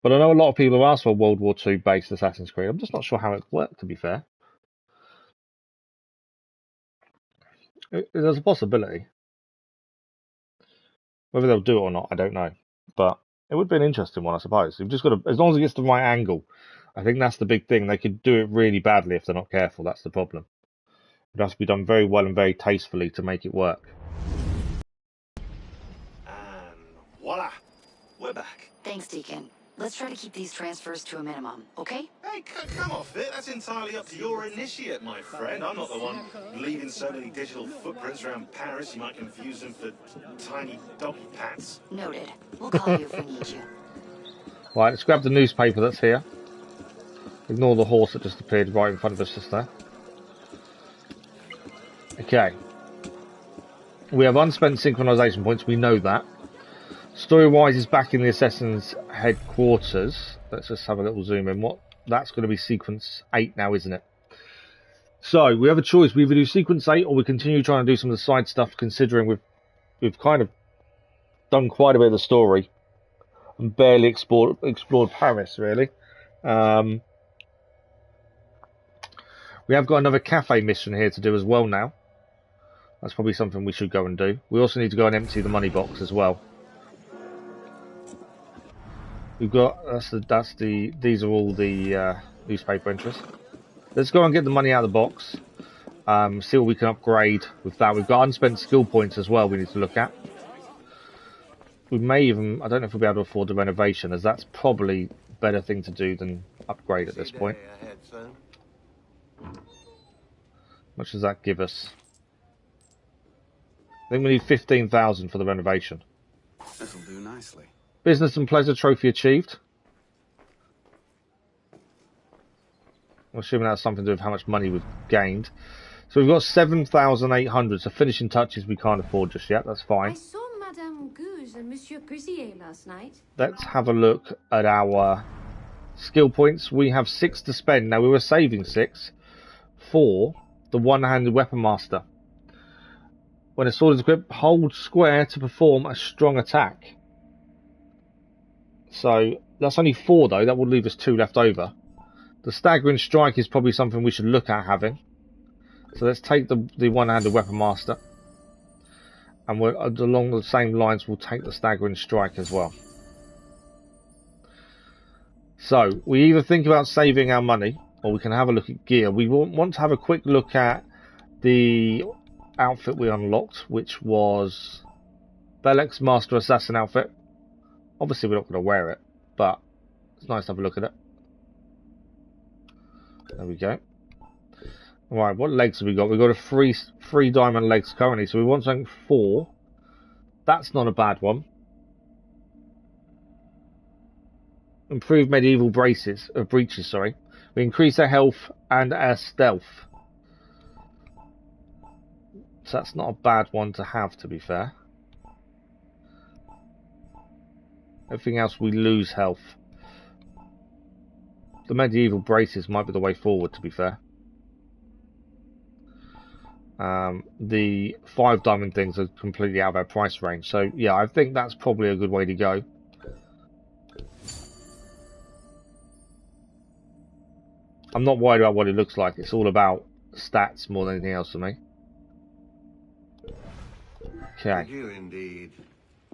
But I know a lot of people have asked for a World War II based Assassin's Creed. I'm just not sure how it worked, to be fair. There's a possibility. Whether they'll do it or not, I don't know. But it would be an interesting one, I suppose. You've just got to, as long as it gets the right angle. I think that's the big thing. They could do it really badly if they're not careful. That's the problem. It has to be done very well and very tastefully to make it work. And voila, we're back. Thanks, Deacon. Let's try to keep these transfers to a minimum, okay? Hey, come off it. That's entirely up to your initiate, my friend. I'm not the one leaving so many digital footprints around Paris you might confuse them for tiny doggy pats. Noted. We'll call you if we need you. Right, let's grab the newspaper that's here. Ignore the horse that just appeared right in front of us just there. Okay. We have unspent synchronization points, we know that. Story-wise is back in the Assassin's headquarters. Let's just have a little zoom in. That's going to be sequence 8 now, isn't it? So, we have a choice. We either do sequence 8 or we continue trying to do some of the side stuff, considering we've kind of done quite a bit of the story and barely explored Paris, really. We have got another cafe mission here to do as well now. That's probably something we should go and do. We also need to go and empty the money box as well. We've got these are all the newspaper entries. Let's go and get the money out of the box. See what we can upgrade with that. We've got unspent skill points as well we need to look at. We may even, I don't know if we'll be able to afford the renovation, as that's probably a better thing to do than upgrade at this point. How much does that give us? I think we need 15,000 for the renovation. This'll do nicely. Business and pleasure trophy achieved. I'm assuming that's something to do with how much money we've gained. So we've got 7,800. So finishing touches we can't afford just yet. That's fine. I saw Madame Gouge and Monsieur Cusier last night. Let's have a look at our skill points. We have 6 to spend. Now we were saving 6 for the one-handed weapon master. When a sword is equipped, hold square to perform a strong attack. So that's only 4 though. That will leave us 2 left over. The staggering strike is probably something we should look at having. So let's take the one-handed weapon master, and we're along the same lines. We'll take the staggering strike as well. So we either think about saving our money, or we can have a look at gear. We want to have a quick look at the outfit we unlocked, which was Belek's Master Assassin outfit. Obviously, we're not going to wear it, but it's nice to have a look at it. There we go. Right, what legs have we got? We've got a three diamond legs currently, so we want something 4. That's not a bad one. Improved medieval breeches, sorry. We increase our health and our stealth. So that's not a bad one to have, to be fair. Everything else we lose health. The medieval braces might be the way forward, to be fair. The 5 diamond things are completely out of our price range. So yeah, I think that's probably a good way to go. I'm not worried about what it looks like. It's all about stats more than anything else for me. Okay. Did you indeed?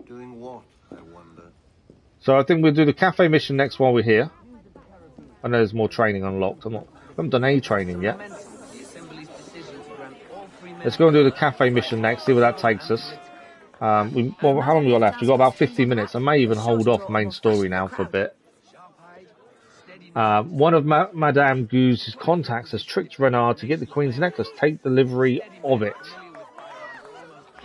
Doing what, I wonder? So I think we'll do the cafe mission next while we're here. I know there's more training unlocked. I haven't done any training yet. Let's go and do the cafe mission next, see where that takes us. Well, how long we got left? We've got about 15 minutes. I may even hold off main story now for a bit. One of Madame Gouge's contacts has tricked Renard to get the Queen's necklace. Take delivery of it.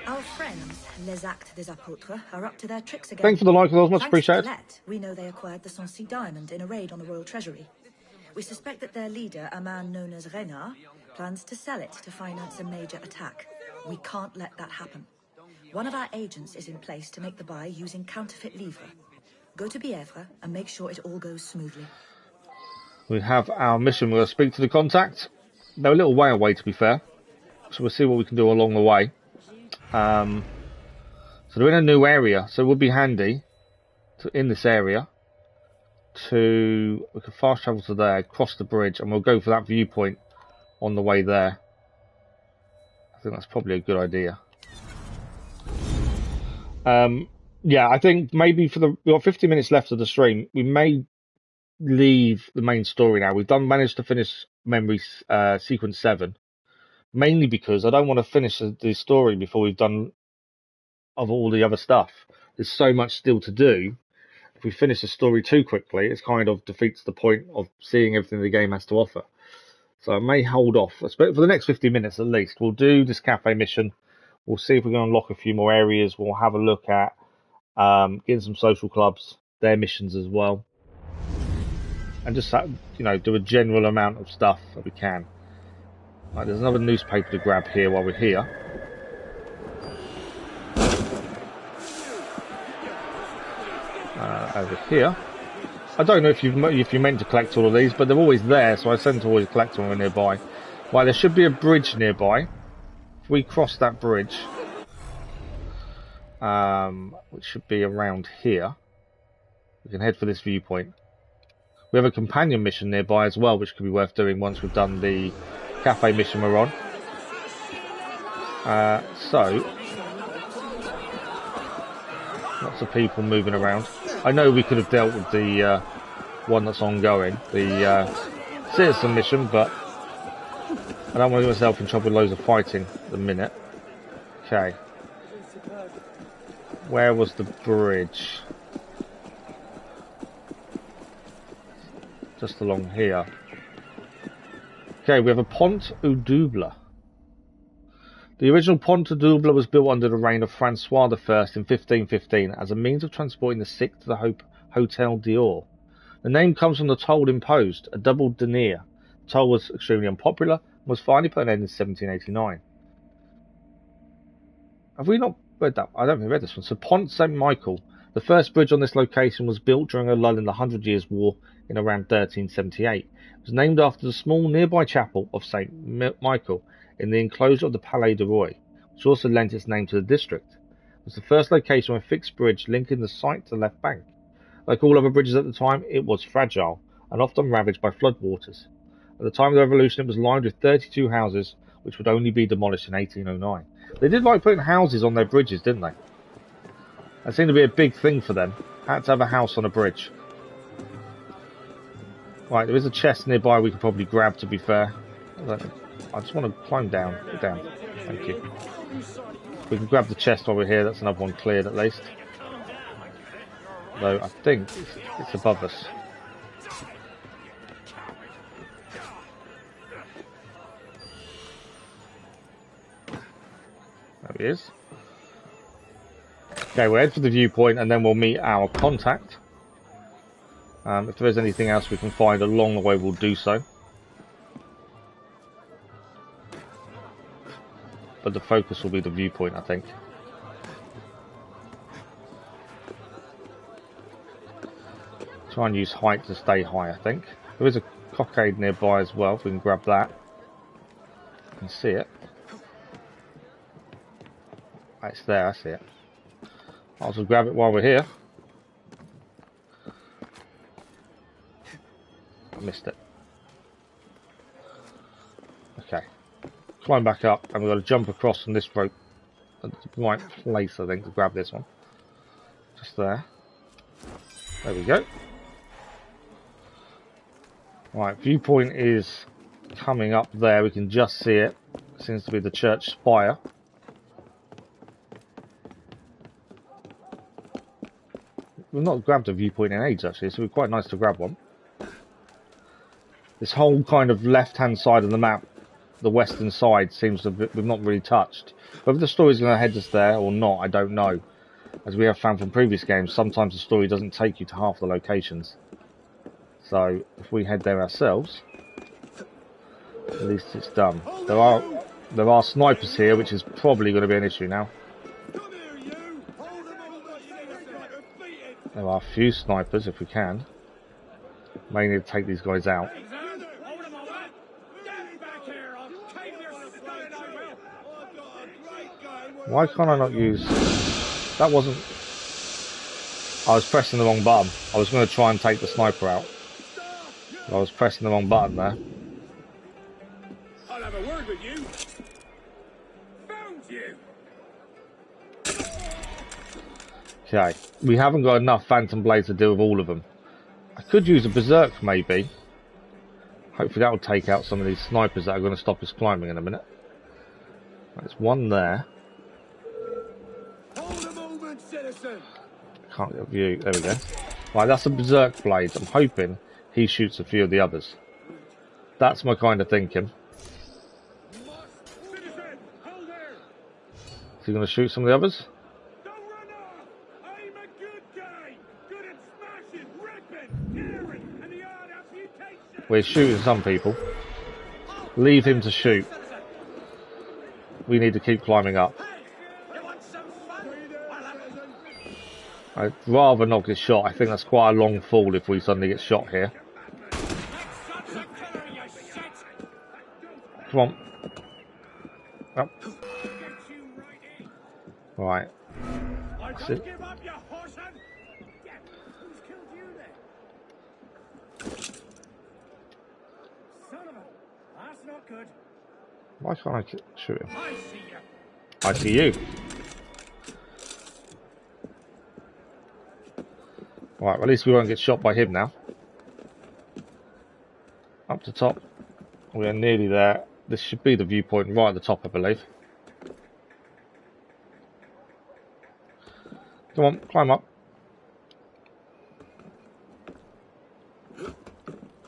Our friends, Les Actes des Apôtres, are up to their tricks again. Thanks for the like, those much appreciated. We know they acquired the Sancy diamond in a raid on the Royal Treasury. We suspect that their leader, a man known as Renard, plans to sell it to finance a major attack. We can't let that happen. One of our agents is in place to make the buy using counterfeit livres. Go to Bièvre and make sure it all goes smoothly. We have our mission. We'll speak to the contact. They're a little way away, to be fair. So we'll see what we can do along the way. So they're in a new area, so it would be handy in this area we can fast travel to there, cross the bridge, and we'll go for that viewpoint on the way there. I think that's probably a good idea. Yeah, I think maybe we've got 50 minutes left of the stream. We may leave the main story now. We've managed to finish memory sequence 7, mainly because I don't want to finish the story before we've done of all the other stuff. There's so much still to do. if we finish the story too quickly, it kind of defeats the point of seeing everything the game has to offer. So I may hold off. For the next 50 minutes at least, we'll do this cafe mission. We'll see if we can unlock a few more areas. We'll have a look at getting some social clubs, their missions as well. And just, do a general amount of stuff that we can. Right, there's another newspaper to grab here while we're here. Over here. I don't know if you're meant to collect all of these, but they're always there, so I tend to always collect them when they're nearby. Right, there should be a bridge nearby. If we cross that bridge, which should be around here, we can head for this viewpoint. We have a companion mission nearby as well, which could be worth doing once we've done the cafe mission we're on. So, lots of people moving around. I know we could have dealt with the one that's ongoing, the citizen mission, but I don't want to get myself in trouble with loads of fighting at the minute. Okay. Where was the bridge? Just along here. Okay, we have a Pont au Double. The original Pont au Double was built under the reign of Francois I in 1515 as a means of transporting the sick to the Hotel d'Or. The name comes from the toll imposed, a double denier. The toll was extremely unpopular and was finally put an end in 1789. Have we not read that? I don't think we read this one. So Pont St. Michael. The first bridge on this location was built during a lull in the 100 Years' War in around 1378. It was named after the small nearby chapel of St. Michael in the enclosure of the Palais de Roy, which also lent its name to the district. It was the first location with a fixed bridge linking the site to the left bank. Like all other bridges at the time, it was fragile and often ravaged by floodwaters. At the time of the Revolution, it was lined with 32 houses, which would only be demolished in 1809. They did like putting houses on their bridges, didn't they? That seemed to be a big thing for them. Had to have a house on a bridge. Right, there is a chest nearby we could probably grab, to be fair. I just want to climb down. Get down. Thank you. We can grab the chest while we're here. That's another one cleared at least. Though I think it's above us. There he is. Okay, we'll head for the viewpoint and then we'll meet our contact. If there is anything else we can find along the way, we'll do so. But the focus will be the viewpoint, I think. Try and use height to stay high, I think. There is a cockade nearby as well, if we can grab that. You can see it. It's there, I see it. I'll just grab it while we're here. I missed it. Okay. Climb back up, and we've got to jump across from this rope at the right place, I think, to grab this one. Just there. There we go. Right, viewpoint is coming up there. We can just see it. It seems to be the church spire. We've not grabbed a viewpoint in ages, actually, so it'd be quite nice to grab one. This whole kind of left-hand side of the map, the western side, seems to we've not really touched. Whether the story's going to head us there or not, I don't know. As we have found from previous games, sometimes the story doesn't take you to half the locations. So, if we head there ourselves, at least it's done. There are snipers here, which is probably going to be an issue now. There are a few snipers, if we can. May need to take these guys out. Why can't I not use... That wasn't... I was pressing the wrong button. I was going to try and take the sniper out. I was pressing the wrong button there. I'll have a word with you. Found you. Okay, we haven't got enough Phantom Blades to deal with all of them. I could use a Berserk, maybe. Hopefully that will take out some of these snipers that are going to stop us climbing in a minute. There's one there. Hold a moment, citizen. Can't get a view. There we go. Right, that's a berserk blade. I'm hoping he shoots a few of the others. That's my kind of thinking. Is he going to shoot some of the others? We're shooting some people. Leave him to shoot. We need to keep climbing up. I'd rather not get shot. I think that's quite a long fall if we suddenly get shot here. Come on. Up. Right. That's it. Why can't I shoot him? I see you. Right, well, at least we won't get shot by him now. Up to top. We are nearly there. This should be the viewpoint right at the top, I believe. Come on, climb up.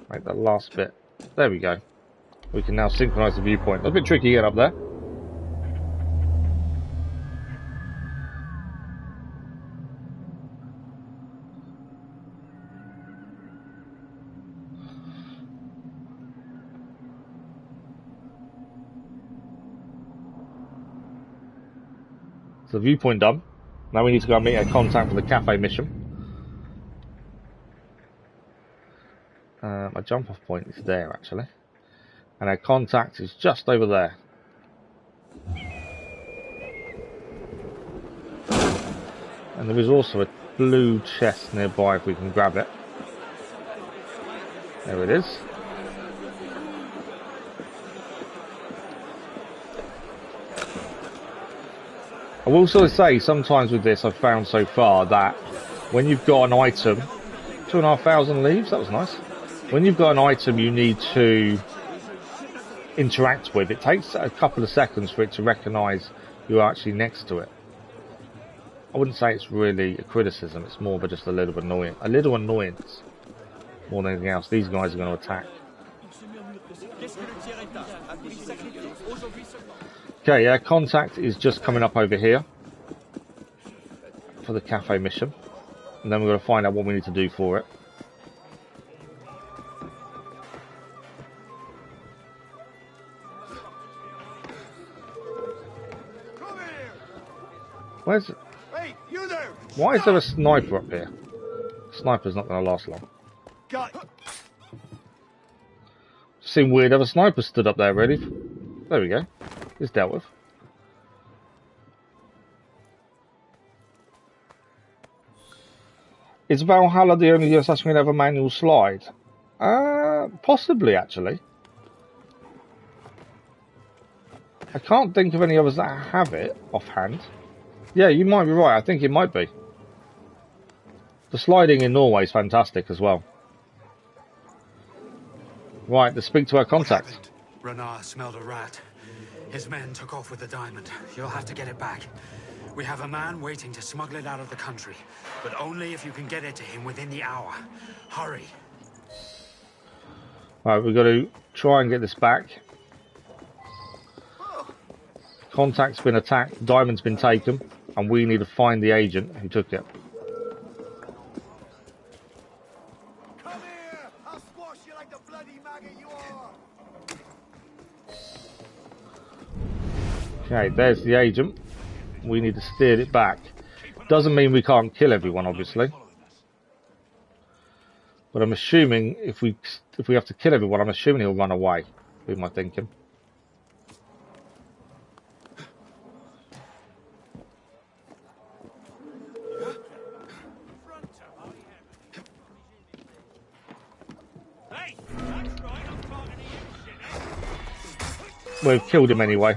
Right, that last bit. There we go. We can now synchronise the viewpoint. It's a bit tricky getting up there. So the viewpoint done. Now we need to go and meet our contact for the cafe mission. My jump off point is there actually. And our contact is just over there. And there is also a blue chest nearby if we can grab it. There it is. I will sort of say, sometimes with this I've found so far that when you've got an item, 2,500 leaves, that was nice. When you've got an item you need to interact with, it takes a couple of seconds for it to recognise you're actually next to it. I wouldn't say it's really a criticism, it's more of just a little annoyance more than anything else. These guys are going to attack. Okay, yeah, contact is just coming up over here for the cafe mission, and then we're going to find out what we need to do for it. Where's... Hey, you there! Why is there a sniper up here? Sniper's not going to last long. Got it. Seemed weird to have a sniper stood up there, really. There we go. It's dealt with. Is Valhalla the only Assassin's Creed ever manual slide? Possibly, actually. I can't think of any others that have it offhand. Yeah, you might be right. I think it might be. The sliding in Norway is fantastic as well. Right, let's speak to our contact. Renard smelled a rat. His men took off with the diamond. You'll have to get it back. We have a man waiting to smuggle it out of the country, but only if you can get it to him within the hour. Hurry. Right, we've got to try and get this back. Contact's been attacked, diamond's been taken, and we need to find the agent who took it. Come here! I'll squash you like the bloody maggot you are! Okay, there's the agent. We need to steer it back. Doesn't mean we can't kill everyone, obviously. But I'm assuming if we have to kill everyone, I'm assuming he'll run away. Who am I thinking? We've killed him anyway.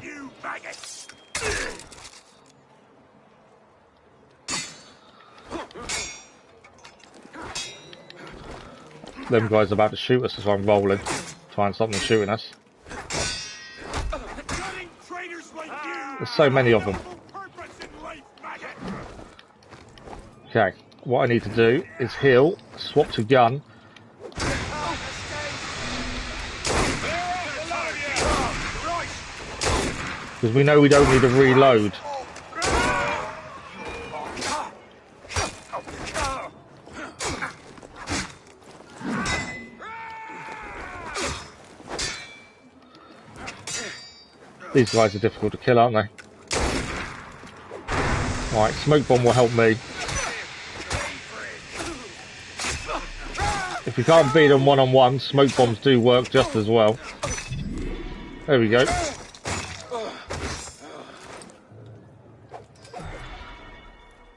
Them guys are about to shoot us as I'm rolling. Try and stop them shooting us. There's so many of them. Okay. what I need to do is heal, swap to gun. Because we know we don't need to reload. These guys are difficult to kill, aren't they? Right, smoke bomb will help me. If you can't beat them one-on-one, smoke bombs do work just as well. There we go.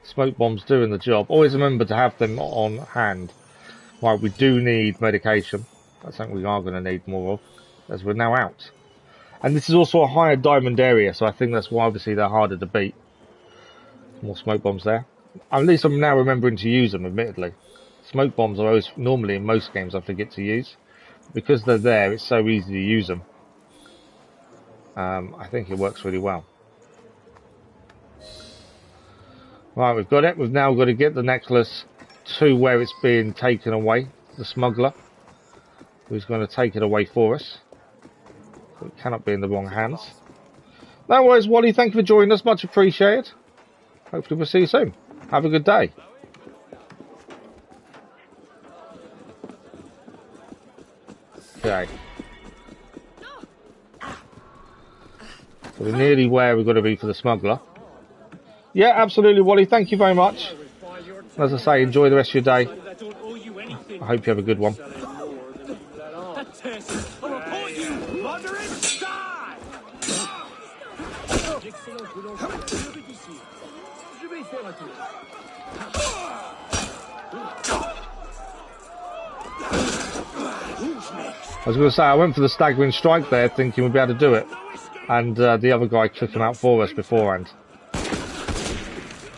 Smoke bombs doing the job. Always remember to have them on hand. Right, we do need medication. That's something we are going to need more of, as we're now out. And this is also a higher diamond area, so I think that's why obviously they're harder to beat. More smoke bombs there. At least I'm now remembering to use them, admittedly. Smoke bombs are always, normally in most games I forget to use. Because they're there, it's so easy to use them. I think it works really well. Right, we've got it. We've now got to get the necklace to where it's being taken away. The smuggler, who's going to take it away for us. It cannot be in the wrong hands. No worries, Wally. Thank you for joining us. Much appreciated. Hopefully we'll see you soon. Have a good day. Okay. So we're nearly where we've got to be for the smuggler. Yeah, absolutely, Wally. Thank you very much. As I say, enjoy the rest of your day. I hope you have a good one. I was going to say, I went for the staggering strike there thinking we'd be able to do it. And the other guy took him out for us beforehand.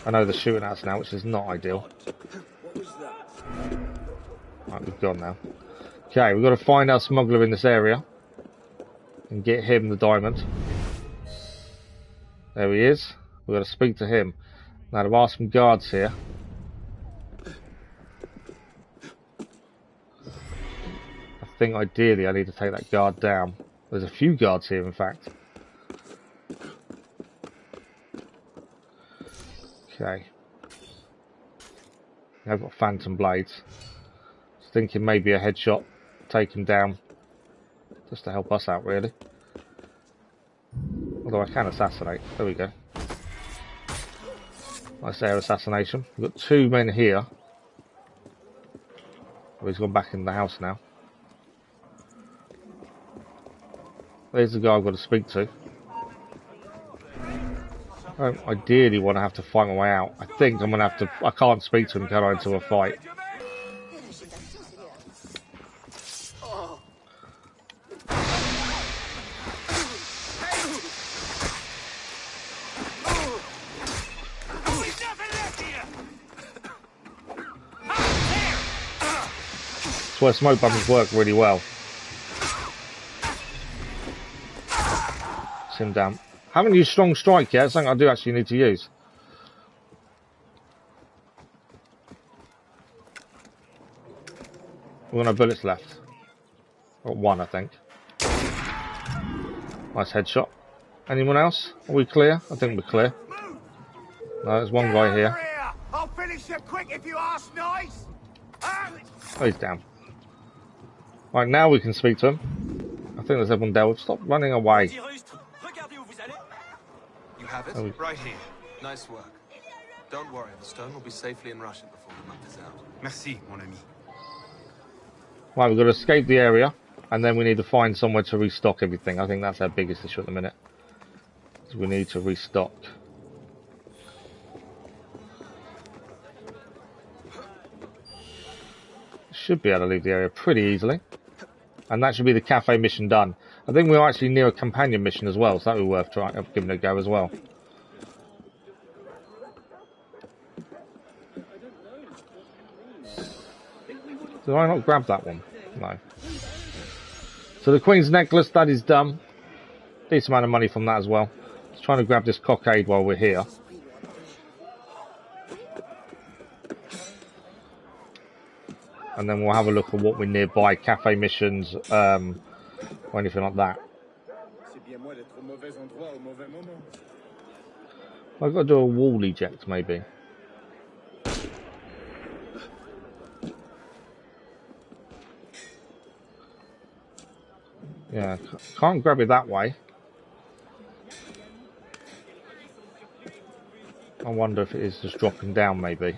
I know they're shooting at us now, which is not ideal. Right, we've gone now. Okay, we've got to find our smuggler in this area. And get him the diamond. There he is. We've got to speak to him. Now, there are some guards here. I think ideally I need to take that guard down. There's a few guards here, in fact. Okay. I've got phantom blades. Just thinking maybe a headshot. Take him down. Just to help us out, really. Although I can assassinate. There we go. Nice air assassination. We've got two men here. Oh, he's gone back in the house now. There's the guy I've got to speak to. I don't ideally want to have to fight my way out. I think I'm going to have to... I can't speak to him, can I, until a fight. That's where smoke bombs work really well. It's him down. Haven't used strong strike yet. It's something I do actually need to use. We've got no bullets left. Got one, I think. Nice headshot. Anyone else? Are we clear? I think we're clear. No, there's one guy here. I'll finish you quick if you ask nice. Oh, he's down. Right, now we can speak to him. I think there's everyone dealt with. Stop running away. You have it? Right here. Nice work. Don't worry, the stone will be safely in Russian before the month is out. Merci, mon ami. Right, we've got to escape the area, and then we need to find somewhere to restock everything. I think that's our biggest issue at the minute. So we need to restock. Should be able to leave the area pretty easily. And that should be the cafe mission done. I think we're actually near a companion mission as well, so that would be worth trying, giving it a go as well. Did I not grab that one? No. So the Queen's Necklace, that is done. Decent amount of money from that as well. Just trying to grab this cockade while we're here. and then we'll have a look at what we're nearby, cafe missions, or anything like that. I've got to do a wall eject, maybe. Yeah, can't grab it that way. I wonder if it is just dropping down, maybe.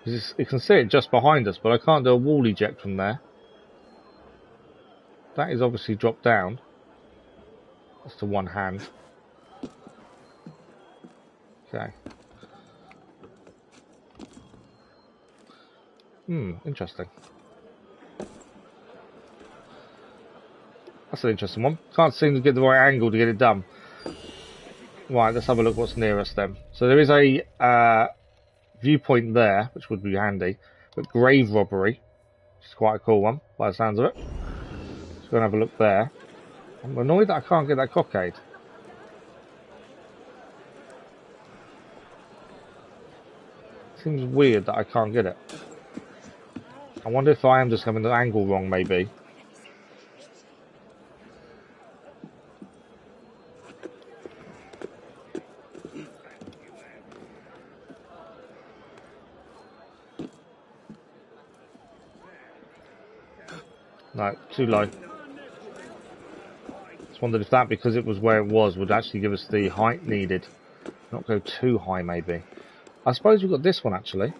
You can see it just behind us, but I can't do a wall eject from there. That is obviously dropped down. That's to one hand. Okay. Interesting. That's an interesting one. Can't seem to get the right angle to get it done. Right, let's have a look what's near us then. So there is a viewpoint there, which would be handy. But grave robbery, which is quite a cool one, by the sounds of it. Let's go and have a look there. I'm annoyed that I can't get that cockade. Seems weird that I can't get it. I wonder if I am just having the angle wrong, maybe. No, too low. Just wondered if that, because it was where it was, would actually give us the height needed. Not go too high, maybe. I suppose we've got this one, actually.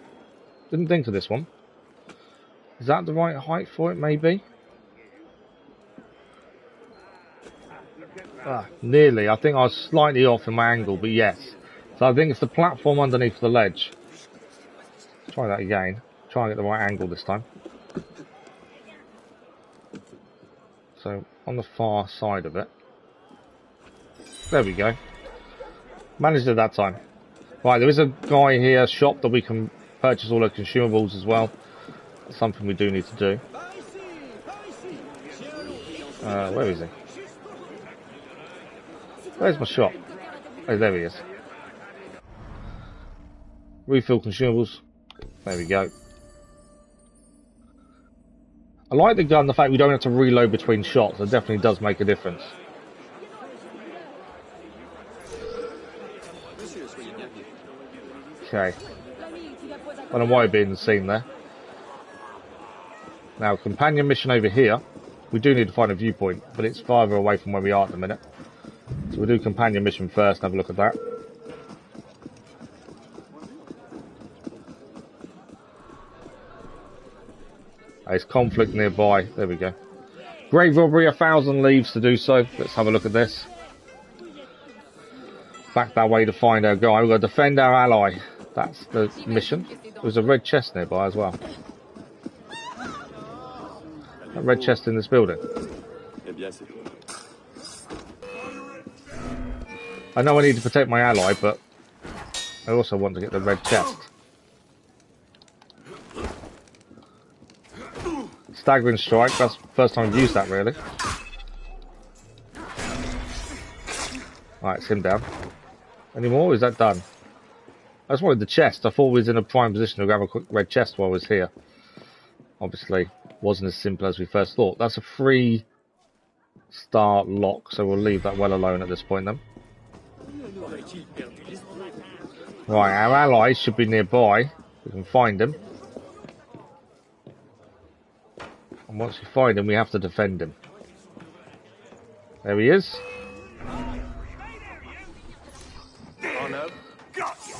Didn't think of this one. Is that the right height for it, maybe? Nearly. I think I was slightly off in my angle, but yes. So I think it's the platform underneath the ledge. Try that again. Try and get the right angle this time. So, on the far side of it. There we go. Managed it that time. Right, there is a guy here, shop, that we can purchase all our consumables as well. That's something we do need to do. Where is he? Where's my shop? Oh, there he is. Refill consumables. There we go. I like the gun, the fact we don't have to reload between shots. It definitely does make a difference. Okay. I don't know why being seen there. Now, companion mission over here. We do need to find a viewpoint, but it's farther away from where we are at the minute. So we'll do companion mission first and have a look at that. There's conflict nearby. There we go. Grave robbery, 1,000 leaves to do so. Let's have a look at this. Back that way to find our guy. We've got to defend our ally. That's the mission. There's a red chest nearby as well. A red chest in this building. I know I need to protect my ally, but I also want to get the red chest. Staggering strike, that's the first time I've used that, really. Right, it's him down. Any more? Is that done? I just wanted the chest. I thought we was in a prime position to grab a quick red chest while I was here. Obviously, wasn't as simple as we first thought. That's a 3-star lock, so we'll leave that well alone at this point then. Right, our allies should be nearby. We can find him. And once we find him, we have to defend him. There he is. Oh no. Got you.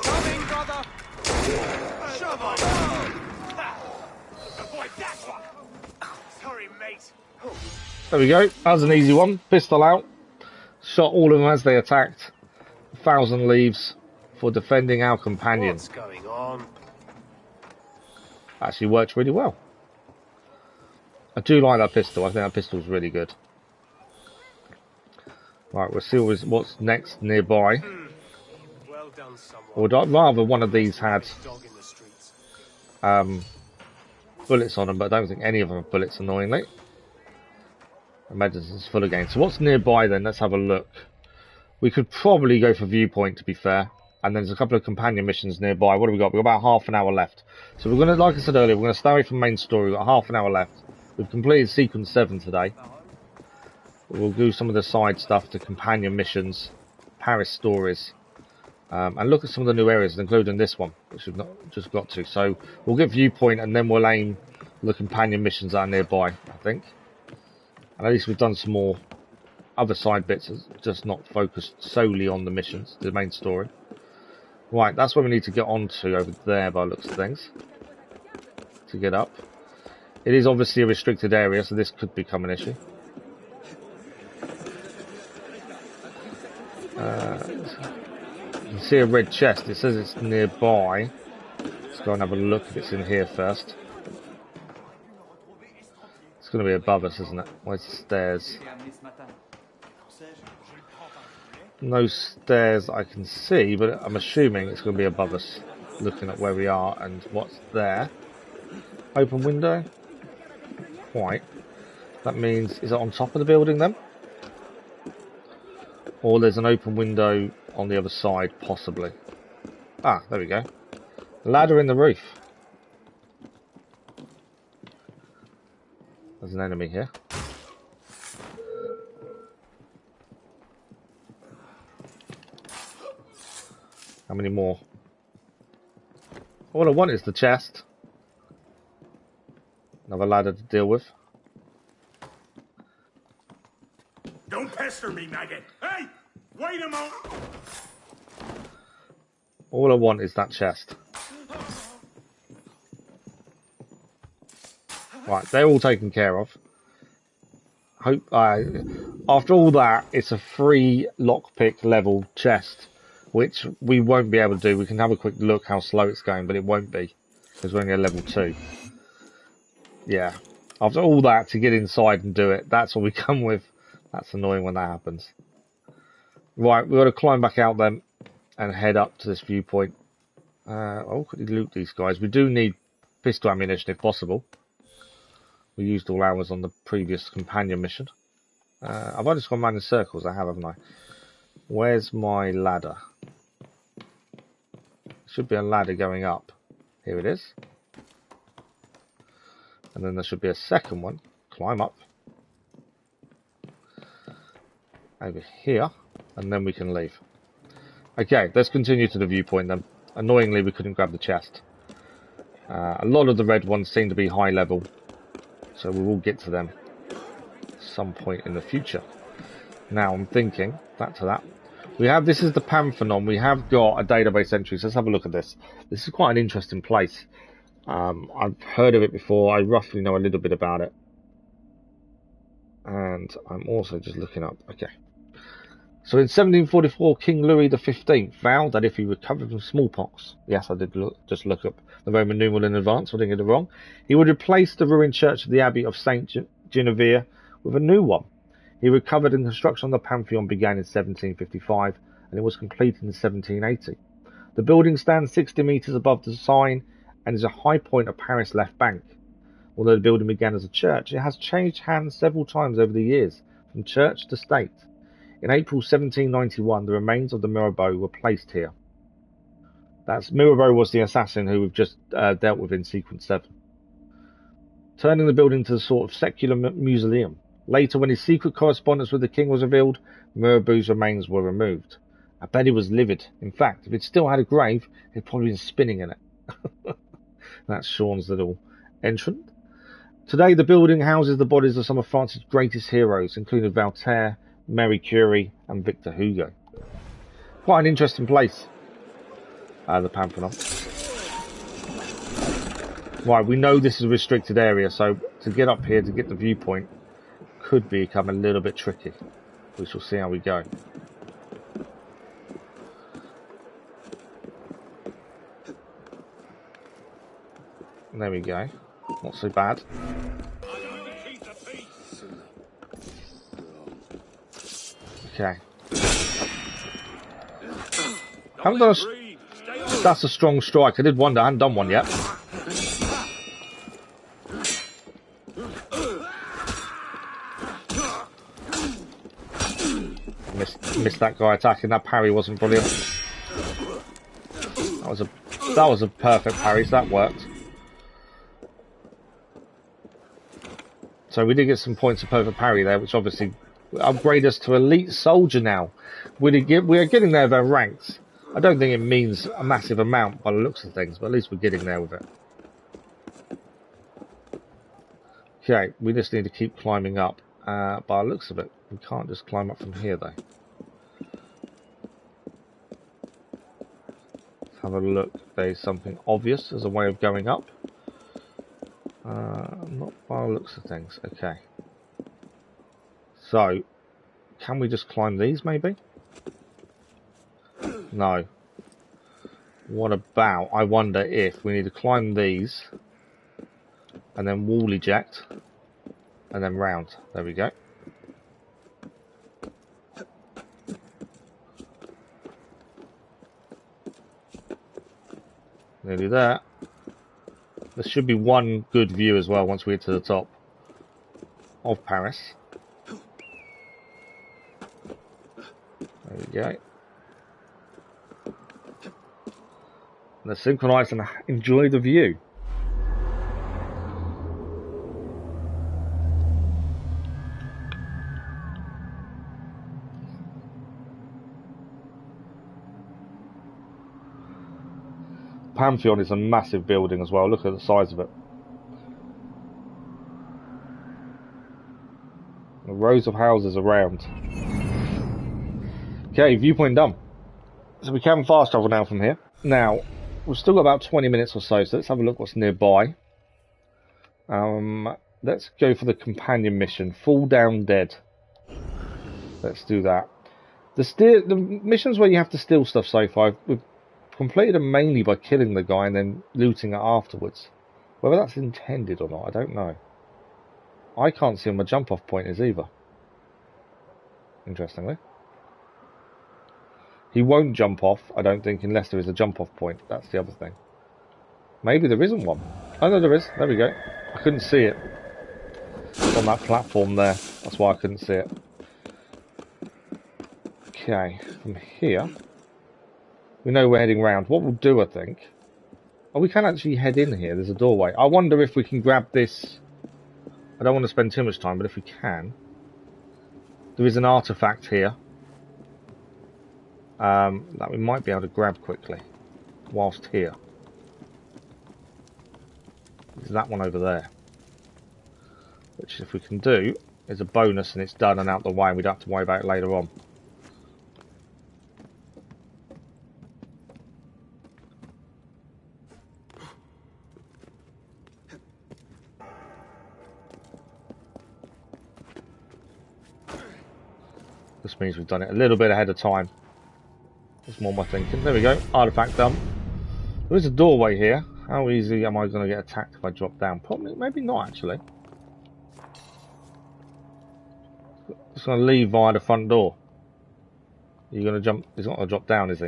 Coming, brother. Shove on. Avoid that one. Sorry, mate. There we go. That was an easy one. Pistol out. Shot all of them as they attacked. 1,000 leaves for defending our companion. What's going on? Actually works really well. I do like that pistol. I think that pistol's really good. Right, we'll see what's next nearby. Well done, Or I'd rather one of these had bullets on them, but I don't think any of them have bullets, annoyingly. The medicine's full again. So what's nearby then? Let's have a look. We could probably go for viewpoint, to be fair. And there's a couple of companion missions nearby. What have we got? We've got about half an hour left. So we're going to, like I said earlier, we're going to stay away from main story. We've got half an hour left. We've completed sequence 7 today. We'll do some of the side stuff, the companion missions, Paris stories, and look at some of the new areas, including this one, which we've not just got to. So we'll get viewpoint, and then we'll aim the companion missions that are nearby, I think. And at least we've done some more other side bits, just not focused solely on the missions, the main story. Right, that's where we need to get on to over there by the looks of things, to get up. It is obviously a restricted area, so this could become an issue. You can see a red chest. It says it's nearby. Let's go and have a look if it's in here first. It's going to be above us, isn't it? Where's the stairs? No stairs I can see, but I'm assuming it's going to be above us, looking at where we are and what's there. Open window. Quite. That means, is it on top of the building then? Or there's an open window on the other side, possibly. Ah, there we go. Ladder in the roof. There's an enemy here. How many more? All I want is the chest. Another ladder to deal with. Don't pester me, maggot. Hey, wait a moment. All I want is that chest. Right, they're all taken care of. After all that, it's a free lockpick level chest, which we won't be able to do. We can have a quick look how slow it's going, but it won't be, because we're only at level 2. Yeah, after all that, to get inside and do it, that's what we come with. That's annoying when that happens. Right, we've got to climb back out then and head up to this viewpoint. I'll quickly loot these guys. We do need pistol ammunition if possible. We used all ours on the previous companion mission. I've only just gone round in circles, I have, haven't I? Where's my ladder? Should be a ladder going up. Here it is. And then there should be a second one. Climb up. Over here. And then we can leave. Okay, let's continue to the viewpoint then. Annoyingly, we couldn't grab the chest. A lot of the red ones seem to be high level. So we will get to them at some point in the future. Now I'm thinking, back to that. This is the Pantheon. We have got a database entry. So let's have a look at this. This is quite an interesting place. I've heard of it before. I roughly know a little bit about it. And I'm also just looking up. Okay. So in 1744, King Louis XV vowed that if he recovered from smallpox, yes, I did just look up the Roman numeral in advance, so I didn't get it wrong, he would replace the ruined church of the Abbey of St. Genevieve with a new one. He recovered, and construction on the Pantheon began in 1755, and it was completed in 1780. The building stands 60 metres above the sign and is a high point of Paris left bank. Although the building began as a church, it has changed hands several times over the years, from church to state. In April 1791, the remains of the Mirabeau were placed here. Mirabeau was the assassin who we've just dealt with in Sequence 7. Turning the building to a sort of secular mausoleum. Later, when his secret correspondence with the king was revealed, Mirabeau's remains were removed. I bet he was livid. In fact, if it still had a grave, he'd probably been spinning in it. That's Sean's little entrance. Today, the building houses the bodies of some of France's greatest heroes, including Voltaire, Marie Curie, and Victor Hugo. Quite an interesting place, the Pantheon. Right, we know this is a restricted area, so to get up here, to get the viewpoint, could become a little bit tricky. We shall see how we go. There we go. Not so bad. Okay. Haven't done that's a strong strike. I did wonder. I hadn't done one yet. missed that guy attacking. That parry wasn't brilliant. That was a perfect parry, so that worked. So we did get some points of perfect parry there, which obviously upgrade us to elite soldier now. We are getting there with our ranks. I don't think it means a massive amount by the looks of things, but at least we're getting there with it. Okay, we just need to keep climbing up. By the looks of it, we can't just climb up from here though. Let's have a look. There's something obvious as a way of going up. Not by the looks of things. Okay. So, can we just climb these maybe? No. What about, I wonder if we need to climb these and then wall eject and then round. There we go. Nearly there. There should be one good view as well once we get to the top of Paris. There we go. Let's synchronise and enjoy the view. Pantheon is a massive building as well. Look at the size of it. The rows of houses around. Okay, viewpoint done. So we can fast travel now from here. Now, we've still got about 20 minutes or so, so let's have a look what's nearby. Let's go for the companion mission. Fall down dead. Let's do that. The missions where you have to steal stuff so far, we've completed them mainly by killing the guy and then looting it afterwards. Whether that's intended or not, I don't know. I can't see where my jump off point is either. Interestingly. He won't jump off, I don't think, unless there is a jump off point. That's the other thing. Maybe there isn't one. Oh no, there is. There we go. I couldn't see it. It's on that platform there. That's why I couldn't see it. Okay, from here we know we're heading round. What we'll do, I think... Oh, we can actually head in here. There's a doorway. I wonder if we can grab this... I don't want to spend too much time, but if we can... There is an artifact here. That we might be able to grab quickly. Whilst here. There's that one over there. Which, if we can do, is a bonus and it's done and out the way and we don't have to worry about it later on. This means we've done it a little bit ahead of time. That's more my thinking. There we go. Artifact done. There is a doorway here. How easy am I going to get attacked if I drop down? Probably, maybe not actually. Just going to leave via the front door. You're going to jump. He's not going to drop down, is he?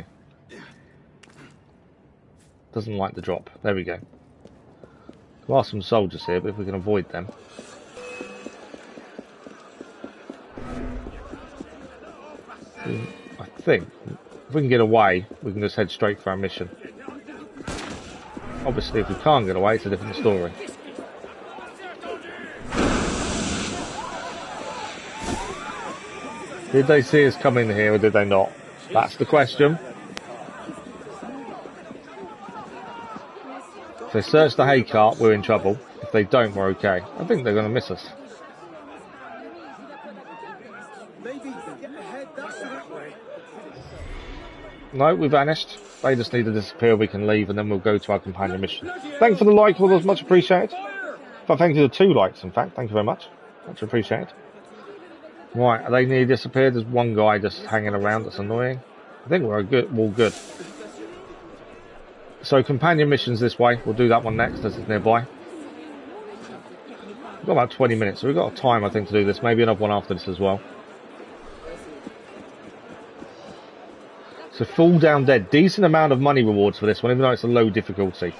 Doesn't like the drop. There we go. There are some soldiers here, but if we can avoid them. I think if we can get away, we can just head straight for our mission. Obviously, if we can't get away, it's a different story. Did they see us come in here or did they not? That's the question. If they search the hay cart, we're in trouble. If they don't, we're okay. I think they're going to miss us. No, we vanished. They just need to disappear, we can leave, and then we'll go to our companion mission. Thanks for the like, all those much appreciated. But thank you to 2 likes, in fact. Thank you very much. Much appreciated. Right, are they nearly disappeared? There's one guy just hanging around that's annoying. I think we're all good. So, companion missions this way. We'll do that one next, as it's nearby. We've got about 20 minutes, so we've got time, I think, to do this. Maybe another one after this as well. So fall down dead. Decent amount of money rewards for this one, even though it's a low difficulty.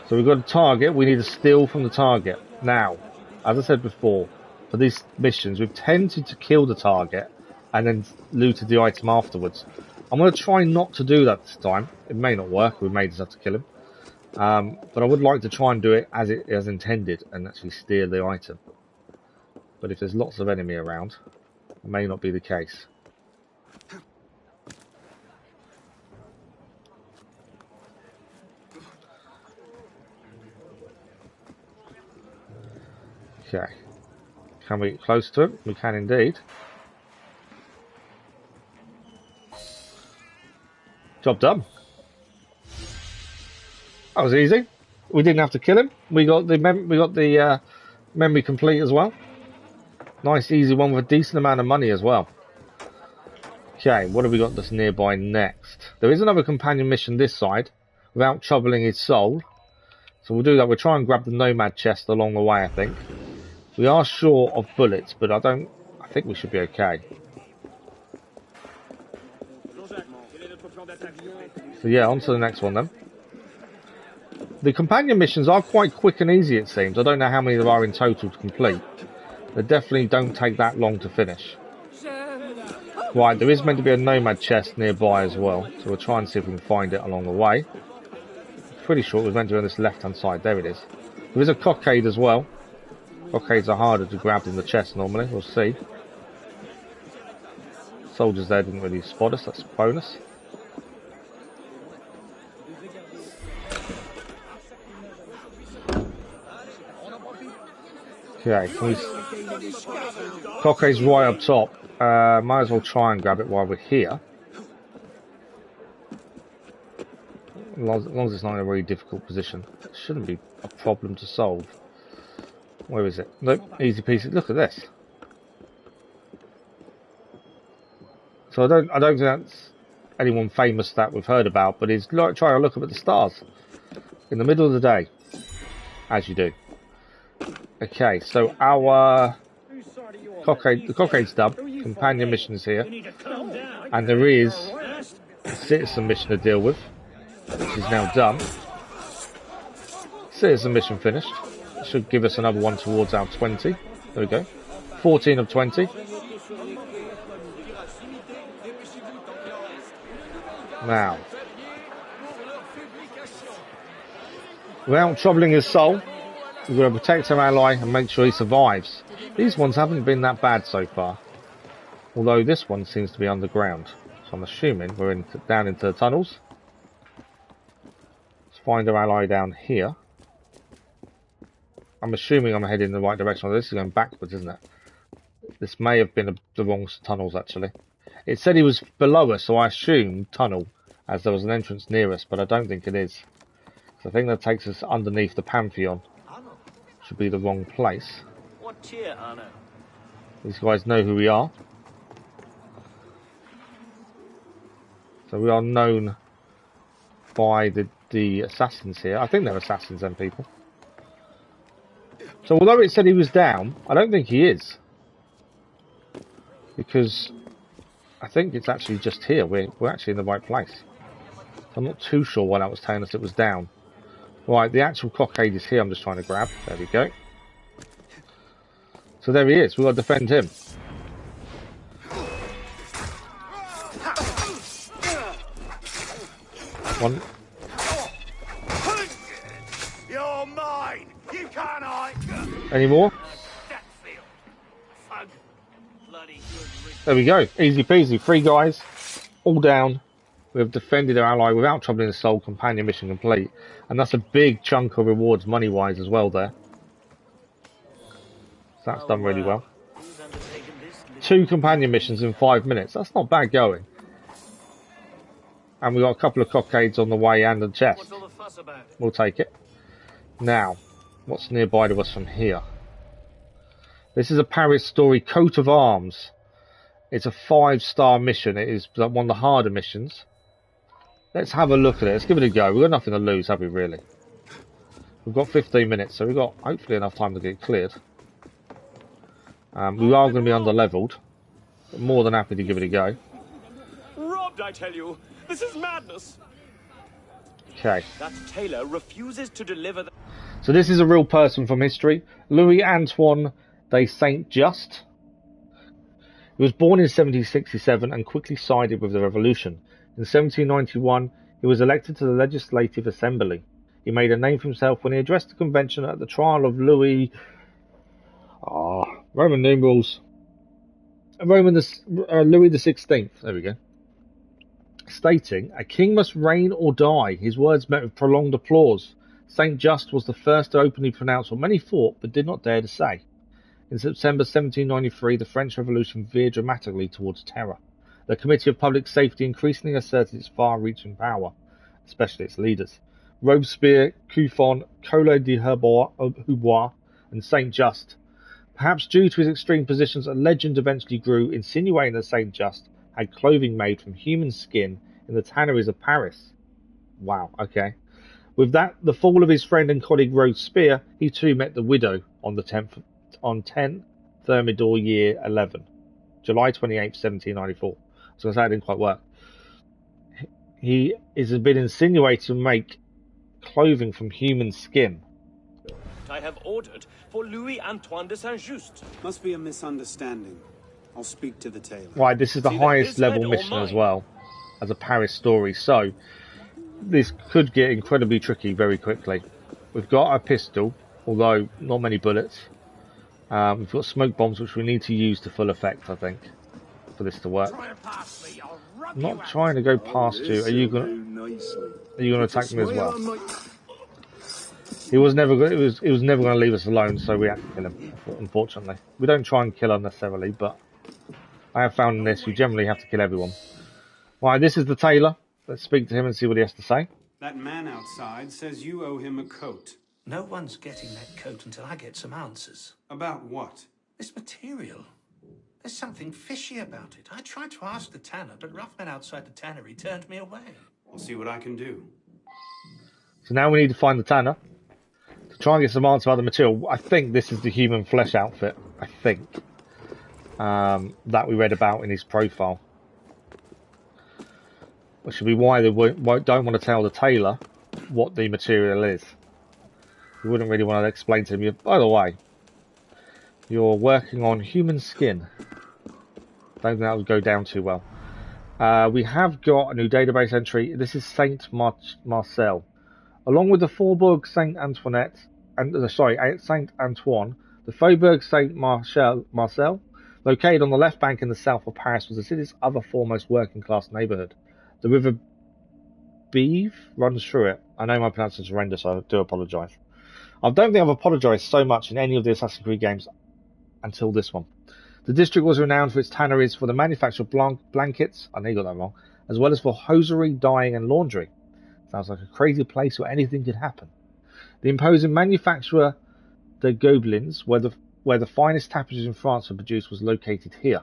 So we've got a target. We need to steal from the target. Now, as I said before, for these missions, we've tended to kill the target and then looted the item afterwards. I'm going to try not to do that this time. It may not work. We may just have to kill him. But I would like to try and do it as intended and actually steal the item. But if there's lots of enemy around, it may not be the case. Okay. Can we get close to him? We can indeed. Job done. That was easy. We didn't have to kill him. We got the memory complete as well. Nice easy one with a decent amount of money as well. Okay, what have we got that's nearby next? There is another companion mission this side without troubling his soul. So we'll do that. We'll try and grab the nomad chest along the way, I think. We are short of bullets, but I think we should be okay. So yeah, on to the next one then. The companion missions are quite quick and easy, it seems. I don't know how many there are in total to complete. They definitely don't take that long to finish. Right, there is meant to be a nomad chest nearby as well, so we'll try and see if we can find it along the way. Pretty sure it was meant to be on this left-hand side. There it is. There is a cockade as well. Cockades are harder to grab than the chest normally. We'll see. Soldiers there didn't really spot us. That's a bonus. Okay, cockade's right up top. Might as well try and grab it while we're here. As long as it's not in a really difficult position. It shouldn't be a problem to solve. Where is it? Nope, easy peasy. Look at this. So I don't think that's anyone famous that we've heard about, but it's like trying to look up at the stars in the middle of the day, as you do. Okay, so our the cockade's done. Companion mission is here, and there is a citizen mission to deal with, which is now done. Citizen mission finished. Should give us another one towards our 20. There we go. 14 of 20. Now, without troubling his soul, we're going to protect our ally and make sure he survives. These ones haven't been that bad so far, although this one seems to be underground. So I'm assuming we're down into the tunnels. Let's find our ally down here. I'm assuming I'm heading in the right direction. This is going backwards, isn't it? This may have been the wrong tunnels, actually. It said he was below us, so I assumed tunnel, as there was an entrance near us, but I don't think it is. So I think that takes us underneath the Pantheon. Should be the wrong place. What cheer, Arno? These guys know who we are. So we are known by the assassins here. I think they're assassins, them people. So although it said he was down, I don't think he is. Because I think it's actually just here. We're actually in the right place. I'm not too sure why that was telling us it was down. Right, the actual cockade is here. I'm just trying to grab. There we go. So there he is. We've got to defend him. One. You're mine. You can't hide. Any more? There we go. Easy peasy. 3 guys. All down. We have defended our ally without troubling his soul. Companion mission complete. And that's a big chunk of rewards money-wise as well there. So that's done really well. 2 companion missions in 5 minutes. That's not bad going. And we got a couple of cockades on the way and a chest. We'll take it. Now, what's nearby to us from here? This is a Paris story, Coat of Arms. It's a 5-star mission. It is one of the harder missions. Let's have a look at it. Let's give it a go. We've got nothing to lose, have we, really? We've got 15 minutes, so we've got hopefully enough time to get cleared. We are going to be under-leveled. More than happy to give it a go. Robbed, I tell you. This is madness. Okay. That tailor refuses to deliver the... So this is a real person from history. Louis Antoine de Saint-Just. He was born in 1767 and quickly sided with the revolution. In 1791, he was elected to the Legislative Assembly. He made a name for himself when he addressed the convention at the trial of Louis... Roman numerals. Louis the 16th. There we go. Stating, "A king must reign or die." His words met with prolonged applause. Saint Just was the first to openly pronounce what many thought but did not dare to say. In September 1793, the French Revolution veered dramatically towards terror. The Committee of Public Safety increasingly asserted its far-reaching power, especially its leaders. Robespierre, Couthon, Collot d'Herbois, and Saint Just. Perhaps due to his extreme positions, a legend eventually grew, insinuating that Saint Just had clothing made from human skin in the tanneries of Paris. Wow, okay. With that, the fall of his friend and colleague Robespierre, he too met the widow on 10 Thermidor year 11, July 28, 1794. So that didn't quite work. He has been insinuated to make clothing from human skin. I have ordered for Louis Antoine de Saint-Just. Must be a misunderstanding. I'll speak to the tailor. Right, this is the highest level mission as well as a Paris story, so this could get incredibly tricky very quickly. We've got a pistol, although not many bullets. We've got smoke bombs, which we need to use to full effect, I think, for this to work. I'm not trying to go past you. Are you gonna attack me as well? He was never going to leave us alone, so we had to kill him. Unfortunately, we don't try and kill unnecessarily, but I have found in this you generally have to kill everyone. Right, this is the tailor. Let's speak to him and see what he has to say. That man outside says you owe him a coat. No one's getting that coat until I get some answers. About what? This material. There's something fishy about it. I tried to ask the tanner, but rough men outside the tannery turned me away. I'll see what I can do. So now we need to find the tanner to try and get some answer about the material. I think this is the human flesh outfit. I think that we read about in his profile, which should be why they don't want to tell the tailor what the material is. You wouldn't really want to explain to him. By the way, you're working on human skin. Don't think that would go down too well. We have got a new database entry. This is Saint Marcel. Along with the Faubourg Saint Antoinette, Saint Antoine, the Faubourg Saint Marcel, located on the left bank in the south of Paris, was the city's other foremost working-class neighbourhood. The River Bièvre runs through it. I know my pronunciation is horrendous, so I do apologise. I don't think I've apologised so much in any of the Assassin's Creed games until this one. The district was renowned for its tanneries for the manufacture of blankets, I know you got that wrong, as well as for hosiery, dyeing and laundry. Sounds like a crazy place where anything could happen. The imposing manufacturer de Gobelins, where the finest tapestries in France were produced, was located here.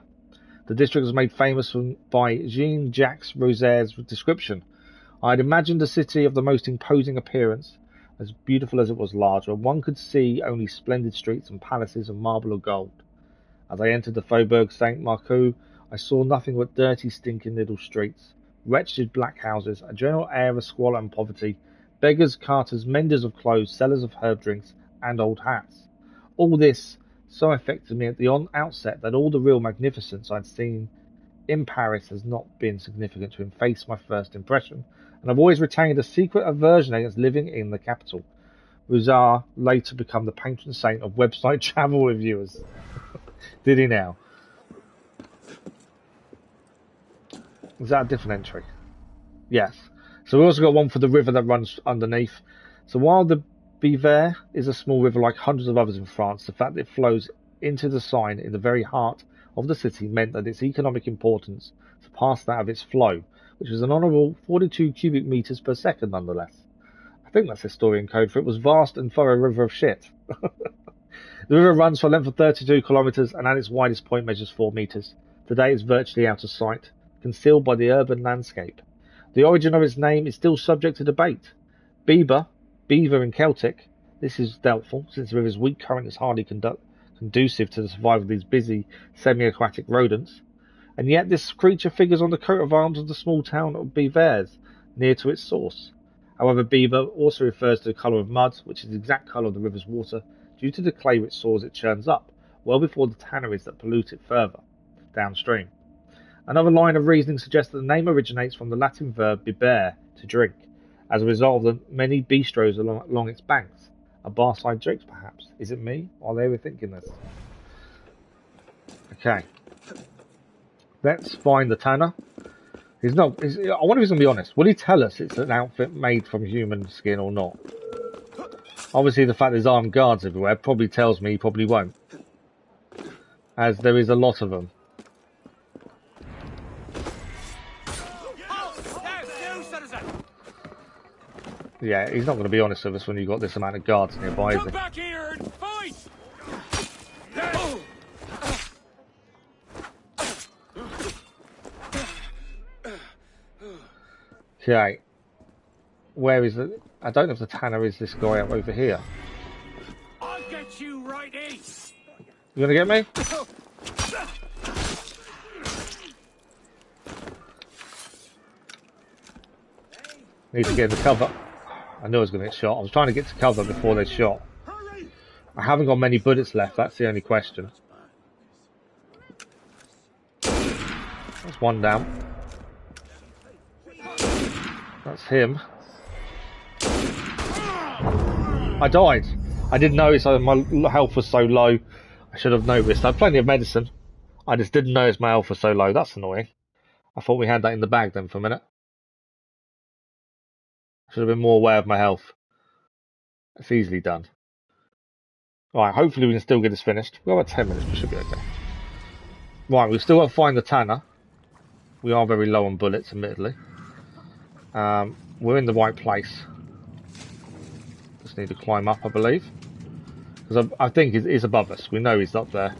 The district was made famous by Jean-Jacques Rousseau's description. I had imagined a city of the most imposing appearance, as beautiful as it was large, where one could see only splendid streets and palaces of marble or gold. As I entered the Faubourg Saint-Marcoux, I saw nothing but dirty, stinking little streets, wretched black houses, a general air of squalor and poverty, beggars, carters, menders of clothes, sellers of herb drinks, and old hats. All this so affected me at the outset that all the real magnificence I'd seen in Paris has not been significant to efface my first impression, and I've always retained a secret aversion against living in the capital. Rousseau later became the patron saint of website travel reviewers. Did he now? Is that a different entry? Yes. So we also got one for the river that runs underneath. So while the Bièvre is a small river like hundreds of others in France, the fact that it flows into the Seine in the very heart of the city meant that its economic importance surpassed that of its flow, which was an honourable 42 cubic metres per second nonetheless. I think that's historian code for it was vast and thorough river of shit. The river runs for a length of 32 kilometres and at its widest point measures 4 metres. Today it's virtually out of sight, concealed by the urban landscape. The origin of its name is still subject to debate. Beaver in Celtic, this is doubtful, since the river's weak current is hardly conducive to the survival of these busy, semi-aquatic rodents. And yet this creature figures on the coat of arms of the small town of Bièvre, near to its source. However, beaver also refers to the colour of mud, which is the exact colour of the river's water, due to the clay-rich soils it churns up, well before the tanneries that pollute it further. downstream. Another line of reasoning suggests that the name originates from the Latin verb bibere, to drink, as a result of the many bistros along its banks. A bar-side drinks, perhaps. Is it me? Or are they overthinking this? Okay. Let's find the tanner. I wonder if he's going to be honest. Will he tell us it's an outfit made from human skin or not? Obviously, the fact there's armed guards everywhere probably tells me he probably won't. As there is a lot of them. Yeah, he's not going to be honest with us when you've got this amount of guards nearby, is he? Come back here and fight! Okay. Where is it? I don't know if the tanner is this guy up over here. I'll get you right in. You gonna get me? Need to get into cover. I knew I was going to get shot. I was trying to get to cover before they shot. I haven't got many bullets left. That's the only question. That's one down. That's him. I died. I didn't notice my health was so low. I should have noticed. I had plenty of medicine. I just didn't notice my health was so low. That's annoying. I thought we had that in the bag then for a minute. Should have been more aware of my health. It's easily done. Right, hopefully we can still get this finished. We've got about 10 minutes, we should be okay. Right, we've still got to find the tanner. We are very low on bullets, admittedly. We're in the right place. Just need to climb up, I believe. Because I think he's above us. We know he's up there.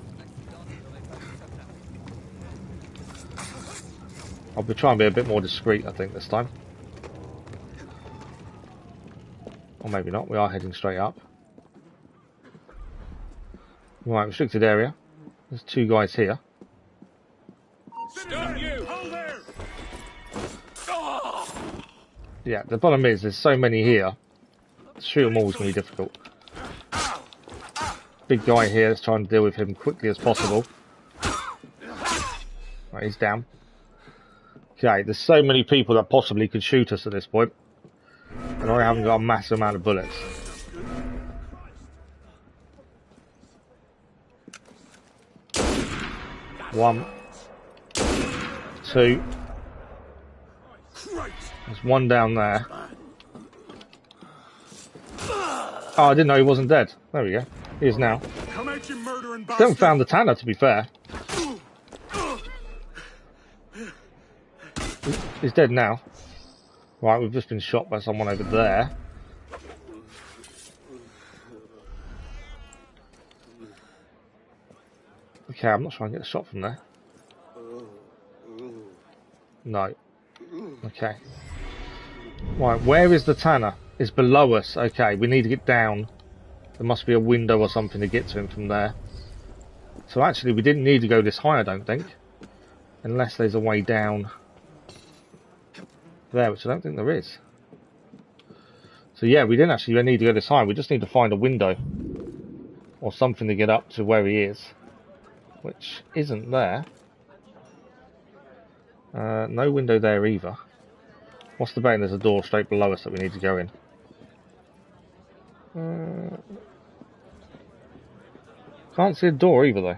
I'll be trying to be a bit more discreet, I think, this time. Or maybe not. We are heading straight up. Right, restricted area. There's two guys here. Stop you! Hold there! Yeah, the bottom is there's so many here. Shoot them all is going to be difficult. Big guy here. Let's try and deal with him quickly as possible. Right, he's down. Okay, there's so many people that possibly could shoot us at this point. And I haven't got a massive amount of bullets. One. Two. There's one down there. Oh, I didn't know he wasn't dead. There we go. He is now. Come out, you murdering bastard! Still haven't found the tanner, to be fair. He's dead now. Right, we've just been shot by someone over there. Okay, I'm not trying to get a shot from there. No. Okay. Right, where is the tanner? It's below us. Okay, we need to get down. There must be a window or something to get to him from there. So actually, we didn't need to go this high, I don't think. Unless there's a way down there, which I don't think there is. So yeah, we didn't actually need to go this high. We just need to find a window or something to get up to where he is, which isn't there. No window there either. What's the betting? There's a door straight below us that we need to go in. Can't see a door either though.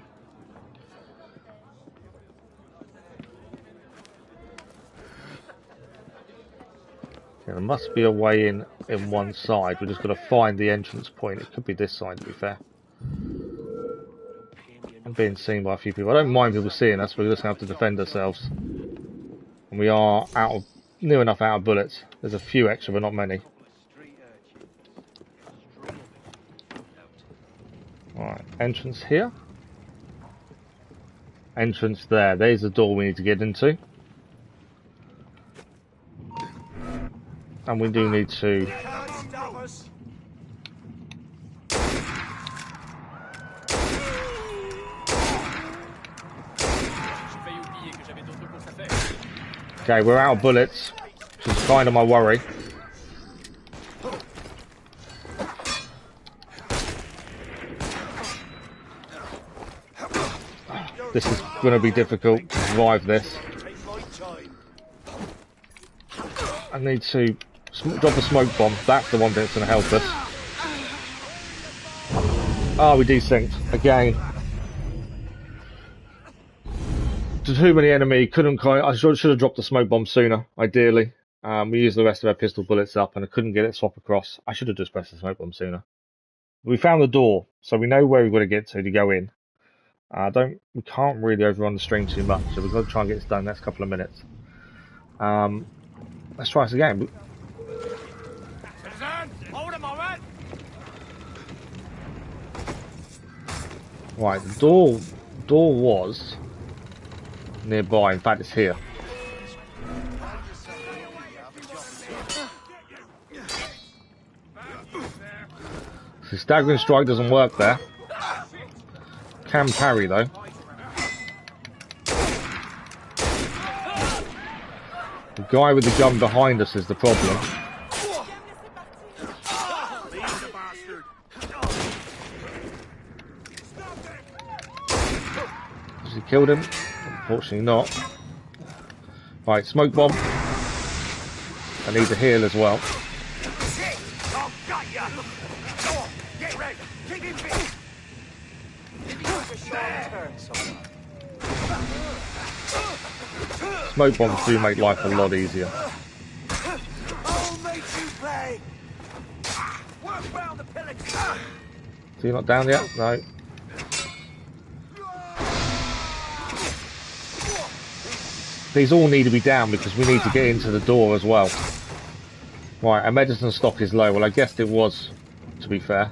Yeah, there must be a way in one side. We've just got to find the entrance point. It could be this side, to be fair. I'm being seen by a few people. I don't mind people seeing us. We're just going to have to defend ourselves. And we are near enough out of bullets. There's a few extra, but not many. Alright, entrance here. Entrance there. There's the door we need to get into. And we do need to... Okay, we're out of bullets, which is kind of my worry. going to be difficult to survive this. I need to drop a smoke bomb. That's the one thing that's going to help us. Oh, we desynced again. Too many enemy. Couldn't. I should have dropped the smoke bomb sooner. Ideally, we used the rest of our pistol bullets up, and I couldn't get it swap across. I should have just pressed the smoke bomb sooner. We found the door, so we know where we've got to get to go in. We can't really overrun the stream too much, so we've got to try and get this done in the next couple of minutes. Let's try this again. Right, the door was nearby. In fact, it's here. So staggering strike doesn't work there. Can parry though. The guy with the gun behind us is the problem. Has he killed him? Unfortunately not. Right, smoke bomb. I need to heal as well. Smoke bombs do make life a lot easier. So you're not down yet? No. These all need to be down because we need to get into the door as well. Right, our medicine stock is low. Well, I guessed it was, to be fair.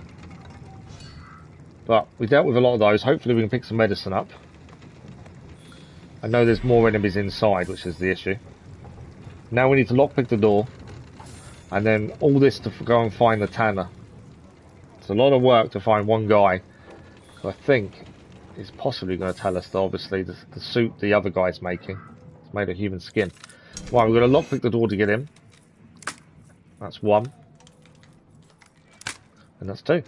But we dealt with a lot of those. Hopefully we can pick some medicine up. I know there's more enemies inside, which is the issue. Now we need to lockpick the door. And then all this to go and find the tanner. It's a lot of work to find one guy who I think is possibly going to tell us that obviously the suit the other guy's making. It's made of human skin. Right, we're going to lockpick the door to get in. That's one. And that's two.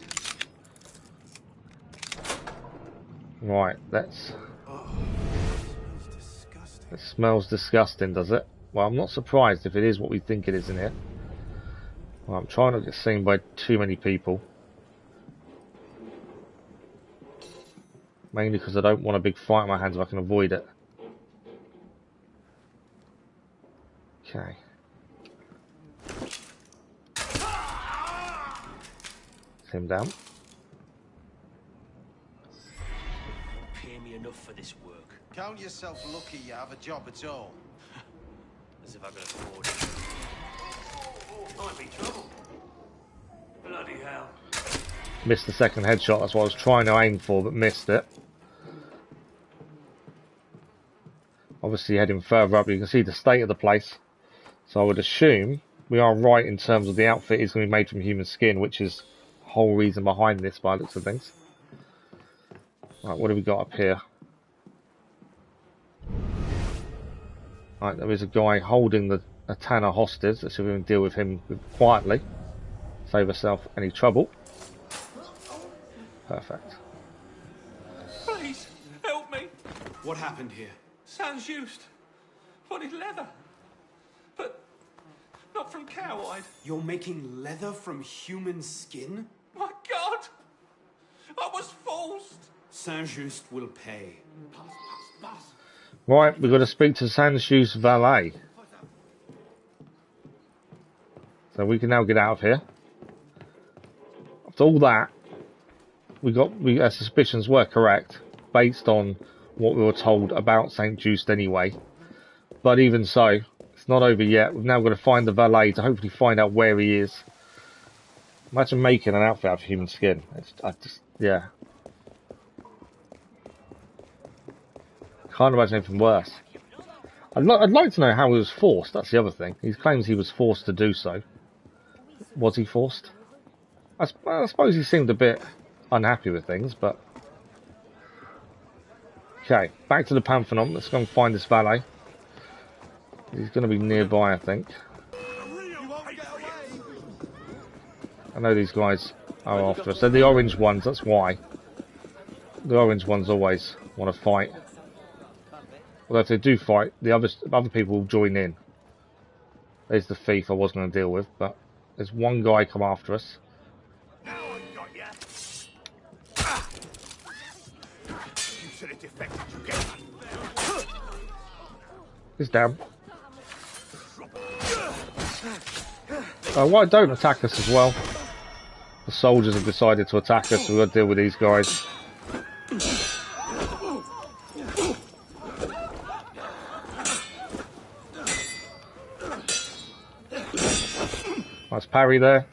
Right, let's... It smells disgusting, does it? Well, I'm not surprised if it is what we think it is in here. Well, I'm trying not to get seen by too many people. Mainly because I don't want a big fight in my hands if I can avoid it. Okay. Put him down. Pay me enough for this work. Count yourself lucky you have a job at all. As if I could afford it. Might be trouble. Bloody hell. Missed the second headshot, that's what I was trying to aim for, but missed it. Obviously heading further up, you can see the state of the place. So I would assume we are right in terms of the outfit is going to be made from human skin, which is the whole reason behind this by the looks of things. Right, what have we got up here? Right, there is a guy holding a tanner hostage. Let's see if we can deal with him quietly. Save ourselves any trouble. Perfect. Please, help me. What happened here? Saint-Just wanted leather, but not from cowhide. You're making leather from human skin? My God! I was forced. Saint-Just will pay. Right, we've got to speak to Saint-Just valet. So we can now get out of here. After all that, our suspicions were correct, based on what we were told about Saint-Just anyway. But even so, it's not over yet. We've now got to find the valet to hopefully find out where he is. Imagine making an outfit out of human skin. Yeah. Can't imagine anything worse. I'd like to know how he was forced. That's the other thing. He claims he was forced to do so. Was he forced? I suppose he seemed a bit unhappy with things, but... Okay, back to the Pantheon. Let's go and find this valet. He's going to be nearby, I think. I know these guys are after us. They're the orange ones, that's why. The orange ones always want to fight. Although if they do fight, the other people will join in. There's the thief I was going to deal with, but there's one guy come after us. Now I got ya. You should have defected, you get that. He's down. Why don't attack us as well? The soldiers have decided to attack us, so we've got to deal with these guys. Nice parry there.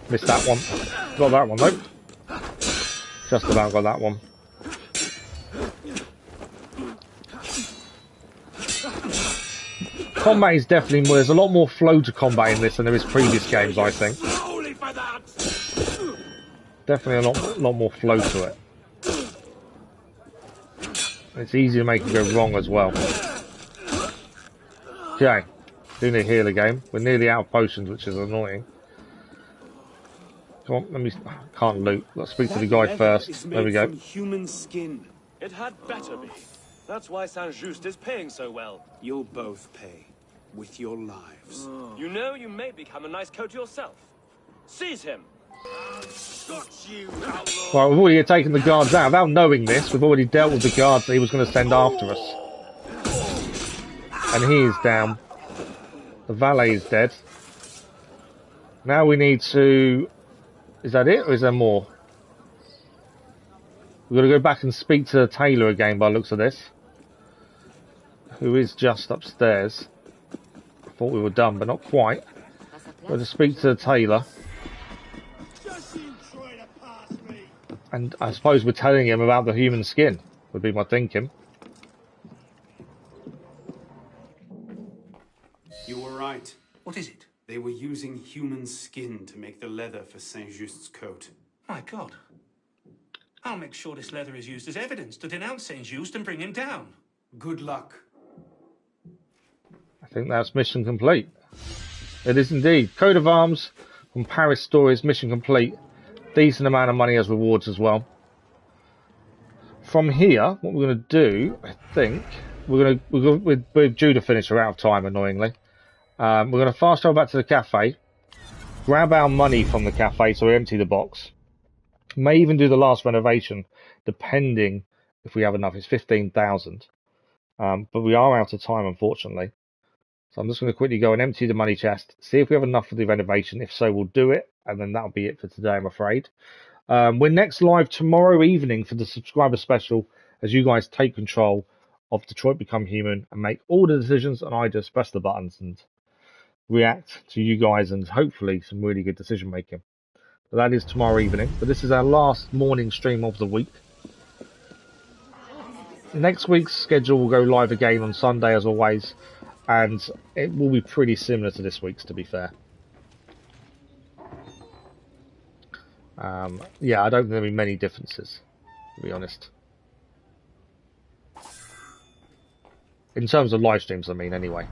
Missed that one. Got that one though. Just about got that one. Combat is definitely more, there's a lot more flow to combat in this than there is previous games, I think. Definitely a lot more flow to it. It's easy to make it go wrong as well. Okay, do need to heal again. We're nearly out of potions, which is annoying. Come on, let me. Can't loot. Let's speak to the guy first. There we go. Human skin. It had better be. That's why Saint-Just is paying so well. You'll both pay with your lives. You know, you may become a nice coat yourself. Seize him. Got you, Right, we've already taken the guards out. Without knowing this, we've already dealt with the guards that he was going to send after us. And he is down. The valet is dead. Now we need to... Is that it, or is there more? We've got to go back and speak to the tailor again by the looks of this. Who is just upstairs. I thought we were done, but not quite. We've got to speak to the tailor. And I suppose we're telling him about the human skin, would be my thinking. You were right. What is it? They were using human skin to make the leather for Saint-Just's coat. My God. I'll make sure this leather is used as evidence to denounce Saint-Just and bring him down. Good luck. I think that's mission complete. It is indeed. Coat of arms from Paris Stories, mission complete. Decent amount of money as rewards as well. From here, what we're going to do, I think, we're due to finish. We're out of time, annoyingly. We're going to fast travel back to the cafe, grab our money from the cafe, so we empty the box. May even do the last renovation, depending if we have enough. It's 15,000, but we are out of time, unfortunately. So I'm just going to quickly go and empty the money chest, see if we have enough for the renovation. If so, we'll do it, and then that'll be it for today, I'm afraid. We're next live tomorrow evening for the subscriber special, as you guys take control of Detroit Become Human and make all the decisions, and I just press the buttons and react to you guys and hopefully some really good decision making. But that is tomorrow evening, but this is our last morning stream of the week. Next week's schedule will go live again on Sunday as always, and it will be pretty similar to this week's, to be fair. Yeah, I don't think there'll be many differences, to be honest. In terms of live streams, I mean, anyway.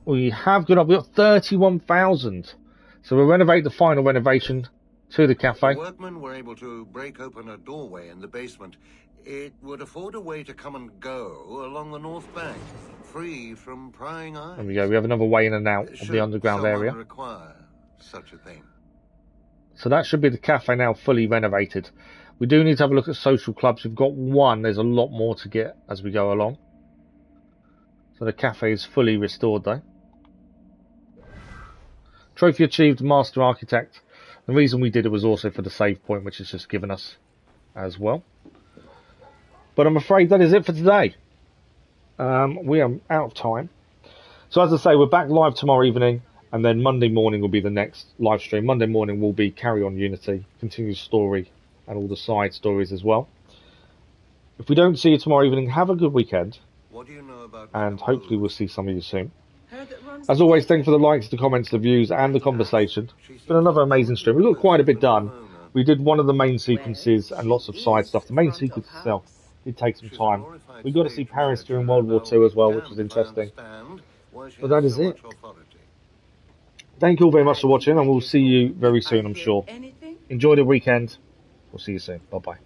We have got 31,000. So we'll renovate the final renovation to the cafe. The workmen were able to break open a doorway in the basement. It would afford a way to come and go along the north bank, free from prying eyes. There we go. We have another way in and out of the underground area. Require such a thing. So that should be the cafe now fully renovated. We do need to have a look at social clubs. We've got one. There's a lot more to get as we go along. So the cafe is fully restored though. Trophy achieved, Master Architect. The reason we did it was also for the save point, which is just given us as well. But I'm afraid that is it for today. We are out of time. So as I say, we're back live tomorrow evening, and then Monday morning will be the next live stream. Monday morning will be Carry On Unity, continued story, and all the side stories as well. If we don't see you tomorrow evening, have a good weekend. What do you know about and hopefully we'll see some of you soon. As always, thank you for the likes, the comments, the views, and the conversation. It's been another amazing stream. We got quite a bit done. We did one of the main sequences and lots of side stuff. The main sequence itself did take some time. We got to see Paris during World War II as well, which was interesting. But that is it. Thank you all very much for watching, and we'll see you very soon, I'm sure. Enjoy the weekend. We'll see you soon. Bye-bye.